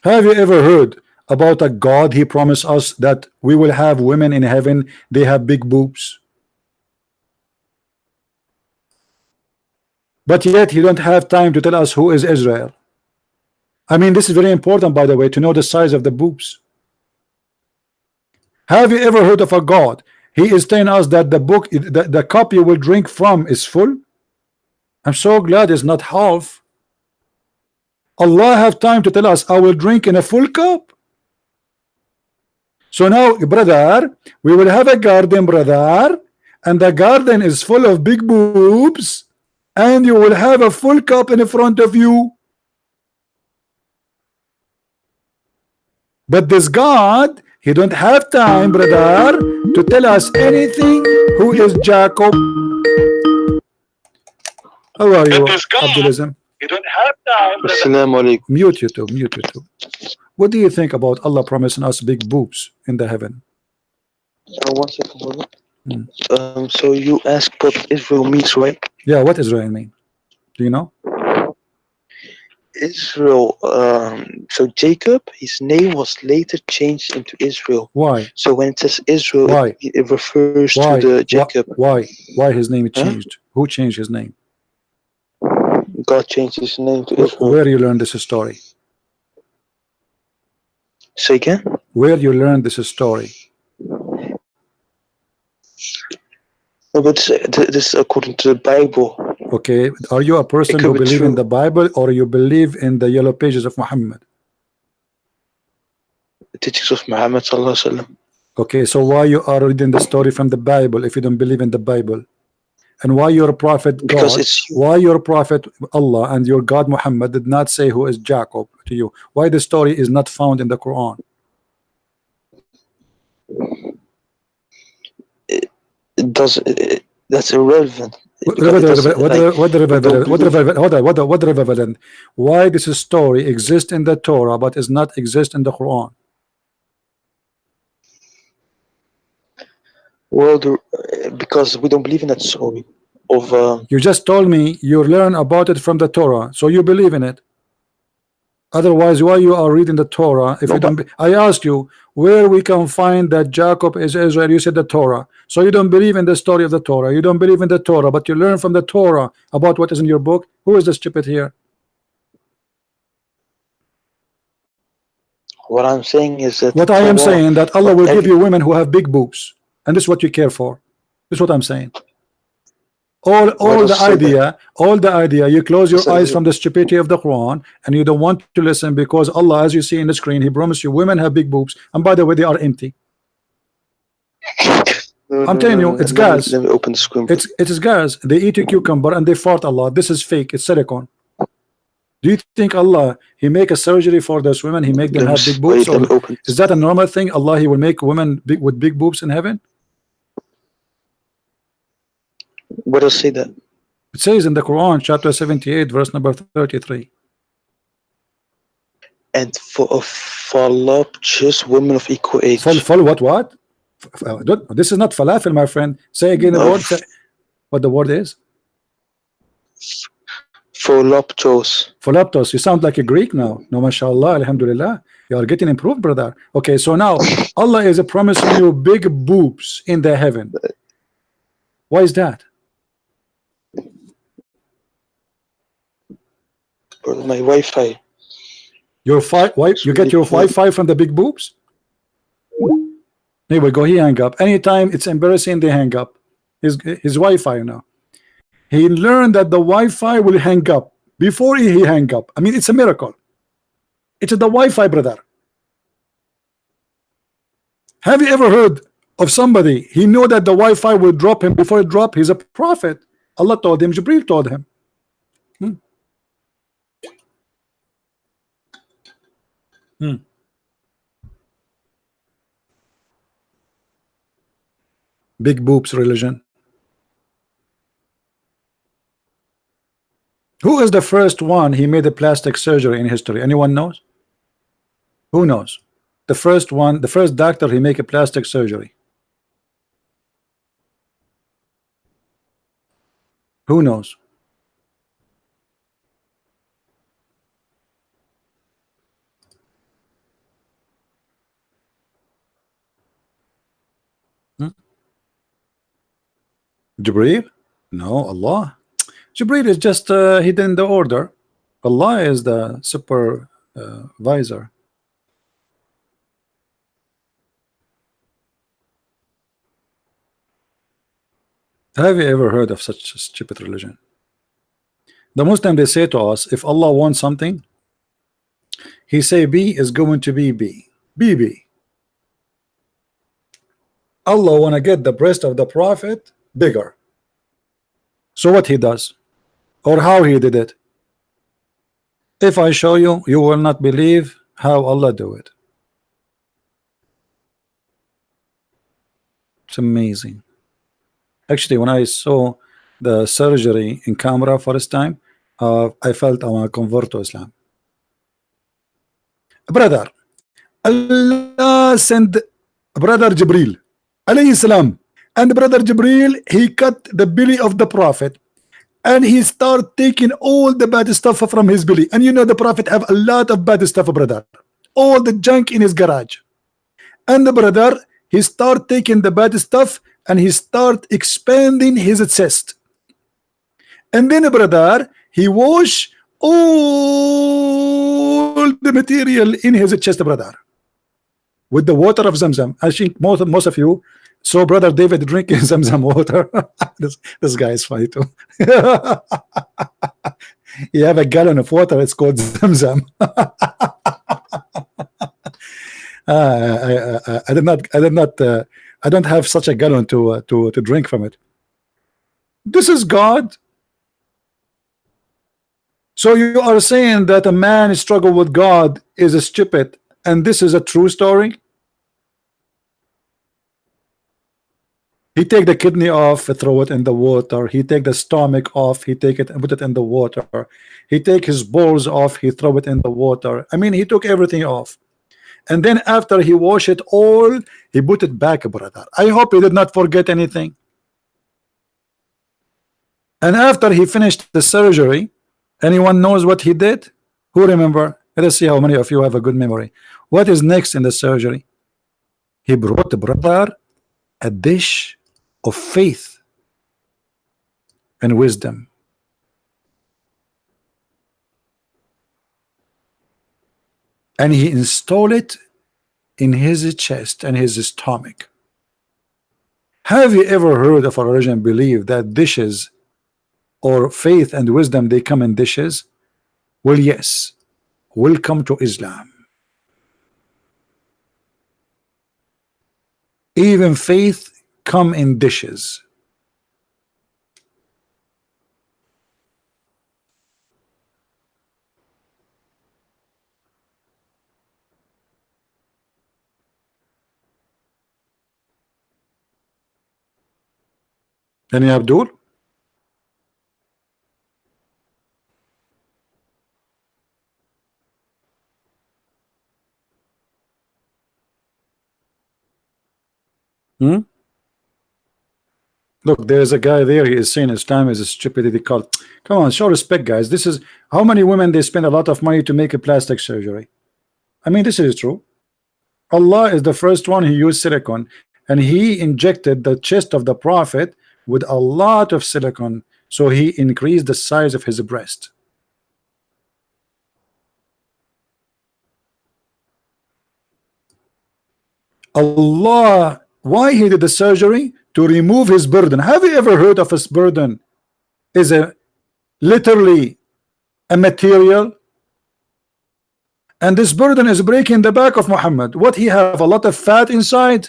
S1: Have you ever heard about a God? He promised us that we will have women in heaven, they have big boobs, but yet he don't have time to tell us who is Israel. I mean, this is very important, by the way, to know the size of the boobs. Have you ever heard of a God? He is telling us that the book, the cup you will drink from is full. I'm so glad it's not half. Allah have time to tell us I will drink in a full cup. So now, brother, we will have a garden, brother, and the garden is full of big boobs, and you will have a full cup in front of you. But this God, he don't have time, brother, to tell us anything who is Jacob. How are you,
S4: That is God.
S1: Abdulism?
S4: You don't have time.
S5: Assalamu alaikum.
S1: Mute YouTube, mute YouTube. What do you think about Allah promising us big boobs in the heaven?
S5: One second, brother.
S1: Hmm.
S5: So you asked what Israel means, right?
S1: Yeah, what Israel mean? Do you know?
S5: Israel. So Jacob, his name was later changed into Israel.
S1: Why?
S5: So when it says Israel,
S1: Why?
S5: it refers
S1: Why?
S5: to the Jacob.
S1: Why his name
S5: Huh?
S1: changed? Who changed his name?
S5: God changed his name to Israel.
S1: Where you learned this story?
S5: Say again?
S1: Where you learned this story?
S5: No, but this is according to the Bible.
S1: Okay, are you a person
S5: could
S1: who
S5: be
S1: believe in
S5: true.
S1: the Bible, or you believe in the yellow pages of Muhammad?
S5: The teachings of Muhammad sallallahu alaihi wasallam.
S1: Okay, so why you are reading the story from the Bible if you don't believe in the Bible? And why your prophet
S5: Because
S1: God,
S5: it's
S1: why your prophet Allah and your God Muhammad did not say who is Jacob to you? Why the story is not found in the Quran?
S5: it doesn't. That's irrelevant.
S1: What
S5: Because it doesn't, like,
S1: relevant? Why this story exists in the Torah but is not exist in the Quran?
S5: well, because we don't believe in that story of.
S1: You just told me you learn about it from the Torah, so you believe in it. Otherwise, why you are reading the Torah if
S5: No,
S1: you don't? I asked you where we can find that Jacob is Israel. You said the Torah, so you don't believe in the story of the Torah. You don't believe in the Torah, but you learn from the Torah about what is in your book. Who is the stupid here?
S5: What I'm saying is that
S1: What I am
S5: Torah,
S1: saying that Allah will give you women who have big boobs, and this is what you care for. This is what I'm saying. All the idea you close your eyes from the stupidity of the Quran, and you don't want to listen because Allah, as you see in the screen, He promised you women have big boobs, and by the way, they are empty. I'm telling you, it's gas.
S5: Let me open the screen.
S1: It is gas. They eat a cucumber and they fart a lot. This is fake. It's silicone. Do you think Allah He make a surgery for those women? He make them have big boobs, or is that a normal thing? Allah He will make women with big boobs in heaven?
S5: What does say that?
S1: It says in the Quran, chapter 78, verse number 33.
S5: And for voluptuous women of equal age.
S1: What? This is not falafel, my friend. Say again the word. Say what the word is.
S5: Voluptuous.
S1: Voluptuous. You sound like a Greek now. No, mashallah, alhamdulillah. You are getting improved, brother. Okay, so now Allah is promising you big boobs in the heaven. Why is that?
S5: My Wi-Fi.
S1: Your you get your Wi-Fi from the big boobs? Anyway, go. He hang up. Anytime it's embarrassing, they hang up. His Wi-Fi now. He learned that the Wi-Fi will hang up before he hang up. I mean, it's a miracle. It's the Wi-Fi, brother. Have you ever heard of somebody he know that the Wi-Fi will drop him before it drop? He's a prophet. Allah told him. Jibril told him. Big boobs religion. Who is the first one he made a plastic surgery in history? Anyone knows? Who knows? The first one, the first doctor he make a plastic surgery. Who knows? Jibreel? No, Allah. Jibreel is just hidden the order. Allah is the supervisor. Have you ever heard of such a stupid religion? The Muslim, they say to us, if Allah wants something, He say B is going to be B. B. Allah want to get the breast of the Prophet bigger. So what He does, or how He did it? If I show you, you will not believe how Allah do it. It's amazing. Actually, when I saw the surgery in camera first time, I felt I want to convert to Islam. Brother, Allah sent brother Jibril alayhi salam, and brother Jibril, he cut the belly of the prophet, and he start taking all the bad stuff from his belly. And you know the prophet have a lot of bad stuff, brother, all the junk in his garage. And the brother, he start taking the bad stuff and he start expanding his chest. And then brother, he wash all the material in his chest, brother, with the water of Zamzam. I think most of you saw brother David drinking Zamzam water. this guy is funny too. You have a gallon of water, it's called Zamzam. I don't have such a gallon to drink from it. This is God. So you are saying that a man struggle with God is a stupid, and this is a true story? He take the kidney off, throw it in the water. He take the stomach off, he take it and put it in the water. He take his balls off, he throw it in the water. I mean, he took everything off. And then after he wash it all, he put it back, brother. I hope he did not forget anything. And after he finished the surgery, anyone knows what he did? Who remember? Let us see how many of you have a good memory. What is next in the surgery? He brought the brother a dish of faith and wisdom. And he installed it in his chest and his stomach. Have you ever heard of a religion believe that dishes or faith and wisdom, they come in dishes? Well, yes. Welcome to Islam. Even faith come in dishes. Any Abdul? Look, there's a guy there. He is saying Islam is a stupidity cult. Come on, show respect, guys. This is how many women they spend a lot of money to make a plastic surgery. I mean, this is true. Allah is the first one who used silicone, and he injected the chest of the prophet with a lot of silicone, so he increased the size of his breast. Allah, why he did the surgery? To remove his burden. Have you ever heard of his burden is a literally a material? And this burden is breaking the back of Muhammad. What, he have a lot of fat inside?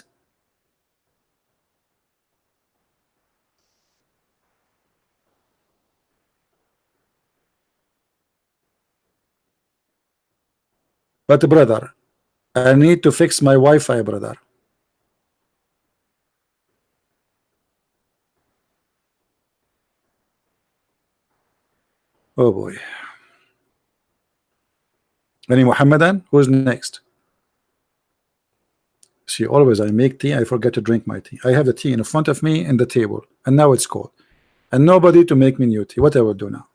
S1: But brother, I need to fix my Wi-Fi, brother. Oh boy. Any Muhammadan? Who's next? See, always I make tea, I forget to drink my tea. I have the tea in front of me in the table, and now it's cold. And nobody to make me new tea. What I will do now?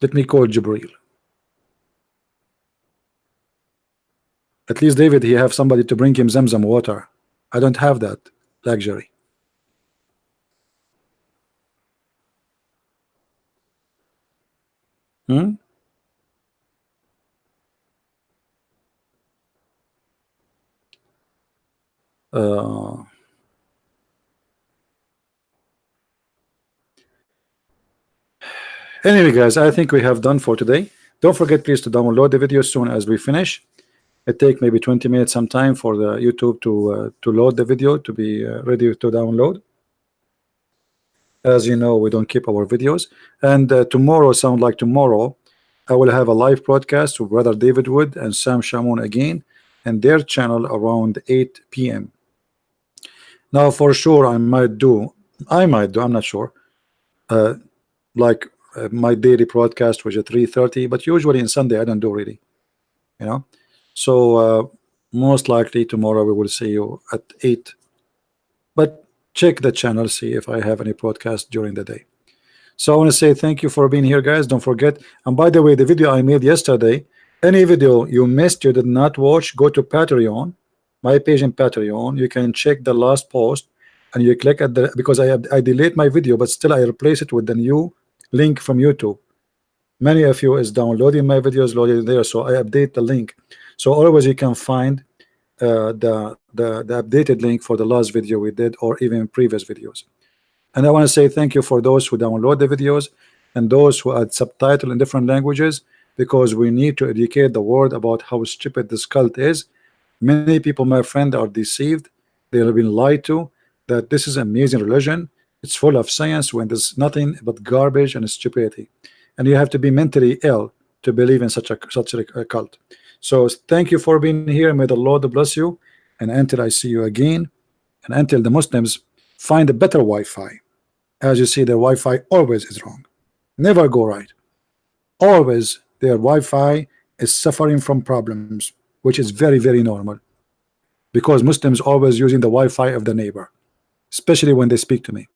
S1: Let me call Jibril. At least David, he have somebody to bring him Zamzam water. I don't have that luxury. Anyway, guys, I think we have done for today. Don't forget, please, to download the video as soon as we finish. It take maybe 20 minutes sometime for the YouTube to load the video to be ready to download. As you know, we don't keep our videos. And tomorrow, sound like tomorrow, I will have a live broadcast with Brother David Wood and Sam Shamoun again, and their channel around 8 p.m. Now, for sure, I might do, I'm not sure. Uh, like my daily broadcast was at 3:30, but usually in Sunday I don't do really, you know. So most likely tomorrow we will see you at 8. But check the channel, see if I have any podcast during the day. So I want to say thank you for being here, guys. Don't forget. And by the way, the video I made yesterday, any video you missed, you did not watch, go to Patreon, my page in Patreon. You can check the last post, and you click at the, because I delete my video, but still I replace it with the new link from YouTube. Many of you is downloading my videos, loading there, so I update the link. So always you can find the updated link for the last video we did, or even previous videos. And I want to say thank you for those who download the videos and those who add subtitle in different languages, because we need to educate the world about how stupid this cult is. Many people, my friend, are deceived. They have been lied to that this is amazing religion. It's full of science when there's nothing but garbage and stupidity. And you have to be mentally ill to believe in such a cult. So thank you for being here. May the Lord bless you. And until I see you again, and until the Muslims find a better Wi-Fi. As you see, their Wi-Fi always is wrong. Never go right. Always their Wi-Fi is suffering from problems, which is very, very normal. Because Muslims always using the Wi-Fi of the neighbor, especially when they speak to me.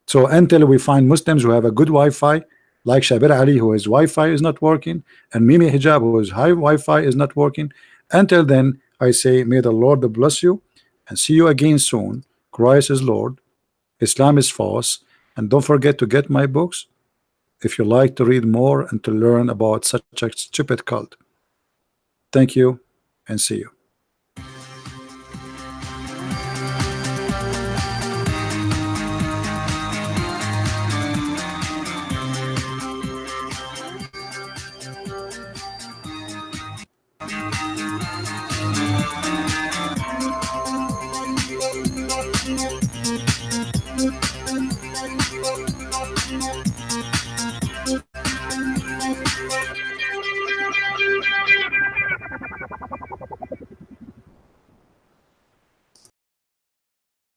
S1: So until we find Muslims who have a good Wi-Fi, like Shabir Ali, who his Wi-Fi is not working, and Mimi Hijab, whose high Wi-Fi is not working, until then, I say, may the Lord bless you, and see you again soon. Christ is Lord. Islam is false. And don't forget to get my books if you like to read more and to learn about such a stupid cult. Thank you, and see you.